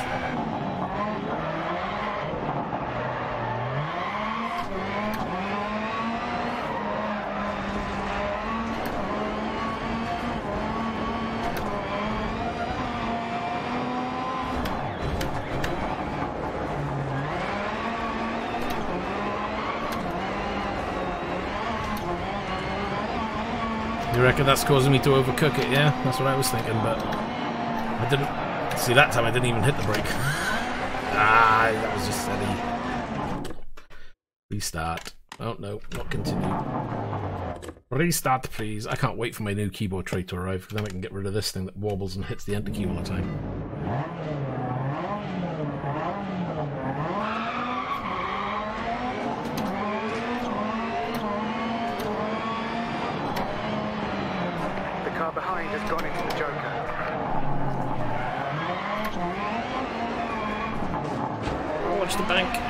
S2: You reckon that's causing me to overcook it? Yeah, that's what I was thinking, but I didn't. See, that time I didn't even hit the brake. Ah, that was just silly. Restart. Oh, no, not continue. Restart, please. I can't wait for my new keyboard tray to arrive, because then I can get rid of this thing that wobbles and hits the enter key all the time.
S3: The car behind has gone into the Joker.
S2: Watch the bank.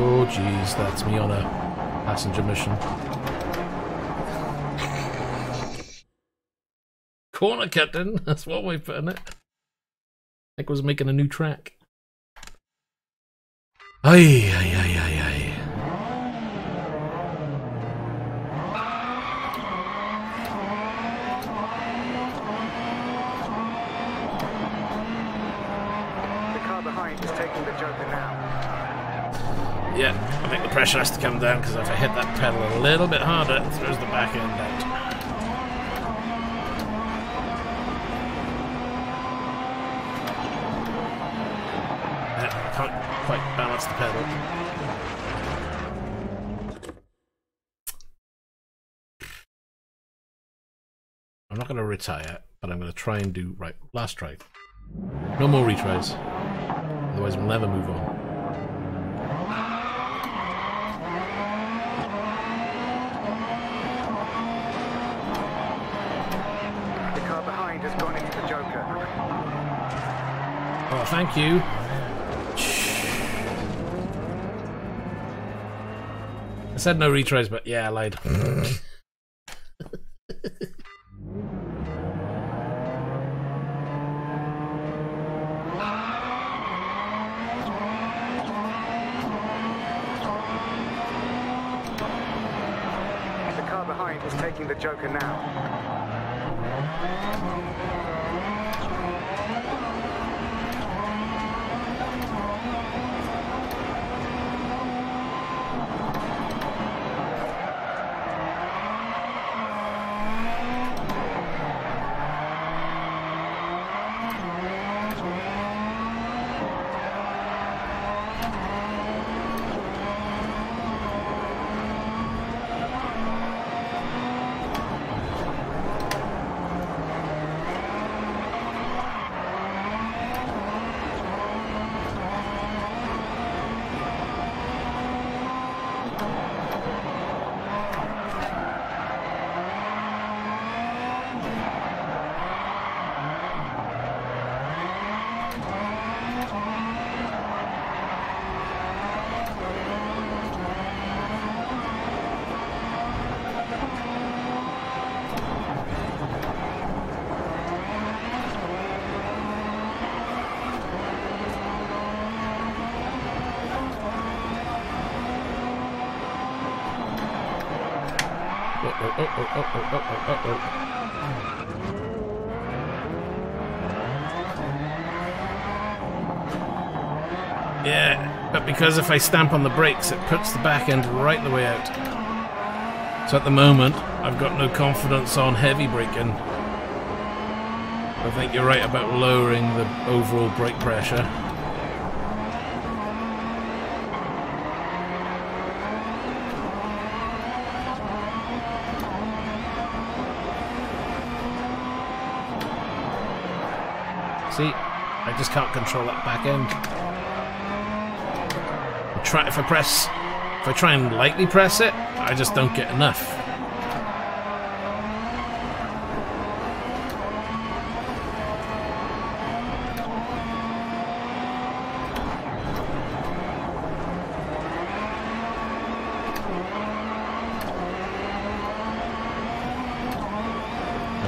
S2: Oh jeez, that's me on a passenger mission. Corner cutting, that's one way of putting it. I was making a new track. Ay, ay, ay, ay, ay.
S3: The car behind is taking the Joker now.
S2: Yeah, I think the pressure has to come down because if I hit that pedal a little bit harder, it throws the back end out. Yeah, I can't quite balance the pedal. I'm not going to retire, but I'm going to try and do... Right, last try. No more retries. Otherwise we'll never move on.
S3: Has gone into the Joker.
S2: Oh, thank you. I said no retries, but yeah, I lied.
S3: The car behind is taking the Joker now.
S2: Yeah, but because if I stamp on the brakes, it puts the back end right the way out. So at the moment, I've got no confidence on heavy braking. I think you're right about lowering the overall brake pressure. See, I just can't control that back end. If I try and lightly press it, I just don't get enough.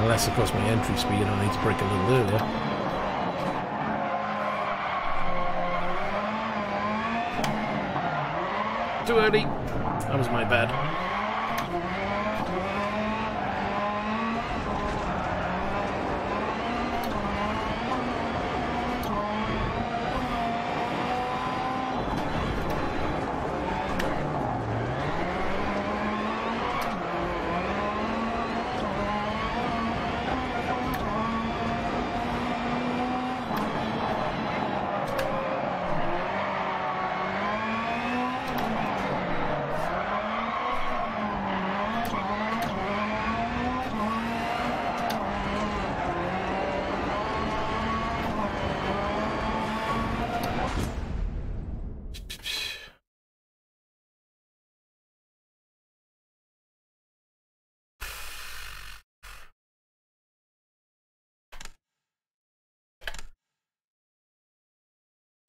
S2: Unless, of course, my entry speed, I need to brake a little earlier. Too early. That was my bad.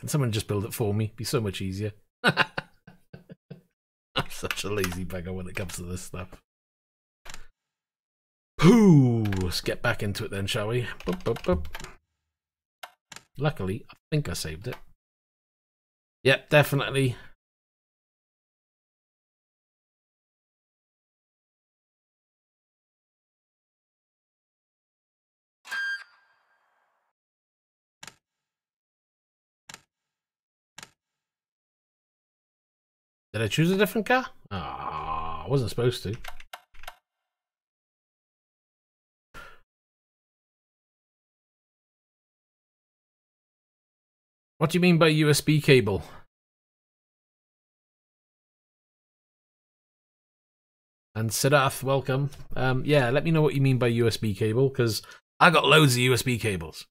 S2: Can someone just build it for me? It'd be so much easier. I'm such a lazy beggar when it comes to this stuff. Ooh, let's get back into it then, shall we? Boop, boop, boop. Luckily, I think I saved it. Yep, definitely. Did I choose a different car? Ah, I wasn't supposed to. What do you mean by USB cable? And Siddharth, welcome. Yeah, let me know what you mean by USB cable, because I got loads of USB cables.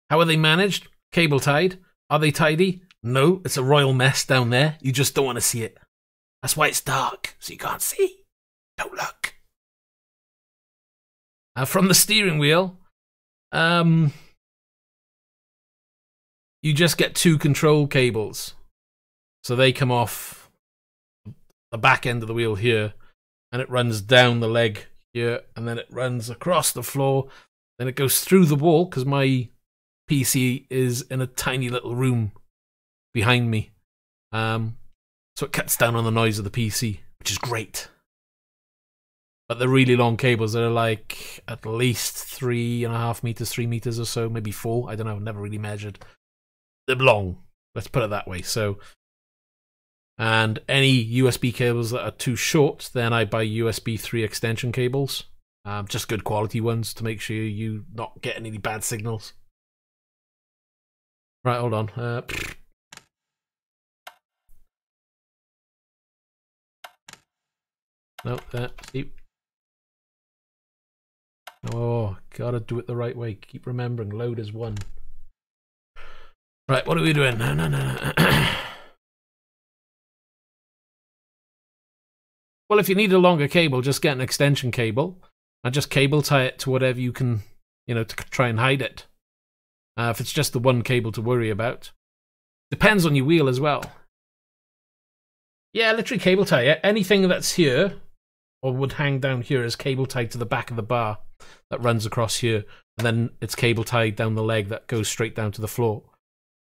S2: How are they managed? Cable tied? Are they tidy? No, it's a royal mess down there. You just don't want to see it. That's why it's dark, so you can't see. Don't look. From the steering wheel, you just get two control cables. So they come off the back end of the wheel here, and it runs down the leg here, and then it runs across the floor. Then it goes through the wall, because my PC is in a tiny little room behind me. So it cuts down on the noise of the PC, which is great. But the really long cables that are like at least 3.5 meters, 3 meters or so, maybe 4. I don't know, I've never really measured. They're long, let's put it that way. So, and any USB cables that are too short, then I buy USB 3 extension cables. Just good quality ones to make sure you not getting any bad signals. Right, hold on. No, see. Oh, gotta do it the right way. Keep remembering, load is 1. Right, what are we doing? No. Well, if you need a longer cable, just get an extension cable and just cable tie it to whatever you can, to try and hide it. If it's just the one cable to worry about. Depends on your wheel as well. Yeah, literally cable tie it. Anything that's here or would hang down here is cable tied to the back of the bar that runs across here, and then it's cable tied down the leg that goes straight down to the floor.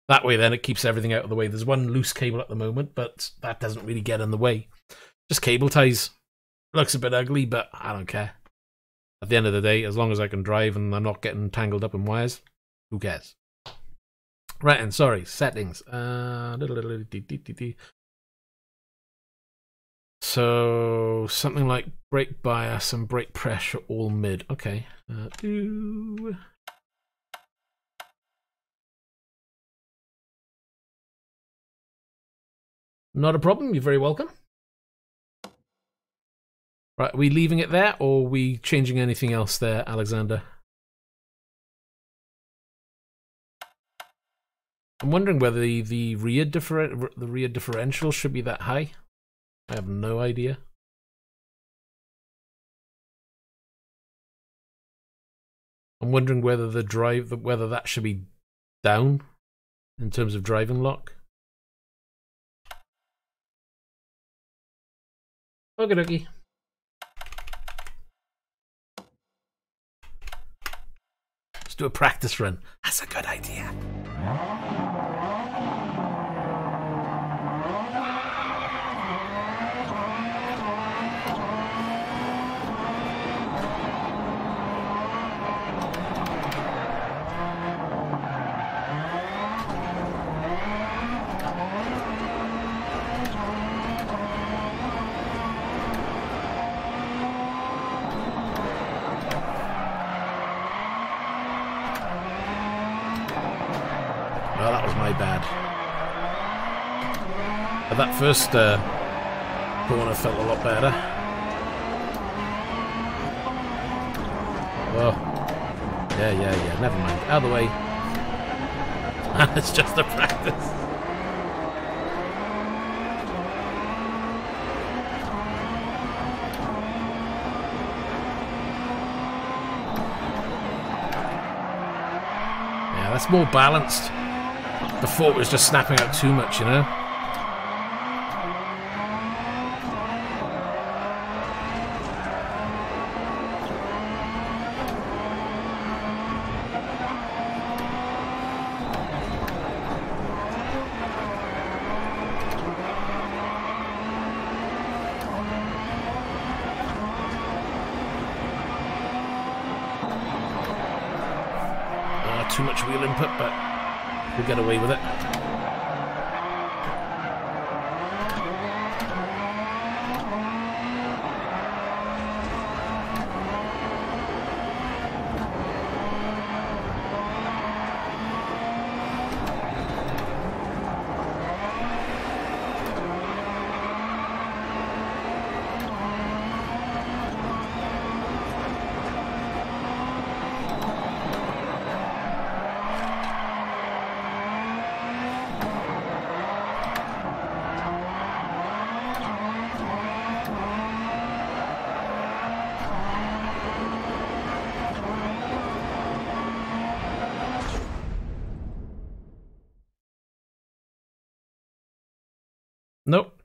S2: That way then it keeps everything out of the way. There's one loose cable at the moment, but that doesn't really get in the way. Just cable ties. Looks a bit ugly, but I don't care. At the end of the day, as long as I can drive and I'm not getting tangled up in wires, who cares? Right, and sorry, settings. So something like brake bias and brake pressure all mid. Okay. Not a problem. You're very welcome. Right, are we leaving it there, or are we changing anything else there, Alexander? I'm wondering whether the rear differential should be that high. I have no idea. I'm wondering whether whether that should be down in terms of driving lock. Okie dokie. Let's do a practice run. That's a good idea. Well, that was my bad. But that first corner felt a lot better. Oh, yeah. Never mind. Out of the way. It's just a practice. Yeah, that's more balanced. Before it was just snapping out too much, you know? Too much wheel input, but we'll get away with it. Nope,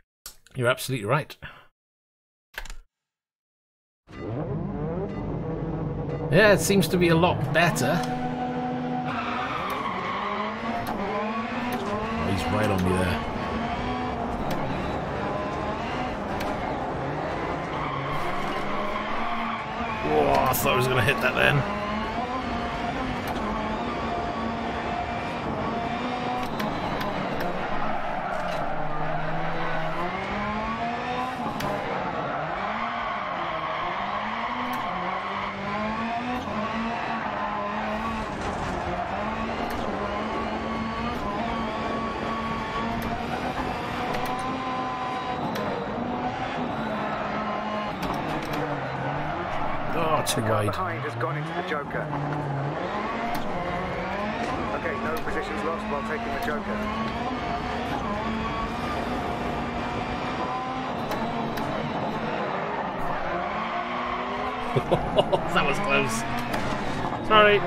S2: you're absolutely right. Yeah, it seems to be a lot better. Oh, he's right on me there. Whoa, I thought I was going to hit that then. Too wide.
S3: Behind has gone into the Joker. Okay, no positions lost while taking the Joker.
S2: That was close. Sorry.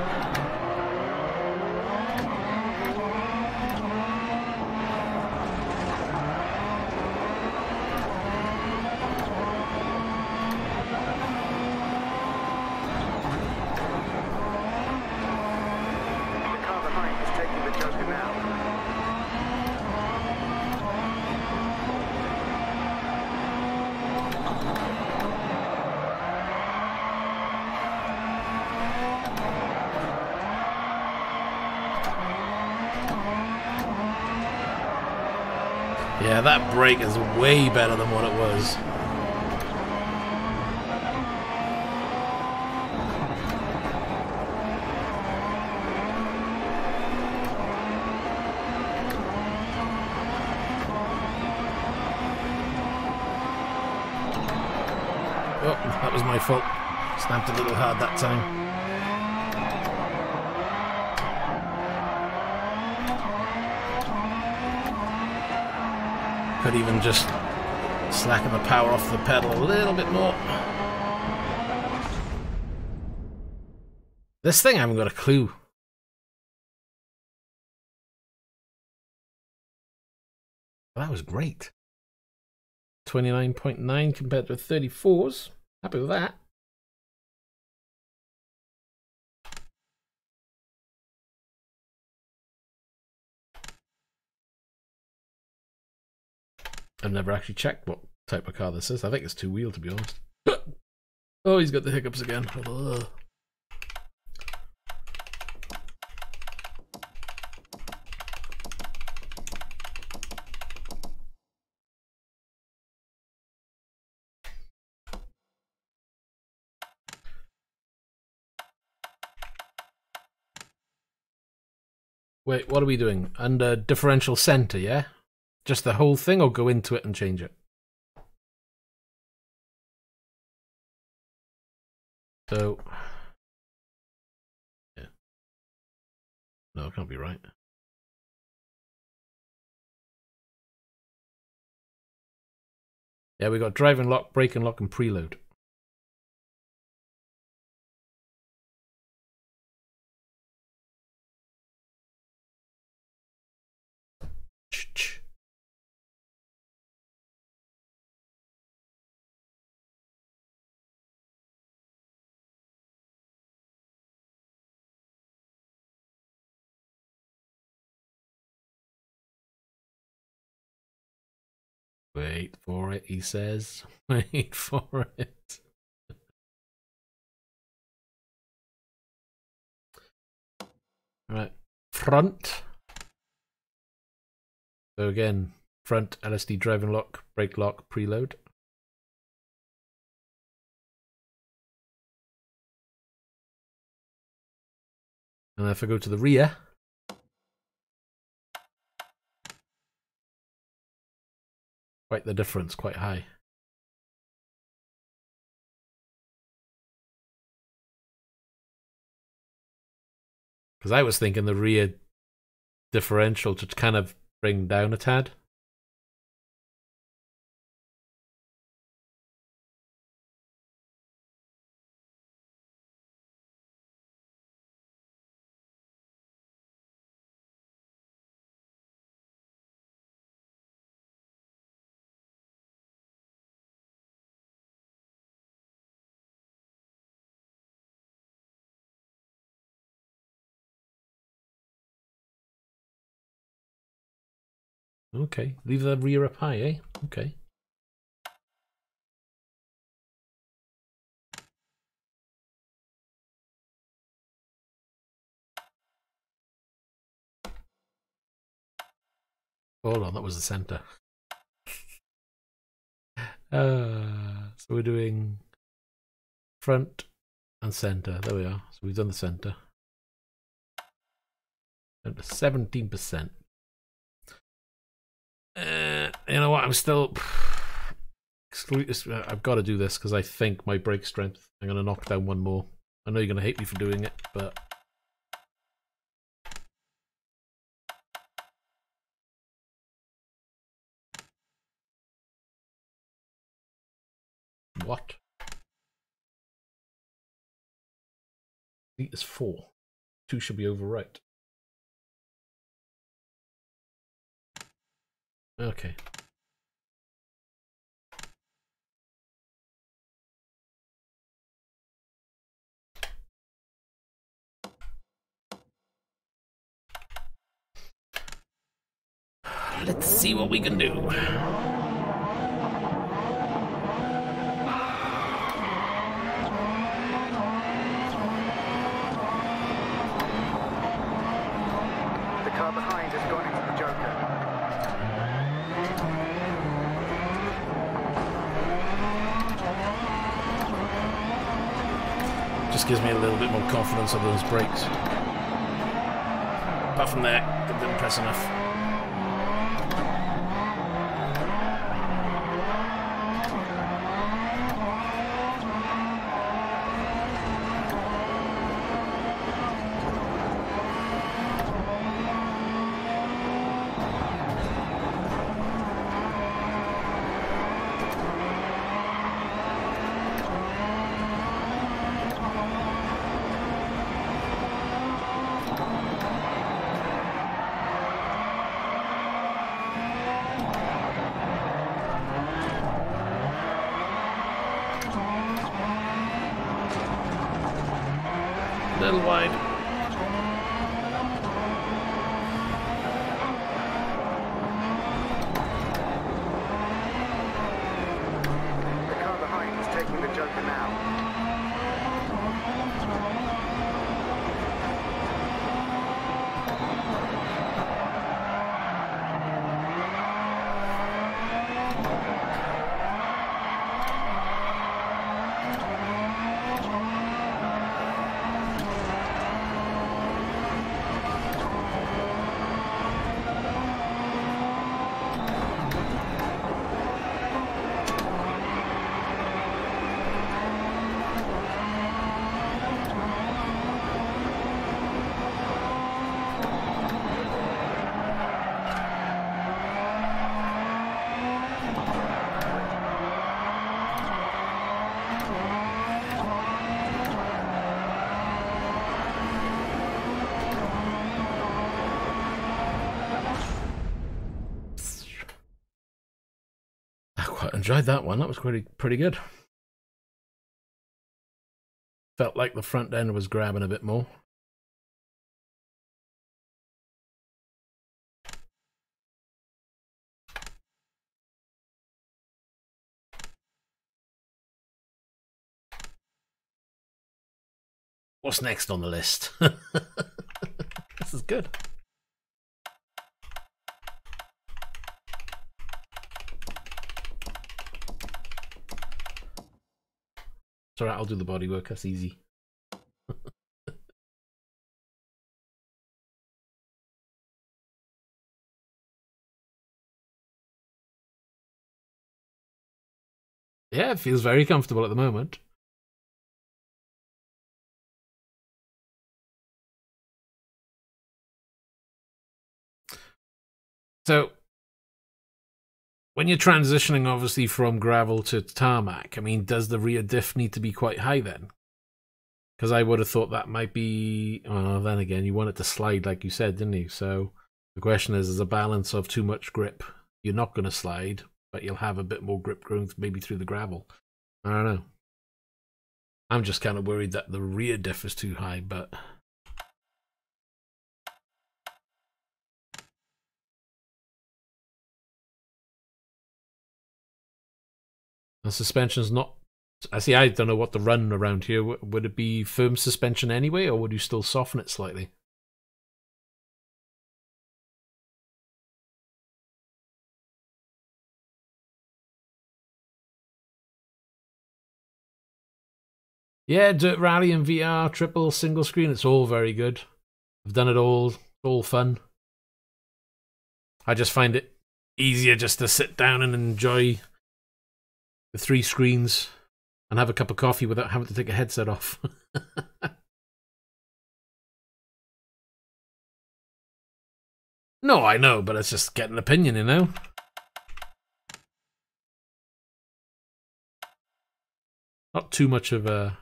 S2: Yeah, that brake is way better than what it was. Oh, that was my fault. Snapped a little hard that time. Could even just slacken the power off the pedal a little bit more. This thing I haven't got a clue. That was great. 29.9 compared to 34s. Happy with that. I've never actually checked what type of car this is. I think it's two-wheel, to be honest. Oh, he's got the hiccups again. Ugh. Wait, what are we doing? Under differential center, yeah? Just the whole thing, or go into it and change it? So, yeah. No, it can't be right. Yeah, we got drive and lock, brake and lock, and preload. Wait for it, he says. Wait for it. Right, front. So again, front LSD driving lock, brake lock, preload. And if I go to the rear, quite the difference, quite high. Because I was thinking the rear differential to kind of bring down a tad. Okay, leave the rear up high, eh? Okay. Hold on, that was the center. So we're doing front and center. There we are. So we've done the center. 17%. You know what? I'm still. I've got to do this because I think my brake strength. I'm going to knock down one more. I know you're going to hate me for doing it, but. What? Seat is 4. 2 should be over right. Okay. Let's see what we can do.
S3: The car behind has gone into the Joker.
S2: Just gives me a little bit more confidence on those brakes. Apart from that, didn't press enough. A little wide.
S3: The car behind is taking the Joker now.
S2: Enjoyed that one. That was pretty good. Felt like the front end was grabbing a bit more. What's next on the list? This is good. It's alright, I'll do the bodywork, that's easy. Yeah, it feels very comfortable at the moment. So, when you're transitioning, obviously, from gravel to tarmac, I mean, does the rear diff need to be quite high then? Because I would have thought that might be... Well, then again, you want it to slide, like you said, didn't you? So the question is a balance of too much grip. You're not going to slide, but you'll have a bit more grip going maybe through the gravel. I don't know. I'm just kind of worried that the rear diff is too high, but... The suspension's not... I see, I don't know what the run around here. Would it be firm suspension anyway, or would you still soften it slightly? Yeah, Dirt Rally and VR, triple, single screen, it's all very good. I've done it all. It's all fun. I just find it easier just to sit down and enjoy the 3 screens and have a cup of coffee without having to take a headset off. No, I know, but it's just getting an opinion, you know? Not too much of a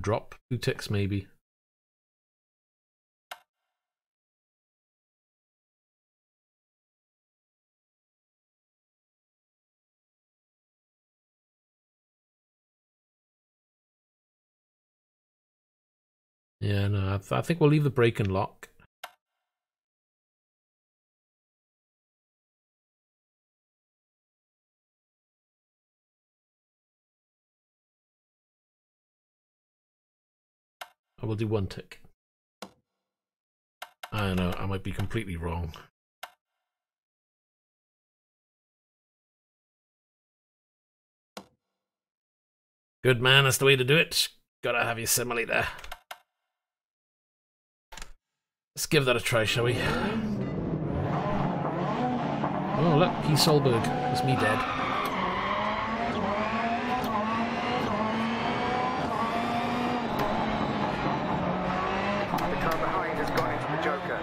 S2: drop. 2 ticks maybe. Yeah, no, I think we'll leave the brake and lock. I will do 1 tick. I don't know, I might be completely wrong. Good man, that's the way to do it. Gotta have your simile there. Let's give that a try, shall we? Oh, look, P. Solberg. That's me dead.
S3: The car behind has gone into the Joker.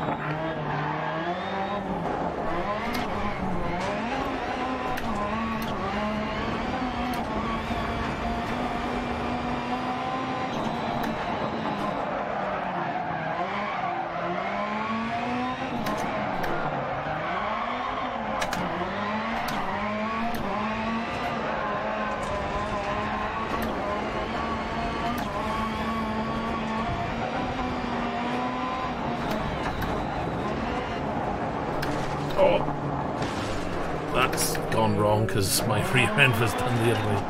S2: That's gone wrong because my rear end was done the other way.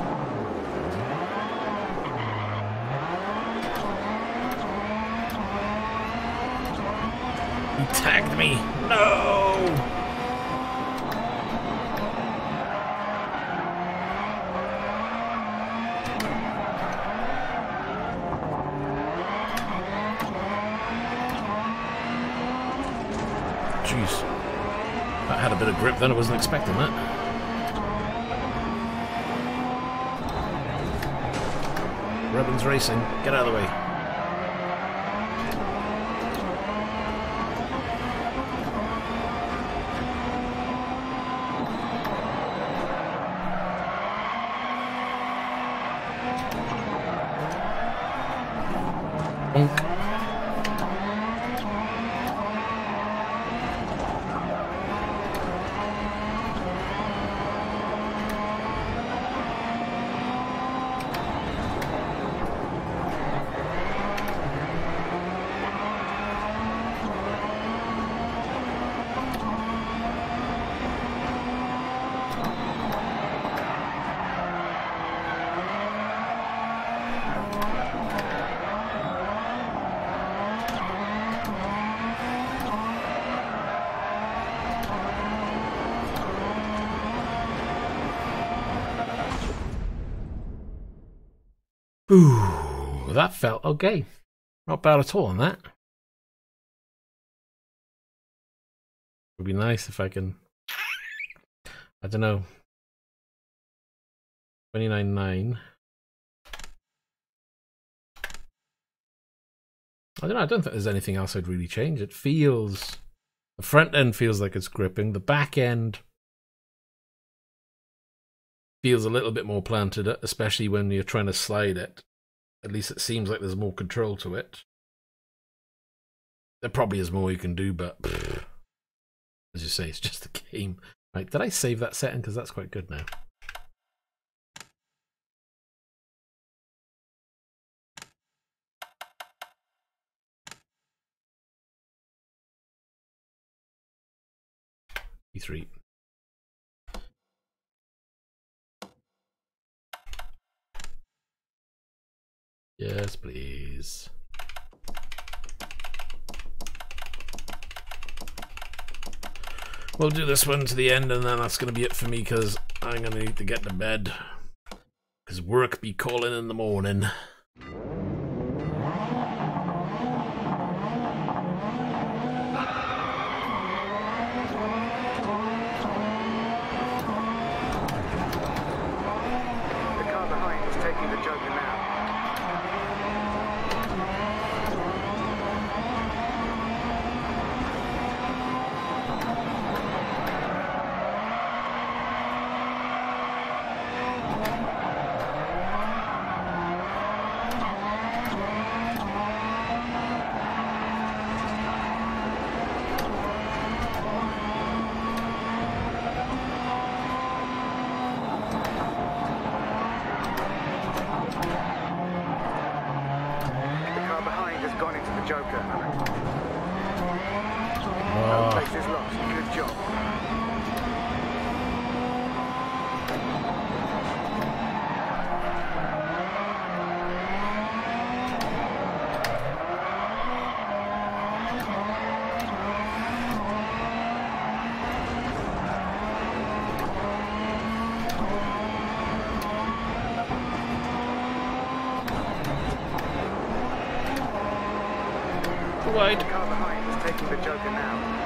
S2: He tagged me! No! Jeez. That had a bit of grip then, I wasn't expecting that. Robbins Racing, get out of the way. Bonk. Ooh, that felt okay. Not bad at all on that. Would be nice if I can, I don't know, 29.9. I don't know, I don't think there's anything else I'd really change. It feels, the front end feels like it's gripping. The back end feels a little bit more planted, especially when you're trying to slide it. At least it seems like there's more control to it. There probably is more you can do, but pff, as you say, it's just a game. Right, did I save that setting? Because that's quite good now. T3. Yes, please. We'll do this one to the end and then that's going to be it for me because I'm going to need to get to bed. Because work be calling in the morning.
S3: The car behind is taking the Joker now.
S2: wide.
S3: The car behind is taking the Joker now.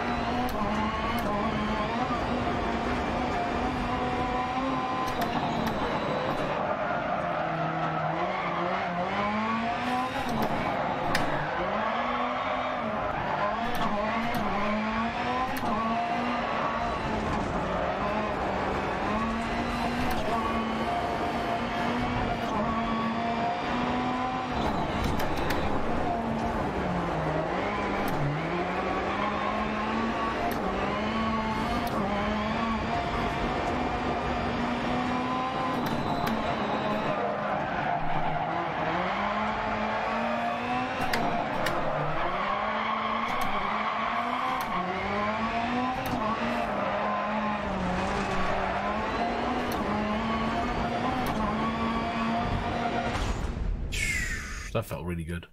S2: That felt really good.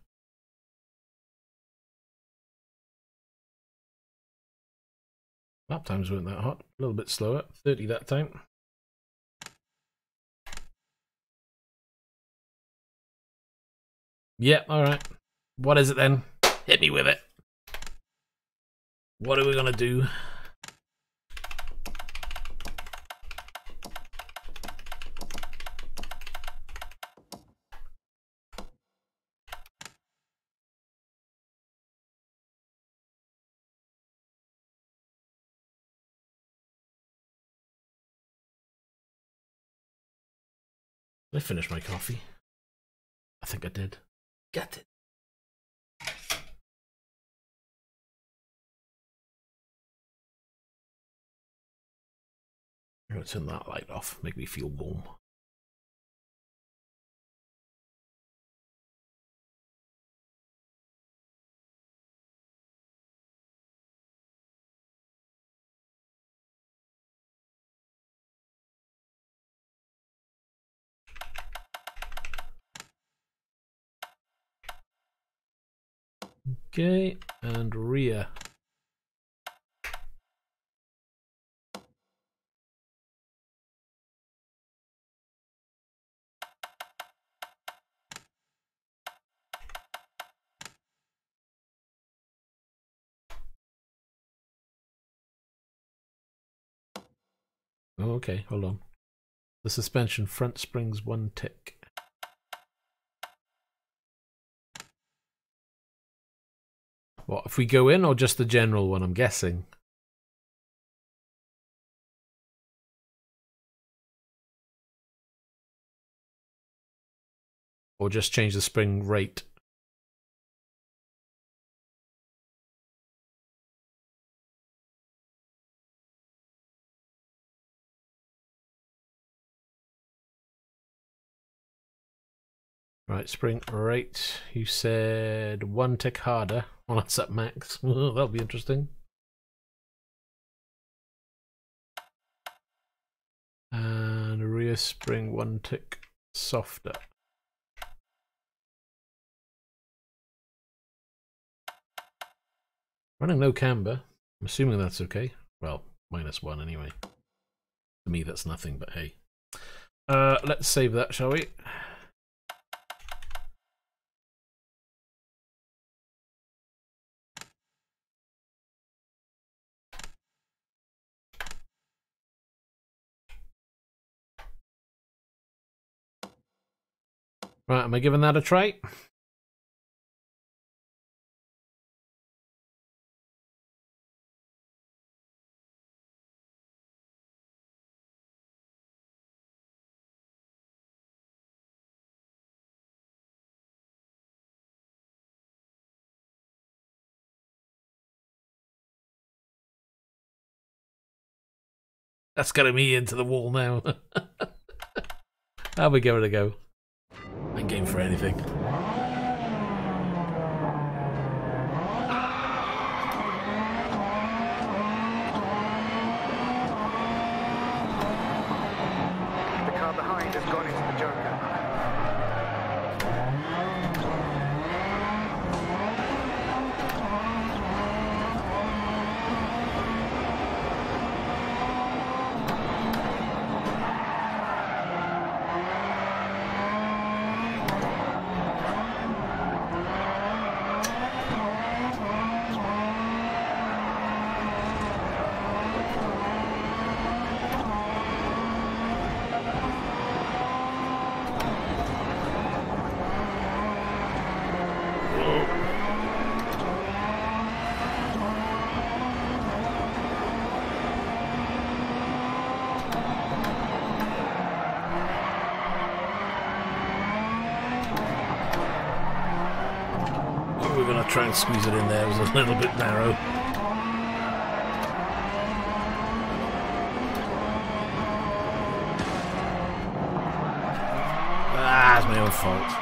S2: Lap times weren't that hot. A little bit slower. 30 that time. Yeah, alright. What is it then? Hit me with it. What are we gonna do? Did I finish my coffee? I think I did. Get it. I'm going to turn that light off, make me feel warm. Okay, and rear. Oh, okay, hold on. The suspension front springs 1 tick. What, if we go in or just the general one, I'm guessing? Or just change the spring rate? Right, spring rate. You said 1 tick harder. Well, that's at max. That'll be interesting. And rear spring 1 tick softer. Running no camber. I'm assuming that's okay. Well, -1 anyway. To me, that's nothing, but hey. Let's save that, shall we? Right, am I giving that a try? That's got me into the wall now. How are we going to go? I'm game for anything.
S3: The car behind has gone into the Joker.
S2: try and squeeze it in there. It was a little bit narrow. Ah, it's my own fault.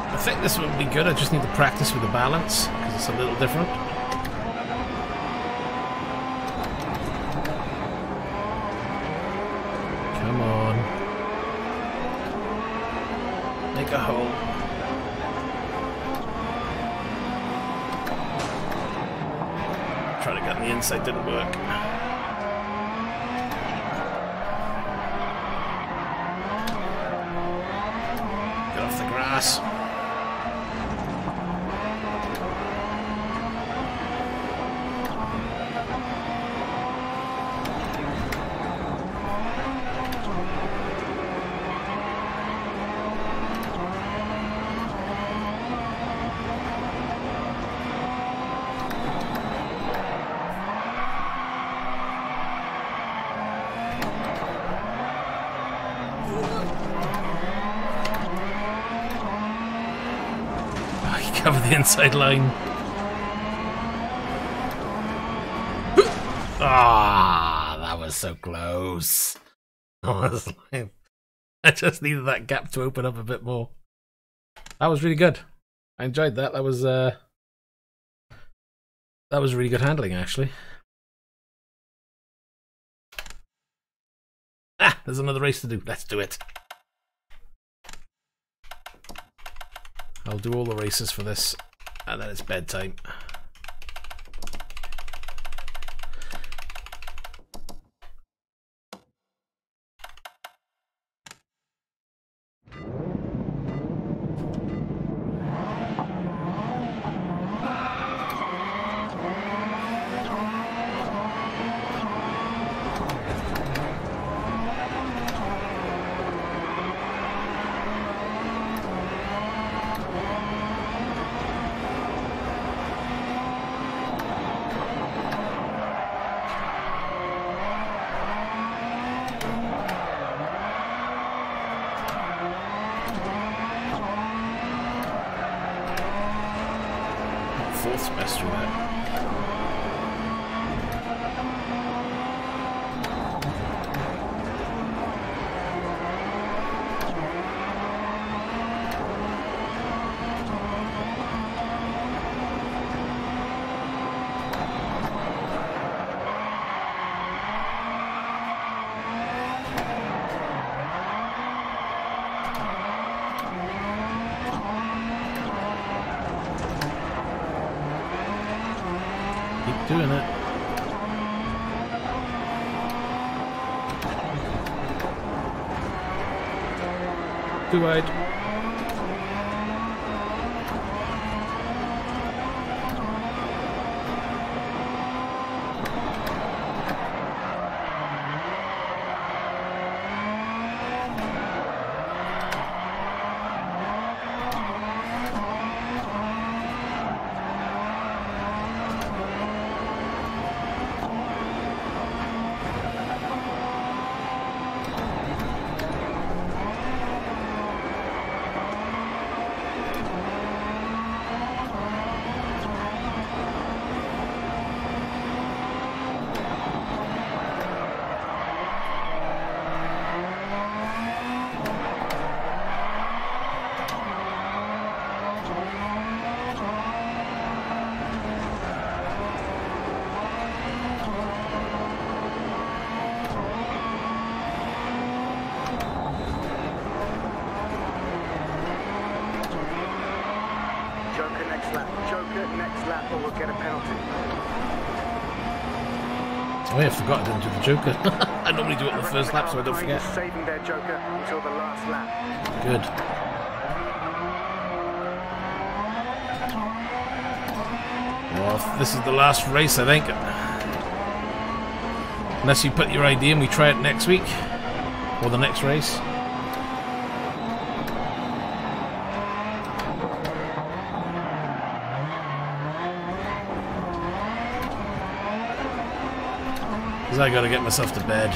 S2: I think this would be good. I just need to practice with the balance because it's a little different. Come on. Make a hole. Trying to get on the inside didn't work. Get off the grass. Cover the inside line. Ah, that was so close. Honestly, I just needed that gap to open up a bit more. That was really good. I enjoyed that. That was really good handling, actually. Ah, there's another race to do. Let's do it. I'll do all the races for this, and then it's bedtime. Fourth semester that. Doing it. Too wide.
S3: Joker next lap. Joker next lap or we'll get a penalty.
S2: Oh yeah, I forgot I didn't do the Joker. I normally do it on the first lap so I don't forget.
S3: Saving their Joker until the last lap.
S2: Good. Well, this is the last race, I think. Unless you put your ID in, we try it next week. Or the next race. Because I gotta get myself to bed.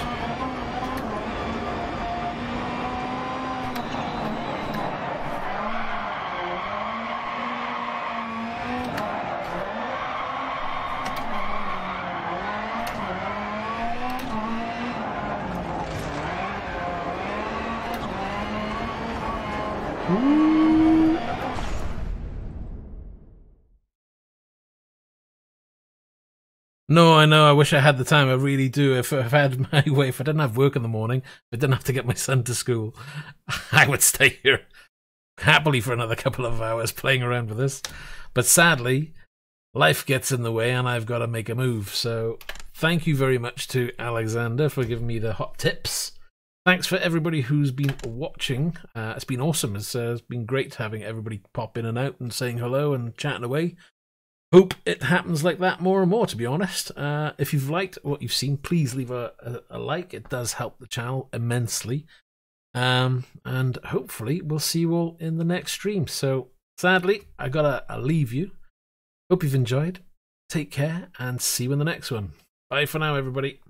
S2: No, I know. I wish I had the time. I really do. If I had my way, if I didn't have work in the morning, if I didn't have to get my son to school, I would stay here happily for another couple of hours playing around with this. But sadly, life gets in the way and I've got to make a move. So thank you very much to Alexander for giving me the hot tips. Thanks for everybody who's been watching. It's been awesome. It's been great having everybody pop in and out and saying hello and chatting away. Hope it happens like that more and more, to be honest. If you've liked what you've seen, please leave a like. It does help the channel immensely. And hopefully we'll see you all in the next stream. So sadly, I gotta leave you. Hope you've enjoyed. Take care and see you in the next one. Bye for now, everybody.